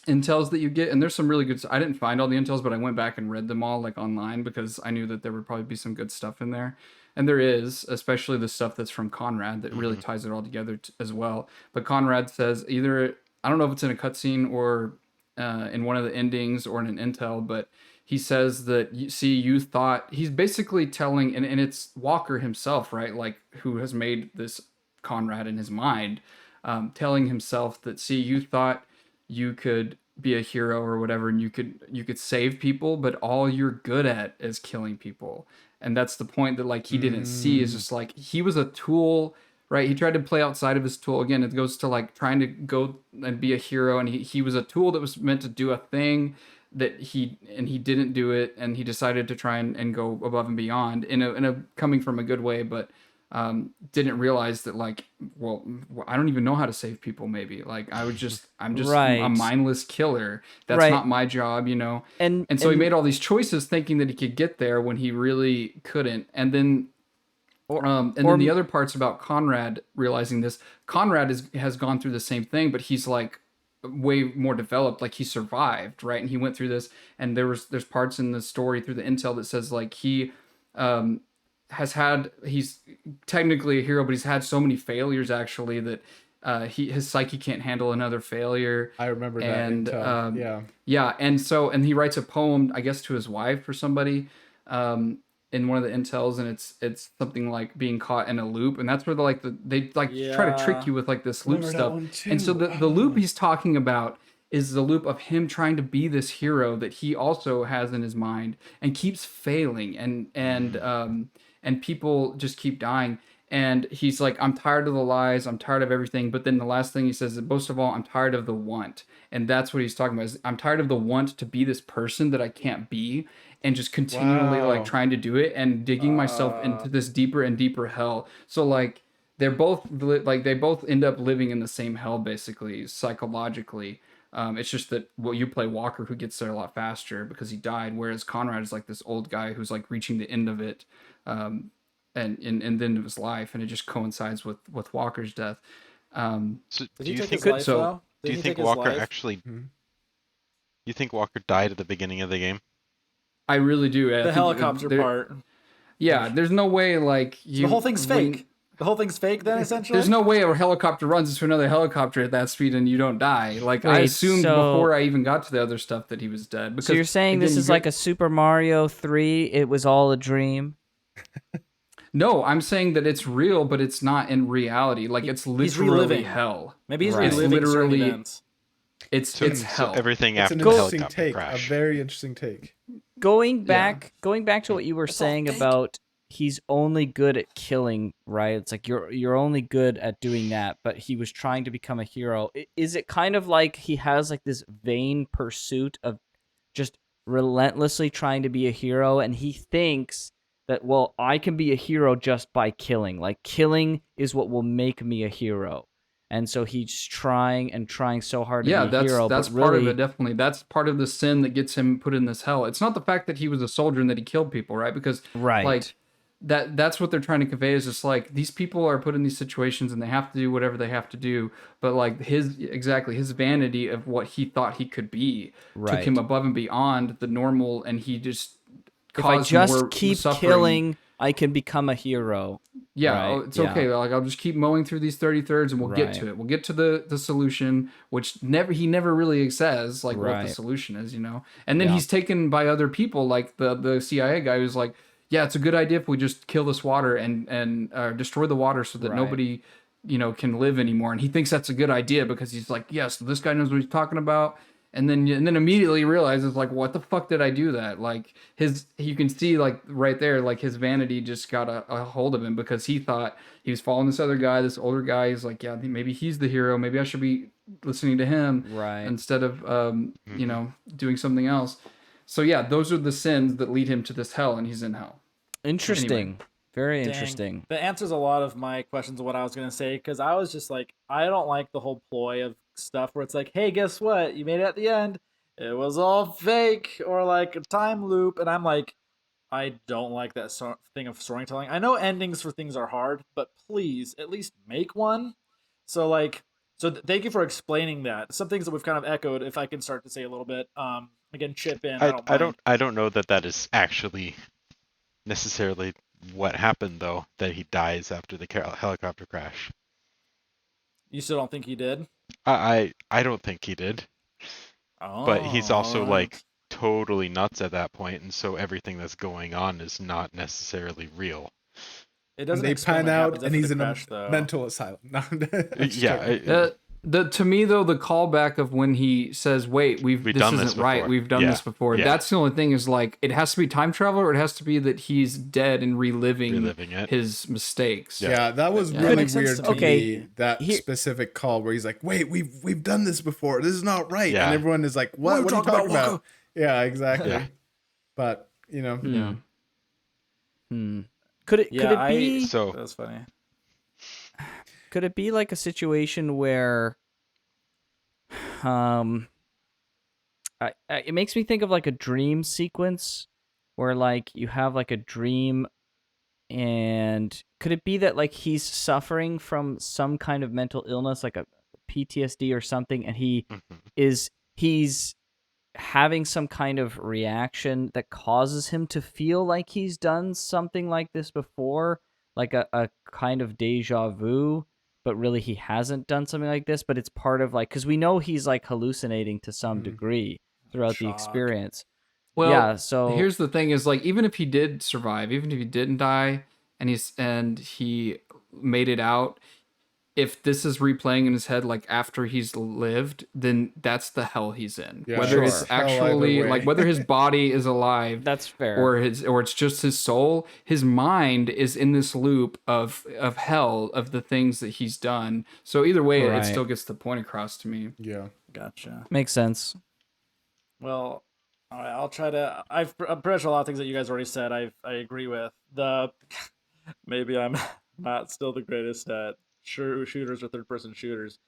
Speaker 3: intels that you get, and there's some really good. I didn't find all the intels, but I went back and read them all like online because I knew that there would probably be some good stuff in there, and there is, especially the stuff that's from Conrad that really ties it all together as well. But Conrad says either, I don't know if it's in a cutscene or in one of the endings or in an intel, but he says that you thought, he's basically telling, and it's Walker himself, right, like who has made this Conrad in his mind, telling himself that you thought you could be a hero or whatever, and you could save people, but all you're good at is killing people. And that's the point that like he didn't see, is just like he was a tool, right? He tried to play outside of his tool. Again, it goes to like trying to go and be a hero, and he was a tool that was meant to do a thing that he didn't do it, and he decided to try and go above and beyond in a coming from a good way, but didn't realize that like, well, I don't even know how to save people. Maybe like I'm just
Speaker 1: Right.
Speaker 3: a mindless killer. That's
Speaker 1: Right.
Speaker 3: not my job,
Speaker 1: And
Speaker 3: so he made all these choices thinking that he could get there when he really couldn't. And then then the other parts about Conrad realizing this, Conrad has gone through the same thing, but he's like way more developed. Like he survived, right? And he went through this, and there's parts in the story through the intel that says like he's technically a hero, but he's had so many failures actually that his psyche can't handle another failure.
Speaker 2: I remember that.
Speaker 3: And
Speaker 2: intel.
Speaker 3: yeah, and he writes a poem, I guess, to his wife or somebody in one of the intels, and it's something like being caught in a loop, and that's where they try to trick you with like this loop
Speaker 2: Remember that
Speaker 3: stuff.
Speaker 2: one too.
Speaker 3: And so the loop he's talking about is the loop of him trying to be this hero that he also has in his mind and keeps failing, and people just keep dying. And he's like, I'm tired of the lies, I'm tired of everything. But then the last thing he says is, most of all, I'm tired of the want. And that's what he's talking about, is I'm tired of the want to be this person that I can't be, and just continually like trying to do it and digging myself into this deeper and deeper hell. So like they both end up living in the same hell, basically, psychologically. It's just that you play Walker, who gets there a lot faster because he died, whereas Conrad is like this old guy who's like reaching the end of it. And the end of his life, and it just coincides with Walker's death.
Speaker 4: So
Speaker 5: Did
Speaker 4: do
Speaker 5: he
Speaker 4: you
Speaker 5: take
Speaker 4: think
Speaker 5: his life,
Speaker 3: so-
Speaker 5: though?
Speaker 4: do
Speaker 5: Did
Speaker 4: you
Speaker 5: he
Speaker 4: think
Speaker 5: take his
Speaker 4: Walker
Speaker 5: life?
Speaker 4: actually?
Speaker 2: Mhm.
Speaker 4: You think Walker died at the beginning of the game?
Speaker 3: I really do. I
Speaker 5: The
Speaker 3: think
Speaker 5: helicopter part.
Speaker 3: Yeah, there's no way like
Speaker 5: The whole thing's fake. The whole thing's fake then, essentially?
Speaker 3: There's no way a helicopter runs into another helicopter at that speed and you don't die. Like I
Speaker 1: Wait,
Speaker 3: assumed
Speaker 1: so-
Speaker 3: before I even got to the other stuff that he was dead. Because
Speaker 1: So you're saying this
Speaker 3: again,
Speaker 1: is like a Super Mario 3, it was all a dream?
Speaker 3: No, I'm saying that it's real, but it's not in reality. Like it's
Speaker 5: he's
Speaker 3: literally
Speaker 5: reliving.
Speaker 3: hell.
Speaker 5: Maybe he's
Speaker 1: Right.
Speaker 5: reliving certain
Speaker 3: Literally-
Speaker 5: events.
Speaker 3: It's
Speaker 4: So
Speaker 3: hell.
Speaker 4: everything
Speaker 2: It's
Speaker 4: after
Speaker 2: an
Speaker 4: the
Speaker 2: interesting
Speaker 4: helicopter
Speaker 2: take.
Speaker 4: crash.
Speaker 2: A very interesting take.
Speaker 1: Going back to what you were
Speaker 5: It's all
Speaker 1: saying
Speaker 5: fake.
Speaker 1: about he's only good at killing, right? It's like you're only good at doing that, but he was trying to become a hero. Is it kind of like he has like this vain pursuit of just relentlessly trying to be a hero, and he thinks that, well, I can be a hero just by killing. Like killing is what will make me a hero. And so he's trying so hard to be a hero.
Speaker 3: That's
Speaker 1: but
Speaker 3: part
Speaker 1: really,
Speaker 3: of it, definitely. That's part of the sin that gets him put in this hell. It's not the fact that he was a soldier and that he killed people, right? Because
Speaker 1: right.
Speaker 3: like that's what they're trying to convey, is just like these people are put in these situations and they have to do whatever they have to do, but like his vanity of what he thought he could be took him
Speaker 1: Right.
Speaker 3: above and beyond the normal, and he just
Speaker 1: If I
Speaker 3: caused
Speaker 1: just
Speaker 3: more
Speaker 1: keep
Speaker 3: suffering.
Speaker 1: killing, I can become a hero.
Speaker 3: Yeah,
Speaker 1: Right,
Speaker 3: it's okay. Like I'll just keep mowing through these 33rds and we'll get
Speaker 1: Right.
Speaker 3: to it. We'll get to the solution, which he never really says like what the
Speaker 1: Right.
Speaker 3: solution is, you know. And then
Speaker 1: Yeah.
Speaker 3: he's taken by other people, like the CIA guy who's like, yeah, it's a good idea if we just kill this water and destroy the water so that
Speaker 1: Right.
Speaker 3: nobody, you know, can live anymore. And he thinks that's a good idea because he's like, yes, this guy knows what he's talking about. And then immediately realizes like, what the fuck did I do that? Like you can see like right there, like his vanity just got a hold of him because he thought he was following this other guy, this older guy. He's like, yeah, maybe he's the hero. Maybe I should be listening to him
Speaker 1: Right.
Speaker 3: instead of, you know, doing something else. So yeah, those are the sins that lead him to this hell, and he's in hell.
Speaker 1: Interesting.
Speaker 3: Anyway.
Speaker 1: Very
Speaker 5: Dang.
Speaker 1: interesting.
Speaker 5: That answers a lot of my questions of what I was going to say, because I was just like, I don't like the whole ploy of stuff where it's like, hey, guess what? You made it at the end. It was all fake, or like a time loop. And I'm like, I don't like that thing of storytelling. I know endings for things are hard, but please at least make one. So thank you for explaining that. Some things that we've kind of echoed, if I can start to say a little bit. Again, chip in.
Speaker 4: I don't know that is actually necessarily what happened, though, that he dies after the helicopter crash.
Speaker 5: You still don't think he did?
Speaker 4: I don't think he did, but he's also
Speaker 5: alright.
Speaker 4: like totally nuts at that point, and so everything that's going on is not necessarily real.
Speaker 5: It
Speaker 2: And
Speaker 5: doesn't
Speaker 2: they
Speaker 5: explain
Speaker 2: pan
Speaker 5: what
Speaker 2: out,
Speaker 5: happens
Speaker 2: and
Speaker 5: after
Speaker 2: he's
Speaker 5: the
Speaker 2: in
Speaker 5: crash,
Speaker 2: a
Speaker 5: though.
Speaker 2: mental asylum. No, I'm just
Speaker 4: Yeah,
Speaker 2: joking.
Speaker 3: To me though, the callback of when he says, "Wait,
Speaker 4: We've
Speaker 3: this
Speaker 4: done
Speaker 3: isn't
Speaker 4: this
Speaker 3: right.
Speaker 4: before."
Speaker 3: We've done
Speaker 4: Yeah,
Speaker 3: this before."
Speaker 4: yeah.
Speaker 3: That's the only thing, is like it has to be time travel, or it has to be that he's dead and reliving
Speaker 4: it.
Speaker 3: his mistakes.
Speaker 2: Yeah, that was
Speaker 3: Yeah.
Speaker 2: really
Speaker 5: Makes sense
Speaker 2: weird
Speaker 5: to
Speaker 2: to
Speaker 5: me.
Speaker 1: Okay,
Speaker 2: me. That
Speaker 1: here-
Speaker 2: specific call where he's like, "Wait, we've done this before. This is not right,"
Speaker 4: Yeah.
Speaker 2: and everyone is like, "What? What are you talking about?" Yeah, exactly.
Speaker 4: Yeah.
Speaker 2: But you know,
Speaker 3: Yeah.
Speaker 1: Could it
Speaker 5: Yeah,
Speaker 1: be
Speaker 4: So
Speaker 5: That's funny.
Speaker 1: could it be like a situation where it makes me think of like a dream sequence where like you have like a dream, and could it be that like he's suffering from some kind of mental illness, like a PTSD or something, and he's having some kind of reaction that causes him to feel like he's done something like this before, like a kind of deja vu, but really he hasn't done something like this, but it's part of like, because we know he's like hallucinating to some degree throughout the
Speaker 5: Shock.
Speaker 1: experience.
Speaker 3: Well,
Speaker 1: Yeah, so
Speaker 3: here's the thing: is like even if he did survive, even if he didn't die, and he made it out, if this is replaying in his head like after he's lived, then that's the hell he's in.
Speaker 2: Yeah,
Speaker 3: Whether it's
Speaker 1: sure.
Speaker 2: Hell either
Speaker 3: actually
Speaker 2: way.
Speaker 3: like whether his body is alive
Speaker 1: that's fair.
Speaker 3: or it's just his soul, his mind is in this loop of hell of the things that he's done. So either way,
Speaker 1: Right.
Speaker 3: it still gets the point across to me.
Speaker 2: yeah.
Speaker 5: Gotcha.
Speaker 1: Makes sense.
Speaker 5: Well, all right, I'll try to. I'm pretty much a lot of things that you guys already said. I agree with. Maybe I'm not still the greatest at shooters or third-person shooters,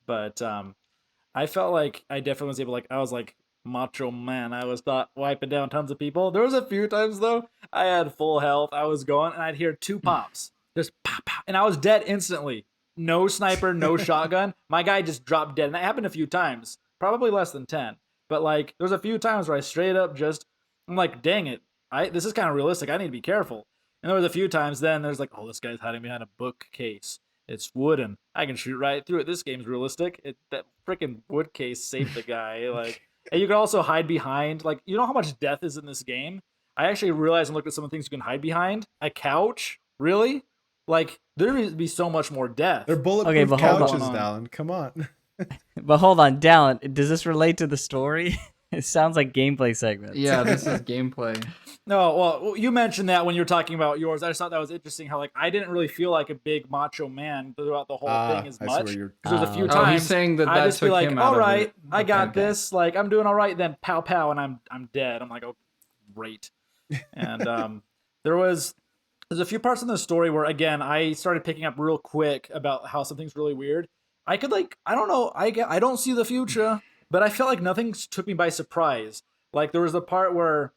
Speaker 5: but I felt like I definitely was able. Like I was like macho man. I was wiping down tons of people. There was a few times though I had full health. I was going and I'd hear two pops, just pop pop, and I was dead instantly. No sniper, no shotgun. My guy just dropped dead, and that happened a few times. Probably less than 10. But like, there's a few times where I straight up I'm like, dang it, this is kind of realistic. I need to be careful. And there was a few times then there's like, oh, this guy's hiding behind a bookcase. It's wooden. I can shoot right through it. This game's realistic. That freaking wood case saved the guy. Like, and you can also hide behind. Like, you know how much death is in this game? I actually realized and looked at some of the things you can hide behind. A couch, really? Like, there would be so much more death.
Speaker 2: They're bulletproof
Speaker 1: Okay, but hold
Speaker 2: couches,
Speaker 5: on.
Speaker 2: Dallin. Come on.
Speaker 1: But hold on, Dallin, does this relate to the story? It sounds like gameplay segments.
Speaker 3: Yeah, this is gameplay.
Speaker 5: No, well, you mentioned that when you were talking about yours. I just thought that was interesting how, like, I didn't really feel like a big macho man throughout the whole thing as
Speaker 2: I see
Speaker 5: much.
Speaker 2: where you're-
Speaker 5: Because there's a few
Speaker 1: Oh,
Speaker 5: times
Speaker 3: he's saying that
Speaker 5: I just be
Speaker 3: took
Speaker 5: like,
Speaker 3: him out
Speaker 5: all
Speaker 3: of
Speaker 5: right,
Speaker 3: it.
Speaker 5: I got
Speaker 3: Okay.
Speaker 5: this. Like, I'm doing all right. Then pow pow, and I'm dead. I'm like, oh, great. And there's a few parts in the story where, again, I started picking up real quick about how something's really weird. I could, like, I don't know, I don't see the future, but I felt like nothing took me by surprise. Like, there was a part where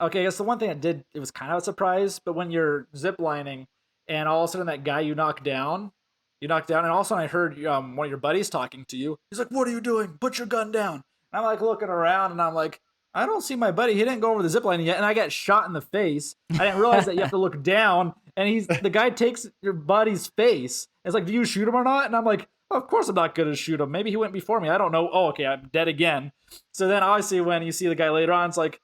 Speaker 5: Okay, I guess the one thing it was kind of a surprise, but when you're ziplining and all of a sudden that guy you knocked down, and all of a sudden I heard one of your buddies talking to you. He's like, "What are you doing? Put your gun down." And I'm like looking around and I'm like, I don't see my buddy. He didn't go over the ziplining yet, and I got shot in the face. I didn't realize that you have to look down, and the guy takes your buddy's face. It's like, do you shoot him or not? And I'm like, oh, of course I'm not gonna shoot him. Maybe he went before me. I don't know. Oh, okay, I'm dead again. So then obviously when you see the guy later on, it's like,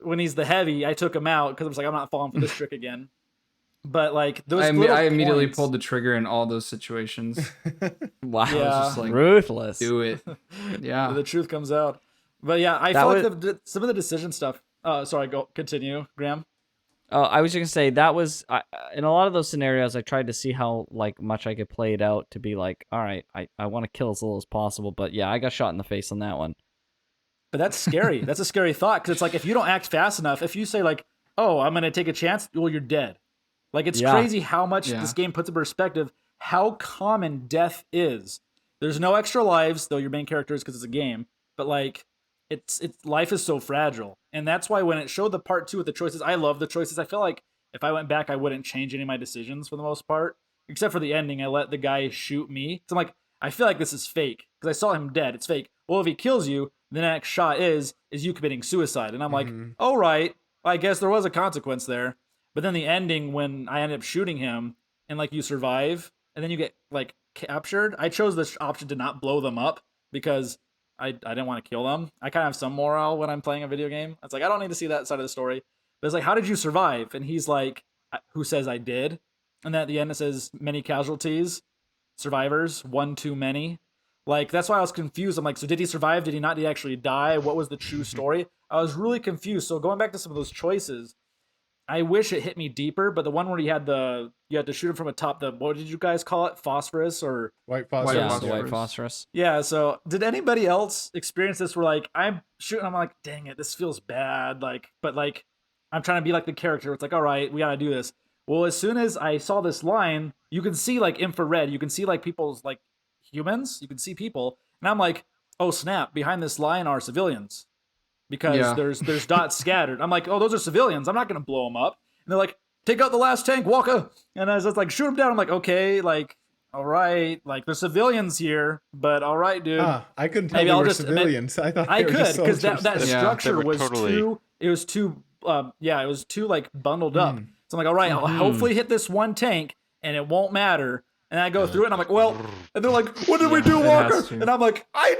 Speaker 5: when he's the heavy, I took him out because I was like, I'm not falling for this trick again. But like those,
Speaker 3: I immediately
Speaker 5: points,
Speaker 3: pulled the trigger in all those situations.
Speaker 1: Wow,
Speaker 3: I was just like,
Speaker 1: ruthless.
Speaker 3: do it. Yeah,
Speaker 5: the truth comes out. But yeah, I felt like some of the decision stuff. Sorry, continue, Graham.
Speaker 1: Oh, I was just gonna say that was in a lot of those scenarios. I tried to see how like much I could play it out to be like, all right, I want to kill as little as possible. But yeah, I got shot in the face on that one.
Speaker 5: But that's scary. That's a scary thought because it's like if you don't act fast enough, if you say like, "Oh, I'm gonna take a chance," well, you're dead. Like it's crazy how much this game puts in perspective how common death is. There's no extra lives, though your main character is because it's a game. But like, it's life is so fragile, and that's why when it showed the part 2 with the choices, I love the choices. I feel like if I went back, I wouldn't change any of my decisions for the most part, except for the ending. I let the guy shoot me. So I'm like, I feel like this is fake because I saw him dead. It's fake. Well, if he kills you, the next shot is you committing suicide, and I'm like, all right, I guess there was a consequence there. But then the ending, when I ended up shooting him and like you survive and then you get like captured, I chose this option to not blow them up because I didn't want to kill them. I kind of have some morale when I'm playing a video game. It's like, I don't need to see that side of the story. But it's like, how did you survive? And he's like, who says I did? And then at the end it says many casualties, survivors, one too many. Like, that's why I was confused. I'm like, so did he survive? Did he not? Did he actually die? What was the true story? I was really confused. So going back to some of those choices, I wish it hit me deeper, but the one where you had to shoot him from atop the, what did you guys call it? Phosphorus or
Speaker 2: white phosphorus?
Speaker 1: Yeah, the white phosphorus.
Speaker 5: Yeah, so did anybody else experience this where like I'm shooting, I'm like, dang it, this feels bad. Like, but like I'm trying to be like the character. It's like, all right, we gotta do this. Well, as soon as I saw this line, you can see like infrared, you can see like people's like humans, you can see people, and I'm like, oh snap, behind this line are civilians. Because there's dots scattered. I'm like, oh, those are civilians. I'm not gonna blow them up. And they're like, take out the last tank, Walker. And I was just like, shoot them down. I'm like, okay, like, all right, like there's civilians here, but all right, dude.
Speaker 2: I couldn't tell they were civilians. I thought
Speaker 5: I
Speaker 2: they were
Speaker 5: could
Speaker 2: just
Speaker 5: because
Speaker 2: soldiers.
Speaker 5: that structure was
Speaker 4: totally...
Speaker 5: too. It was too. It was too like bundled up. So I'm like, all right, I'll hopefully hit this one tank and it won't matter. And I go through it and I'm like, well, and they're like, what did we do, Walker? And I'm like, I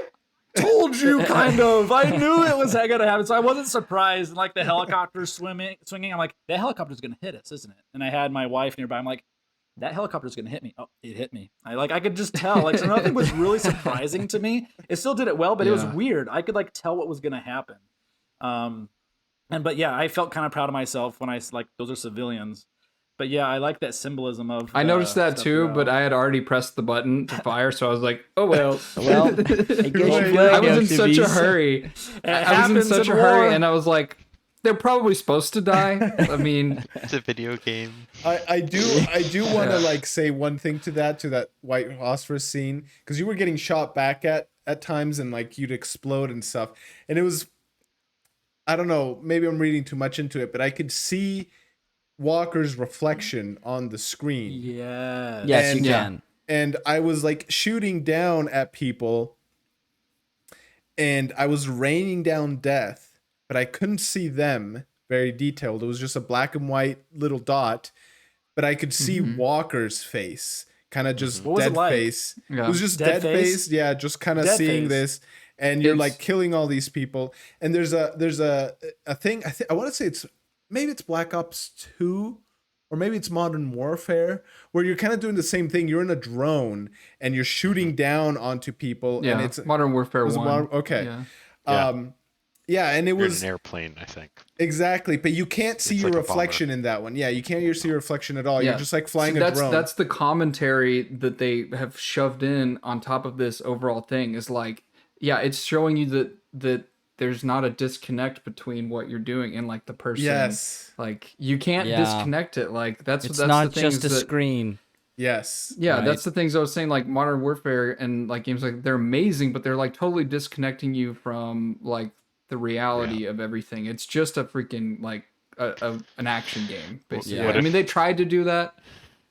Speaker 5: told you, kind of. I knew it was gonna happen, so I wasn't surprised. And like the helicopter swinging, I'm like, that helicopter's gonna hit us, isn't it? And I had my wife nearby. I'm like, that helicopter's gonna hit me. Oh, it hit me. I could just tell. Like, so nothing was really surprising to me. It still did it well, but it was weird. I could like tell what was gonna happen. But yeah, I felt kind of proud of myself when I like those are civilians. But yeah, I like that symbolism of.
Speaker 3: I noticed that too, but I had already pressed the button to fire, so I was like, "Oh well."
Speaker 1: I
Speaker 3: was in such a hurry. I was in such a hurry, and I was like, "They're probably supposed to die." I mean,
Speaker 4: it's a video game.
Speaker 2: I do want to like say one thing to that white phosphorus scene, because you were getting shot back at times, and like you'd explode and stuff, and it was, I don't know, maybe I'm reading too much into it, but I could see Walker's reflection on the screen.
Speaker 5: Yeah.
Speaker 1: Yes, you can.
Speaker 2: And I was like shooting down at people and I was raining down death, but I couldn't see them very detailed. It was just a black and white little dot, but I could see Walker's face, kind of just dead face. Yeah. It was just dead face. Yeah, just kind of seeing this. And you're like killing all these people. And there's a thing, I want to say maybe it's Black Ops 2 or maybe it's Modern Warfare, where you're kind of doing the same thing. You're in a drone and you're shooting down onto people.
Speaker 3: Yeah,
Speaker 2: and it's
Speaker 3: Modern Warfare 1.
Speaker 2: Okay.
Speaker 4: Yeah.
Speaker 2: And it was
Speaker 4: an airplane, I think.
Speaker 2: Exactly, but you can't see your reflection in that one. Yeah, you can't see your reflection at all. You're just like flying a drone.
Speaker 3: That's the commentary that they have shoved in on top of this overall thing is like, yeah, it's showing you that there's not a disconnect between what you're doing and like the person.
Speaker 2: Yes.
Speaker 3: Like you can't disconnect it. Like that's
Speaker 1: not
Speaker 3: the
Speaker 1: just a screen.
Speaker 2: Yes.
Speaker 3: Yeah,
Speaker 1: right?
Speaker 3: That's the things I was saying. Like Modern Warfare and like games like they're amazing, but they're like totally disconnecting you from like the reality of everything. It's just a freaking like an action game, basically.
Speaker 1: Yeah.
Speaker 3: I mean, they tried to do that,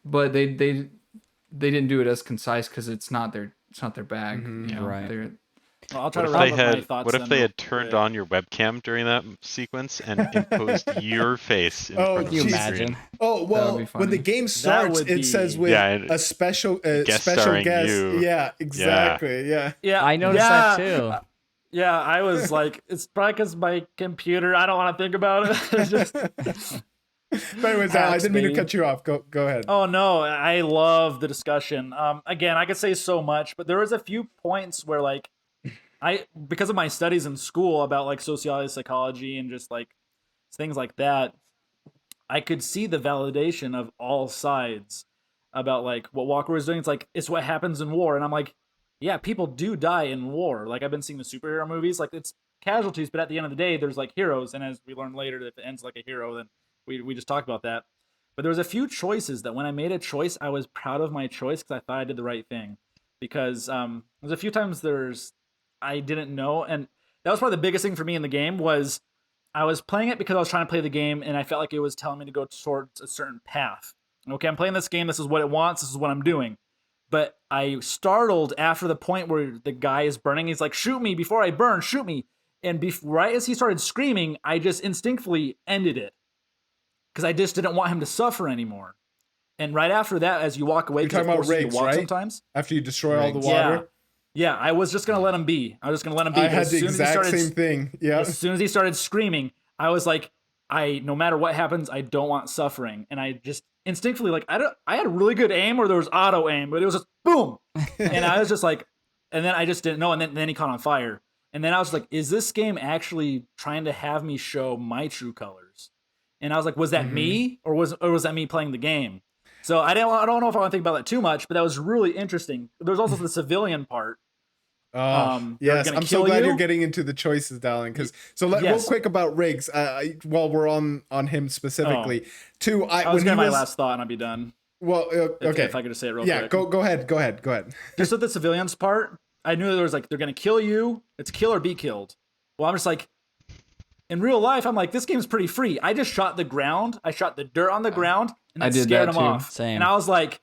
Speaker 3: but they didn't do it as concise because it's not their bag. You know,
Speaker 1: Right.
Speaker 5: Well, I'll try
Speaker 4: What
Speaker 5: to
Speaker 4: if
Speaker 5: wrap
Speaker 4: they
Speaker 5: up my
Speaker 4: had
Speaker 5: thoughts.
Speaker 4: what if
Speaker 5: then
Speaker 4: they
Speaker 5: real
Speaker 4: had turned
Speaker 5: quick.
Speaker 4: on your webcam during that sequence and imposed your face in
Speaker 2: Oh,
Speaker 4: front of
Speaker 1: Can you
Speaker 4: the
Speaker 2: jeez.
Speaker 4: screen?
Speaker 1: imagine?
Speaker 2: Oh well,
Speaker 3: be
Speaker 2: when the
Speaker 3: funny.
Speaker 2: game starts,
Speaker 5: would
Speaker 2: it says
Speaker 5: be-
Speaker 2: with
Speaker 4: Yeah, and
Speaker 2: a special
Speaker 4: guest
Speaker 2: special
Speaker 4: starring
Speaker 2: guest.
Speaker 4: you.
Speaker 2: Yeah, exactly. Yeah.
Speaker 5: Yeah,
Speaker 1: I noticed that too.
Speaker 5: Yeah, I was like, it's probably because my computer. I don't want to think about it. It's just,
Speaker 2: But anyways, Al, I
Speaker 5: Hacks,
Speaker 2: didn't mean to
Speaker 5: baby.
Speaker 2: cut you off. Go ahead.
Speaker 5: oh no, I love the discussion. Again, I could say so much, but there was a few points where like because of my studies in school about like sociology, psychology, and just like things like that, I could see the validation of all sides about like what Walker was doing. It's like it's what happens in war, and I'm like, yeah, people do die in war. Like I've been seeing the superhero movies, like it's casualties, but at the end of the day, there's like heroes, and as we learn later, if it ends like a hero, then we just talked about that. But there was a few choices that when I made a choice, I was proud of my choice because I thought I did the right thing. Because there's a few times I didn't know, and that was probably the biggest thing for me in the game was I was playing it because I was trying to play the game, and I felt like it was telling me to go towards a certain path. Okay, I'm playing this game. This is what it wants. This is what I'm doing. But I startled after the point where the guy is burning. He's like, "Shoot me before I burn! Shoot me!" And right as he started screaming, I just instinctively ended it because I just didn't want him to suffer anymore. And right after that, as you walk away,
Speaker 2: You're
Speaker 5: 'cause it
Speaker 2: talking about
Speaker 5: forces you to
Speaker 2: rigs,
Speaker 5: walk
Speaker 2: right?
Speaker 5: sometimes.
Speaker 2: After you destroy all the
Speaker 3: Rigs.
Speaker 2: water.
Speaker 5: Yeah, I was just gonna let him be. I was just gonna let him be.
Speaker 2: I
Speaker 5: but
Speaker 2: had
Speaker 5: as
Speaker 2: the
Speaker 5: soon as he
Speaker 2: exact
Speaker 5: started
Speaker 2: same thing. Yeah.
Speaker 5: as soon as he started screaming, I was like, no matter what happens, I don't want suffering. And I just instinctively, like, I had really good aim or there was auto aim, but it was just boom. And I was just like, and then I just didn't know. And then he caught on fire. And then I was like, is this game actually trying to have me show my true colors? And I was like, was that me or was that me playing the game? So I don't know if I want to think about that too much, but that was really interesting. There's also the civilian part. They're
Speaker 2: Yes,
Speaker 5: gonna
Speaker 2: I'm so
Speaker 5: kill
Speaker 2: glad
Speaker 5: you?
Speaker 2: you're getting into the choices, Dallin. Because real
Speaker 5: Yes.
Speaker 2: quick about Riggs, while we're on him specifically, too.
Speaker 5: I was
Speaker 2: when he
Speaker 5: getting my last thought and I'll be done.
Speaker 2: Well, okay.
Speaker 5: If I could just say it real
Speaker 2: Yeah,
Speaker 5: quick.
Speaker 2: go ahead.
Speaker 5: Just with the civilians part, I knew there was like, they're going to kill you. It's kill or be killed. Well, I'm just like, in real life, I'm like, this game's pretty free. I just shot the ground. I shot the dirt on the ground and
Speaker 3: I
Speaker 5: that
Speaker 3: did
Speaker 5: scared
Speaker 3: that
Speaker 5: them
Speaker 3: too.
Speaker 5: off.
Speaker 1: Same.
Speaker 5: And I was like,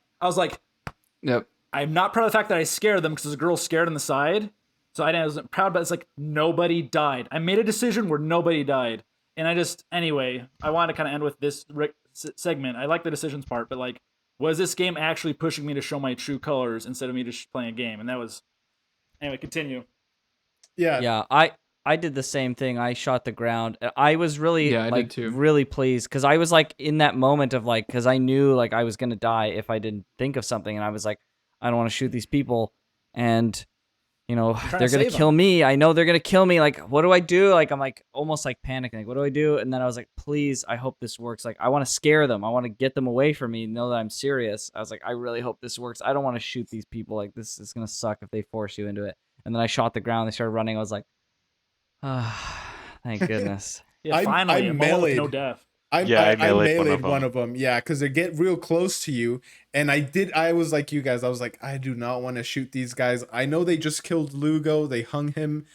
Speaker 3: Yep.
Speaker 5: I'm not proud of the fact that I scared them because there's a girl scared on the side. So I wasn't proud, but it's like nobody died. I made a decision where nobody died. And anyway, I want to kind of end with this segment. I like the decisions part, but like, was this game actually pushing me to show my true colors instead of me just playing a game? And that was, anyway, continue.
Speaker 2: Yeah.
Speaker 1: Yeah, I did the same thing. I shot the ground. I was really
Speaker 3: Yeah, I did too.
Speaker 1: really pleased because I was like in that moment of like because I knew like I was gonna die if I didn't think of something, and I was like, I don't want to shoot these people, and you know
Speaker 5: trying
Speaker 1: they're
Speaker 5: to
Speaker 1: gonna
Speaker 5: save
Speaker 1: kill
Speaker 5: them.
Speaker 1: me. I know they're gonna kill me. Like, what do I do? Like, I'm like almost like panicking. Like, what do I do? And then I was like, please, I hope this works. Like, I want to scare them. I want to get them away from me. Know that I'm serious. I was like, I really hope this works. I don't want to shoot these people. Like, this is gonna suck if they force you into it. And then I shot the ground. They started running. I was like, ah, thank goodness.
Speaker 5: Yeah,
Speaker 2: I
Speaker 5: finally, a moment with no
Speaker 2: meleeed.
Speaker 5: death.
Speaker 2: I
Speaker 4: meleeed
Speaker 2: one of them. Yeah, because they get real close to you, and I was like you guys. I was like, I do not want to shoot these guys. I know they just killed Lugo. They hung him,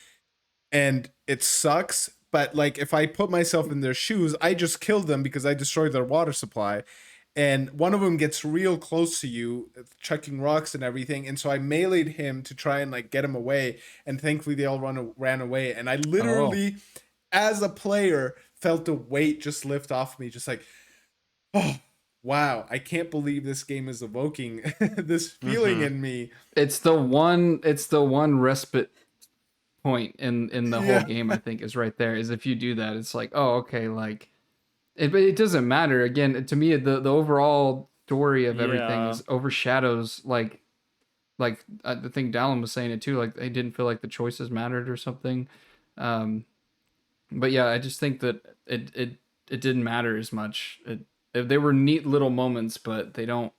Speaker 2: and it sucks. But like, if I put myself in their shoes, I just killed them because I destroyed their water supply. And one of them gets real close to you, chucking rocks and everything. And so I meleeed him to try and like get him away. And thankfully they all ran away. And I literally, as a player, felt the weight just lift off me. Just like, oh, wow. I can't believe this game is evoking this feeling in me.
Speaker 3: It's the one respite point in the whole game, I think, is right there. Is if you do that, it's like, oh, okay, like it doesn't matter. Again, to me, the overall story of everything is overshadows like the thing Dallin was saying it too. Like they didn't feel like the choices mattered or something. But yeah, I just think that it didn't matter as much. They were neat little moments, but they don't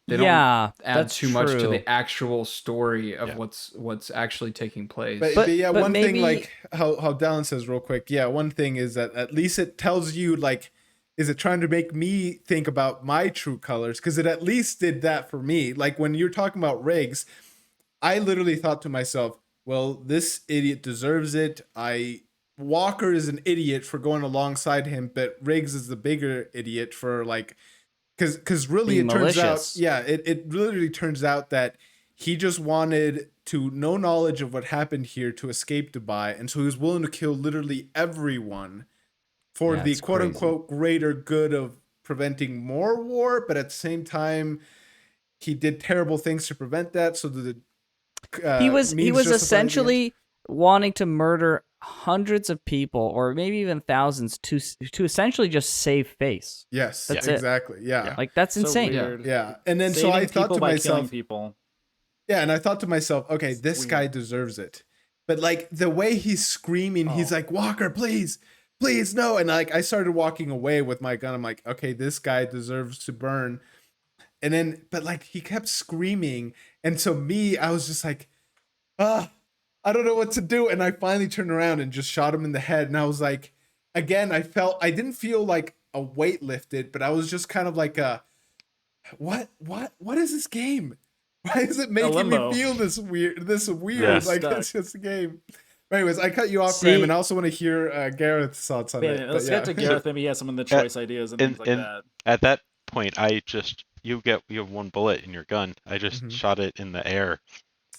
Speaker 1: Yeah,
Speaker 3: add
Speaker 1: that's
Speaker 3: too much to
Speaker 1: true.
Speaker 3: the actual story of what's actually taking place.
Speaker 2: But yeah,
Speaker 1: but
Speaker 2: one
Speaker 1: maybe-
Speaker 2: thing, like how Dallin says real quick, yeah, one thing is that at least it tells you, like, is it trying to make me think about my true colors? Because it at least did that for me. Like when you're talking about Riggs, I literally thought to myself, well, this idiot deserves it. I Walker is an idiot for going alongside him, but Riggs is the bigger idiot for like, because really
Speaker 1: Being
Speaker 2: it turns
Speaker 1: malicious.
Speaker 2: out, yeah, it literally turns out that he just wanted to no knowledge of what happened here to escape Dubai, and so he was willing to kill literally everyone for
Speaker 1: Yeah,
Speaker 2: the
Speaker 1: it's
Speaker 2: quote
Speaker 1: crazy.
Speaker 2: unquote greater good of preventing more war, but at the same time, he did terrible things to prevent that. So the
Speaker 1: He was
Speaker 2: means justify the ends.
Speaker 1: essentially wanting to murder hundreds of people, or maybe even thousands, to essentially just save face.
Speaker 2: Yes,
Speaker 1: That's it.
Speaker 2: exactly. Yeah.
Speaker 1: Like that's
Speaker 5: So
Speaker 1: insane.
Speaker 5: weird.
Speaker 2: Yeah. And then so
Speaker 5: Saving
Speaker 2: I thought
Speaker 5: people
Speaker 2: to
Speaker 5: by killing
Speaker 2: myself,
Speaker 5: people.
Speaker 2: yeah, and I thought to myself, okay, this
Speaker 5: weird.
Speaker 2: guy deserves it. But like the way he's screaming, he's
Speaker 5: Oh.
Speaker 2: like, Walker, please, please, no. And like I started walking away with my gun. I'm like, okay, this guy deserves to burn. And then, but like he kept screaming. And so I was just like, I don't know what to do. And I finally turned around and just shot him in the head. And I was like, again, I didn't feel like a weight lifted, but I was just kind of like what is this game? Why is it making me
Speaker 5: limbo.
Speaker 2: feel this weird?
Speaker 4: Yeah.
Speaker 2: Like
Speaker 5: Stuck.
Speaker 2: it's just a game. But anyways, I cut you off,
Speaker 1: See-
Speaker 2: Graham, and I also want to hear Gareth's thoughts on it.
Speaker 5: Let's
Speaker 2: But
Speaker 5: get to Gareth. Maybe he has some of the choice ideas and things like that.
Speaker 4: At that point, you have one bullet in your gun. I just shot it in the air.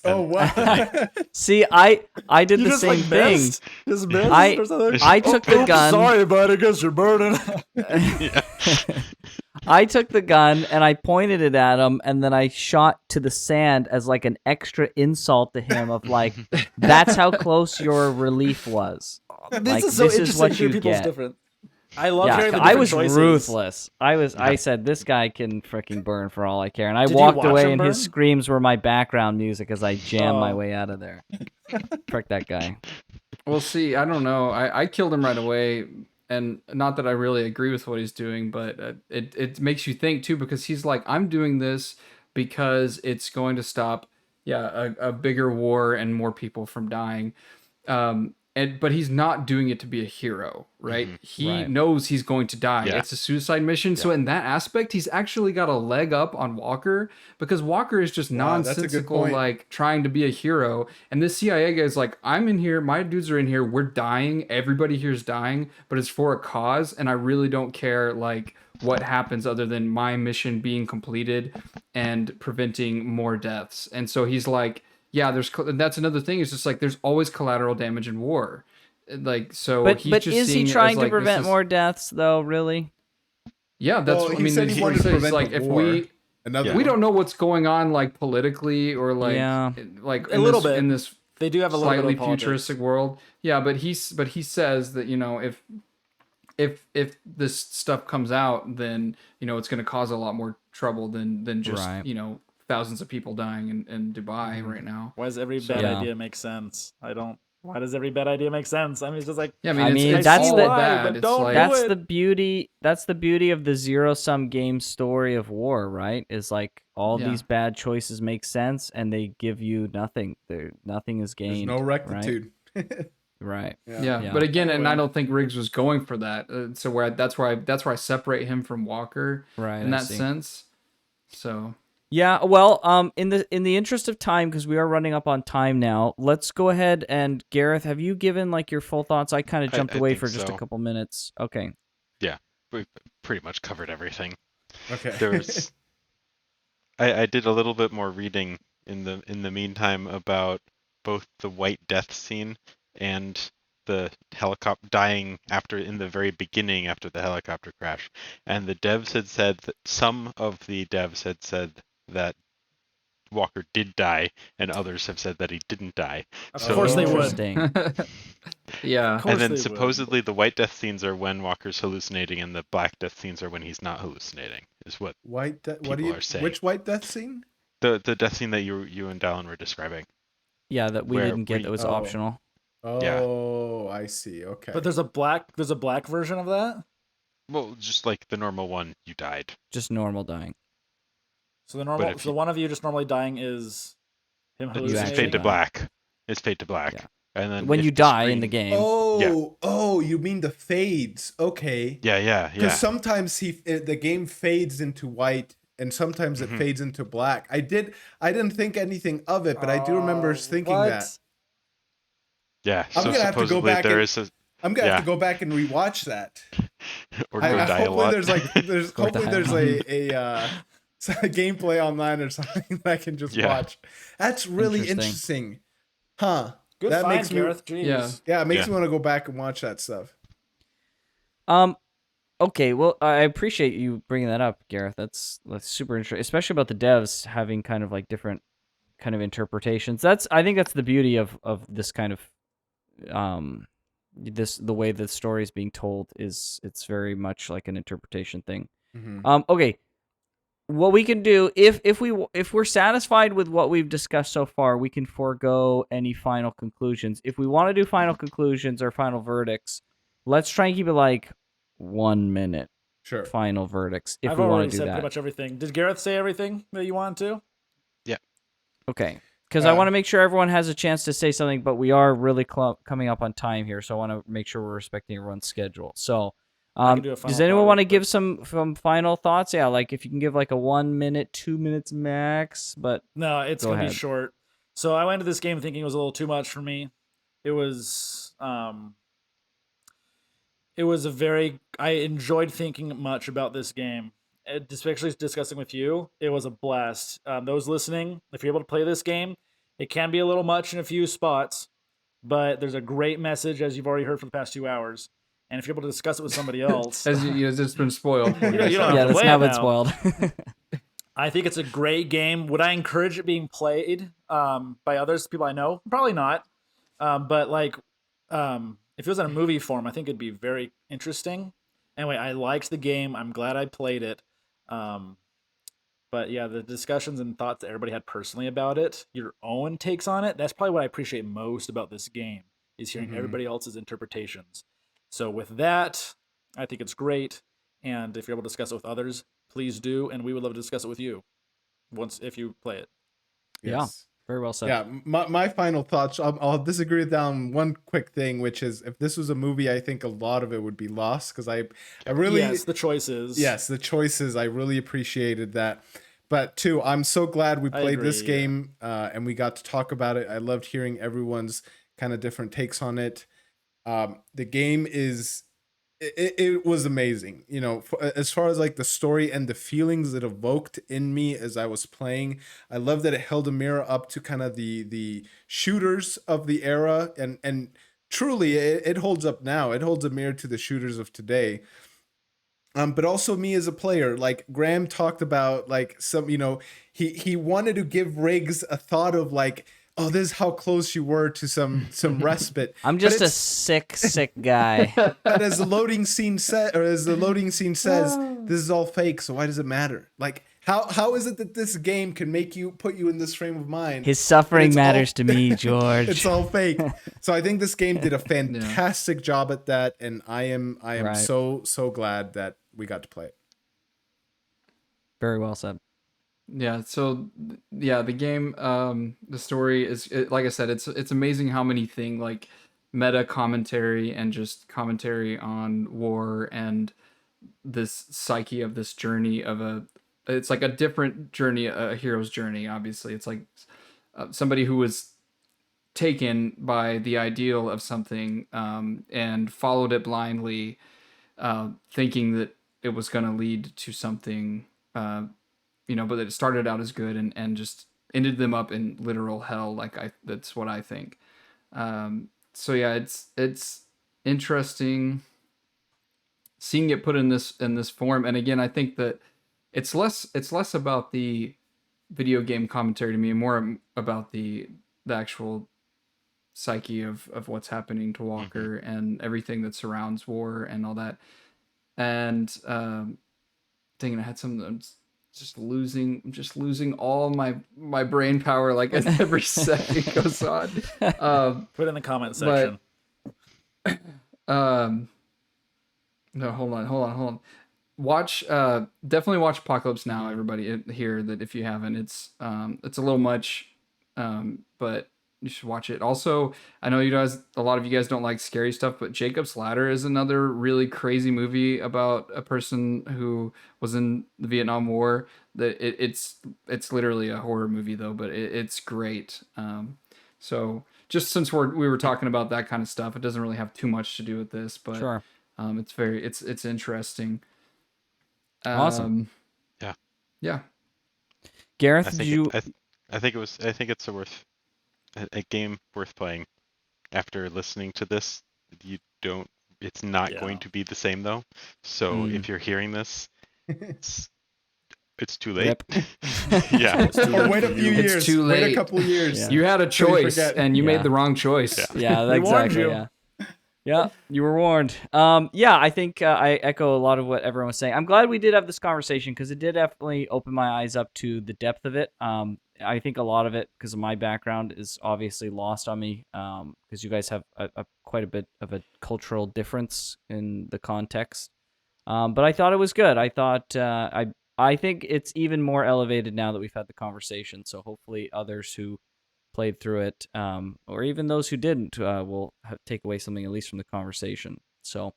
Speaker 2: Oh wow!
Speaker 1: See, I did
Speaker 5: You
Speaker 1: the
Speaker 5: just,
Speaker 1: same
Speaker 5: like,
Speaker 1: thing.
Speaker 5: missed? Just missed
Speaker 1: I-
Speaker 5: or something?
Speaker 1: I took the gun.
Speaker 5: Sorry, bud. I guess you're burning.
Speaker 4: Yeah.
Speaker 1: I took the gun and I pointed it at him, and then I shot to the sand as like an extra insult to him of like, that's how close your relief was.
Speaker 5: This
Speaker 1: Like,
Speaker 5: is so
Speaker 1: this is
Speaker 5: interesting.
Speaker 1: what
Speaker 5: Hearing
Speaker 1: you
Speaker 5: people's
Speaker 1: get.
Speaker 5: different. I love
Speaker 1: Yeah,
Speaker 5: hearing the
Speaker 1: I
Speaker 5: different
Speaker 1: was
Speaker 5: choices.
Speaker 1: ruthless. I said this guy can freaking burn for all I care, and I
Speaker 5: Did you
Speaker 1: walked
Speaker 5: watch
Speaker 1: away,
Speaker 5: him
Speaker 1: and his
Speaker 5: burn?
Speaker 1: screams were my background music as I jammed my
Speaker 5: Oh.
Speaker 1: way out of there. Frick that guy.
Speaker 3: Well, see, I don't know. I killed him right away, and not that I really agree with what he's doing, but it makes you think too, because he's like, I'm doing this because it's going to stop, a bigger war and more people from dying. But he's not doing it to be a hero, right? He
Speaker 1: Right.
Speaker 3: knows he's going to die.
Speaker 4: Yeah.
Speaker 3: It's a suicide mission. So in that aspect, he's actually got a leg up on Walker, because Walker is just
Speaker 2: Wow, that's a good
Speaker 3: nonsensical,
Speaker 2: point.
Speaker 3: like trying to be a hero. And this CIA guy is like, I'm in here, my dudes are in here, we're dying, everybody here's dying, but it's for a cause, and I really don't care like what happens other than my mission being completed and preventing more deaths. And so he's like, yeah, that's another thing. It's just like there's always collateral damage in war, like so.
Speaker 1: But
Speaker 3: he's
Speaker 1: but
Speaker 3: just
Speaker 1: is he
Speaker 3: seeing it as,
Speaker 1: trying to
Speaker 3: like, this
Speaker 1: prevent
Speaker 3: is-
Speaker 1: more deaths though? Really?
Speaker 3: Yeah, that's.
Speaker 2: Well,
Speaker 3: I
Speaker 2: he
Speaker 3: mean,
Speaker 2: said he wanted to
Speaker 3: says,
Speaker 2: prevent
Speaker 3: like
Speaker 2: the
Speaker 3: if
Speaker 2: war.
Speaker 3: we
Speaker 2: Another
Speaker 3: we
Speaker 2: one.
Speaker 3: don't know what's going on like politically or like
Speaker 1: Yeah.
Speaker 3: like
Speaker 5: A
Speaker 3: in
Speaker 5: little
Speaker 3: this,
Speaker 5: bit.
Speaker 3: in this
Speaker 5: They do have a little
Speaker 3: slightly
Speaker 5: bit of politics.
Speaker 3: futuristic world. Yeah, but he says that if this stuff comes out, then it's going to cause a lot more trouble than just
Speaker 1: Right.
Speaker 3: thousands of people dying in Dubai
Speaker 2: Mm-hmm.
Speaker 3: right now.
Speaker 5: Why does every bad
Speaker 1: Yeah.
Speaker 5: idea make sense? Why does every bad idea make sense? I mean, it's just like,
Speaker 3: Yeah,
Speaker 1: I
Speaker 3: I
Speaker 1: mean,
Speaker 3: mean, it's
Speaker 1: that's
Speaker 3: all
Speaker 1: the-
Speaker 3: bad.
Speaker 5: but
Speaker 3: It's
Speaker 5: don't
Speaker 3: like,
Speaker 5: do
Speaker 1: That's
Speaker 5: it.
Speaker 1: the beauty. That's the beauty of the zero-sum game story of war, right? Is like all
Speaker 3: Yeah.
Speaker 1: these bad choices make sense, and they give you nothing. Nothing is
Speaker 2: There's
Speaker 1: gained.
Speaker 2: no rectitude.
Speaker 1: Right.
Speaker 3: Yeah,
Speaker 1: Yeah.
Speaker 3: but again, and
Speaker 5: Anyway.
Speaker 3: I don't think Riggs was going for that. So that's where I separate him from Walker
Speaker 1: Right.
Speaker 3: in
Speaker 1: I
Speaker 3: that
Speaker 1: see.
Speaker 3: sense. So
Speaker 1: Yeah, well, in the interest of time, because we are running up on time now, let's go ahead and Gareth, have you given like your full thoughts? I kind of jumped
Speaker 4: I
Speaker 1: away
Speaker 4: think
Speaker 1: for just a
Speaker 4: so.
Speaker 1: couple minutes. Okay.
Speaker 4: We've pretty much covered everything.
Speaker 2: Okay.
Speaker 4: There's I did a little bit more reading in the meantime about both the White Death scene and the helicopter dying in the very beginning after the helicopter crash. And the devs had said that some of the devs had said that Walker did die, and others have said that he didn't die.
Speaker 5: Of
Speaker 4: So
Speaker 5: course they would.
Speaker 1: Interesting.
Speaker 3: yeah,
Speaker 5: Of course
Speaker 4: And then
Speaker 5: they would.
Speaker 4: supposedly the White Death scenes are when Walker's hallucinating, and the Black Death scenes are when he's not hallucinating. Is what
Speaker 2: White Death. What do
Speaker 4: People
Speaker 2: you?
Speaker 4: are saying.
Speaker 2: Which White Death scene?
Speaker 4: the death scene that you and Dallin were describing.
Speaker 1: Yeah, that we
Speaker 4: Where
Speaker 1: didn't get.
Speaker 4: we-
Speaker 1: That was
Speaker 2: Oh.
Speaker 1: optional.
Speaker 2: Oh, I see. Okay.
Speaker 5: But there's a black version of that.
Speaker 4: Well, just like the normal one, you died.
Speaker 1: Just normal dying.
Speaker 5: So the normal,
Speaker 4: if
Speaker 5: so one of you just normally dying is him
Speaker 4: It's
Speaker 5: hallucinating.
Speaker 4: fade to
Speaker 1: die.
Speaker 4: black. It's fade to black.
Speaker 1: Yeah.
Speaker 4: And then
Speaker 1: When
Speaker 4: if
Speaker 1: you
Speaker 4: the
Speaker 1: die in the
Speaker 4: screen-
Speaker 1: game.
Speaker 2: Oh, you mean the fades? Okay.
Speaker 4: Yeah.
Speaker 2: Because sometimes the game fades into white, and sometimes it
Speaker 4: Mhm.
Speaker 2: fades into black. I didn't think anything of it, but I do remember thinking
Speaker 5: what?
Speaker 2: that.
Speaker 4: Yeah.
Speaker 2: I'm
Speaker 4: So
Speaker 2: gonna have to go
Speaker 4: supposedly
Speaker 2: back
Speaker 4: there
Speaker 2: and-
Speaker 4: is a
Speaker 2: I'm gonna have
Speaker 4: Yeah.
Speaker 2: to go back and rewatch that.
Speaker 4: Or do I die a
Speaker 2: Hopefully
Speaker 4: lot?
Speaker 2: there's
Speaker 1: Or
Speaker 2: hopefully
Speaker 1: die
Speaker 2: there's
Speaker 1: alone.
Speaker 2: a gameplay online or something that I can just
Speaker 4: Yeah.
Speaker 2: watch. That's really
Speaker 1: Interesting.
Speaker 2: interesting. Huh.
Speaker 5: Good
Speaker 2: That
Speaker 5: find,
Speaker 2: makes me
Speaker 5: Gareth. Jeez.
Speaker 3: Yeah.
Speaker 2: yeah, it makes
Speaker 4: Yeah.
Speaker 2: me want to go back and watch that stuff.
Speaker 1: Okay, well, I appreciate you bringing that up, Gareth. That's super interesting, especially about the devs having kind of like different kind of interpretations. I think that's the beauty of this kind of the way the story is being told is it's very much like an interpretation thing. Okay, what we can do if we're satisfied with what we've discussed so far, we can forego any final conclusions. If we want to do final conclusions or final verdicts, let's try and keep it like 1 minute
Speaker 2: Sure.
Speaker 1: final verdicts if
Speaker 5: I've
Speaker 1: we want
Speaker 5: already
Speaker 1: to do
Speaker 5: said
Speaker 1: that.
Speaker 5: pretty much everything. Did Gareth say everything that you wanted to?
Speaker 1: Okay, because I want to make sure everyone has a chance to say something, but we are really coming up on time here, so I want to make sure we're respecting everyone's schedule. So,
Speaker 5: I can do a final
Speaker 1: does anyone
Speaker 5: thought
Speaker 1: want to
Speaker 5: real
Speaker 1: give
Speaker 5: quick.
Speaker 1: some final thoughts? Yeah, like if you can give like a 1 minute, 2 minutes max, but
Speaker 5: No, it's
Speaker 1: Go
Speaker 5: gonna be
Speaker 1: ahead.
Speaker 5: short. So I went into this game thinking it was a little too much for me. It was I enjoyed thinking much about this game. Especially discussing with you, it was a blast. Those listening, if you're able to play this game, it can be a little much in a few spots, but there's a great message, as you've already heard for the past 2 hours. And if you're able to discuss it with somebody else,
Speaker 3: As it's just been spoiled. For
Speaker 5: You don't have
Speaker 1: yeah,
Speaker 5: to
Speaker 1: that's
Speaker 5: play
Speaker 1: now
Speaker 5: it
Speaker 1: been
Speaker 5: now.
Speaker 1: spoiled.
Speaker 5: I think it's a great game. Would I encourage it being played by others, people I know? Probably not. But like, if it was in a movie form, I think it'd be very interesting. Anyway, I liked the game. I'm glad I played it. But yeah, the discussions and thoughts that everybody had personally about it, your own takes on it, that's probably what I appreciate most about this game, is hearing everybody else's interpretations. So with that, I think it's great. And if you're able to discuss it with others, please do, and we would love to discuss it with you if you play it.
Speaker 2: Yes.
Speaker 1: Very well said.
Speaker 2: Yeah, my final thoughts. I'll disagree with that on one quick thing, which is if this was a movie, I think a lot of it would be lost because I really
Speaker 5: Yes, the choices.
Speaker 2: yes, the choices. I really appreciated that. But two, I'm so glad we played this
Speaker 5: agree, yeah.
Speaker 2: game and we got to talk about it. I loved hearing everyone's kind of different takes on it. The game it was amazing, you know, as far as like the story and the feelings it evoked in me as I was playing. I love that it held a mirror up to kind of the shooters of the era, and truly it holds up now. It holds a mirror to the shooters of today. But also me as a player, like Graham talked about, like some, you know, he wanted to give Riggs a thought of like, oh, this is how close you were to some respite.
Speaker 1: I'm
Speaker 2: But
Speaker 1: just a
Speaker 2: it's-
Speaker 1: sick guy.
Speaker 2: but as the loading scene says, this is all fake. So why does it matter? Like, how is it that this game can put you in this frame of mind?
Speaker 1: His suffering
Speaker 2: It's all-
Speaker 1: matters to me, George.
Speaker 2: It's all fake. So I think this game did a fantastic job at that, and I am
Speaker 1: Right.
Speaker 2: so glad that we got to play it.
Speaker 1: Very well said.
Speaker 3: Yeah, so yeah, the game, the story is like I said, it's amazing how many like meta commentary and just commentary on war and this psyche of this journey of it's like a different journey, a hero's journey. Obviously, it's like somebody who was taken by the ideal of something and followed it blindly, thinking that it was going to lead to something. You know, but it started out as good and just ended them up in literal hell. That's what I think. So yeah, it's interesting seeing it put in this form. And again, I think that it's less about the video game commentary to me and more about the actual psyche of what's happening to Walker and everything that surrounds war and all that. And dang it, I had something. I'm just losing all my brain power like as every second goes on.
Speaker 5: Put it in the comment section.
Speaker 3: No, hold on. Watch definitely watch Apocalypse Now, everybody here, that if you haven't. It's a little much, but you should watch it. Also, I know a lot of you guys don't like scary stuff, but Jacob's Ladder is another really crazy movie about a person who was in the Vietnam War. It's literally a horror movie though, but it's great. So just since we were talking about that kind of stuff, it doesn't really have too much to do with this, but
Speaker 1: Sure.
Speaker 3: it's interesting.
Speaker 1: Awesome.
Speaker 4: Yeah.
Speaker 3: Yeah.
Speaker 1: Gareth,
Speaker 4: I
Speaker 1: did
Speaker 4: think
Speaker 1: you?
Speaker 4: I think it's a game worth playing. After listening to this, it's not
Speaker 5: Yeah.
Speaker 4: going to be the same though. So
Speaker 1: Mm.
Speaker 4: if you're hearing this, it's too late.
Speaker 1: Rip.
Speaker 4: Yeah.
Speaker 5: It's too
Speaker 2: Or
Speaker 5: late
Speaker 2: wait
Speaker 5: for
Speaker 2: a few
Speaker 5: you.
Speaker 3: It's
Speaker 2: years.
Speaker 3: too
Speaker 2: Wait a
Speaker 3: late.
Speaker 2: couple years.
Speaker 1: Yeah.
Speaker 3: You had a
Speaker 2: So you
Speaker 3: choice
Speaker 2: forget.
Speaker 3: and you
Speaker 1: Yeah.
Speaker 3: made the wrong choice.
Speaker 4: Yeah.
Speaker 1: Yeah,
Speaker 5: They warned
Speaker 1: exactly.
Speaker 5: you.
Speaker 1: Yeah. Yeah, you were warned. Yeah, I think I echo a lot of what everyone was saying. I'm glad we did have this conversation because it did definitely open my eyes up to the depth of it. I think a lot of it, because of my background, is obviously lost on me because you guys have quite a bit of a cultural difference in the context. But I thought it was good. I thought I think it's even more elevated now that we've had the conversation. So hopefully others who played through it, or even those who didn't, will take away something at least from the conversation. So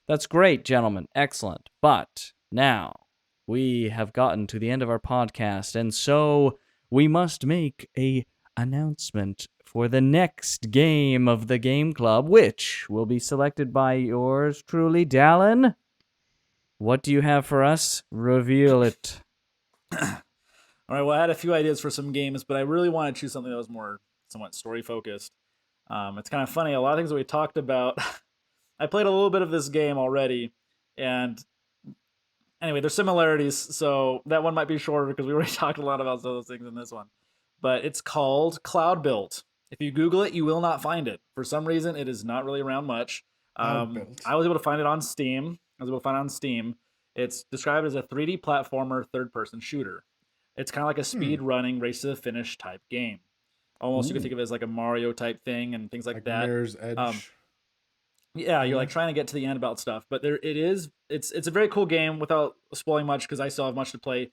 Speaker 1: that's great, gentlemen. Excellent. But now we have gotten to the end of our podcast, and so we must make a announcement for the next game of the Game Club, which will be selected by yours truly, Dallin. What do you have for us? Reveal it.
Speaker 5: All right, well, I had a few ideas for some games, but I really want to choose something that was more somewhat story focused. It's kind of funny. A lot of things that we talked about, I played a little bit of this game already, and anyway, there's similarities, so that one might be shorter because we already talked a lot about some of those things in this one. But it's called Cloud Built. If you Google it, you will not find it. For some reason, it is not really around much.
Speaker 2: Cloud Built.
Speaker 5: I was able to find it on Steam. It's described as a 3D platformer third-person shooter. It's kind of like a speed running race to the finish type game. Almost you could think of it as like a Mario type thing and things like that.
Speaker 2: Mirror's Edge.
Speaker 5: Yeah, you're like trying to get to the end about stuff, but it's a very cool game without spoiling much because I still have much to play.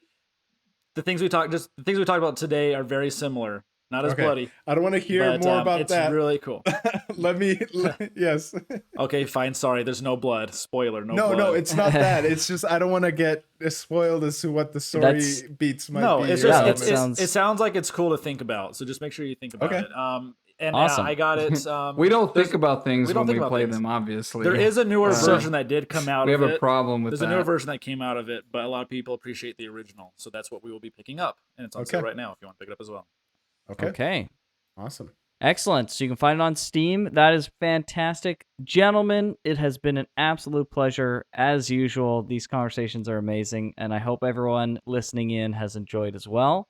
Speaker 5: The things we talked about today are very similar. Not as bloody.
Speaker 2: I don't want to hear
Speaker 5: but,
Speaker 2: more about
Speaker 5: it's
Speaker 2: that.
Speaker 5: It's really cool.
Speaker 2: Yes.
Speaker 5: Okay, fine. Sorry, there's no blood. Spoiler, no blood.
Speaker 2: No, it's not that. It's just I don't want to get spoiled as to what the story beats might be.
Speaker 5: No, it's
Speaker 2: or
Speaker 5: just
Speaker 2: something.
Speaker 5: it sounds like it's cool to think about. So just make sure you think about it. And
Speaker 1: Awesome.
Speaker 5: I got it.
Speaker 3: We don't think about things
Speaker 5: we don't
Speaker 3: when
Speaker 5: think
Speaker 3: we
Speaker 5: about
Speaker 3: play
Speaker 5: things.
Speaker 3: them, obviously.
Speaker 5: There is a newer version that did come out
Speaker 3: We
Speaker 5: of
Speaker 3: have
Speaker 5: it.
Speaker 3: a problem with
Speaker 5: There's
Speaker 3: that.
Speaker 5: a newer version that came out of it, but a lot of people appreciate the original. So that's what we will be picking up. And it's on sale right now if you want to pick it up as well.
Speaker 1: Okay.
Speaker 2: Awesome.
Speaker 1: Excellent. So you can find it on Steam. That is fantastic. Gentlemen, it has been an absolute pleasure. As usual, these conversations are amazing, and I hope everyone listening in has enjoyed as well.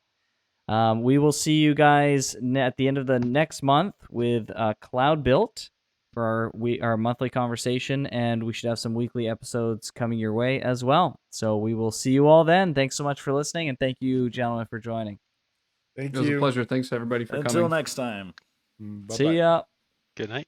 Speaker 1: We will see you guys at the end of the next month with Cloud Built for our monthly conversation, and we should have some weekly episodes coming your way as well. So we will see you all then. Thanks so much for listening, and thank you, gentlemen, for joining.
Speaker 2: Thank
Speaker 3: It was
Speaker 2: you.
Speaker 3: a pleasure. Thanks everybody for coming.
Speaker 5: Until next time.
Speaker 2: Bye-bye.
Speaker 1: See ya.
Speaker 4: Good night.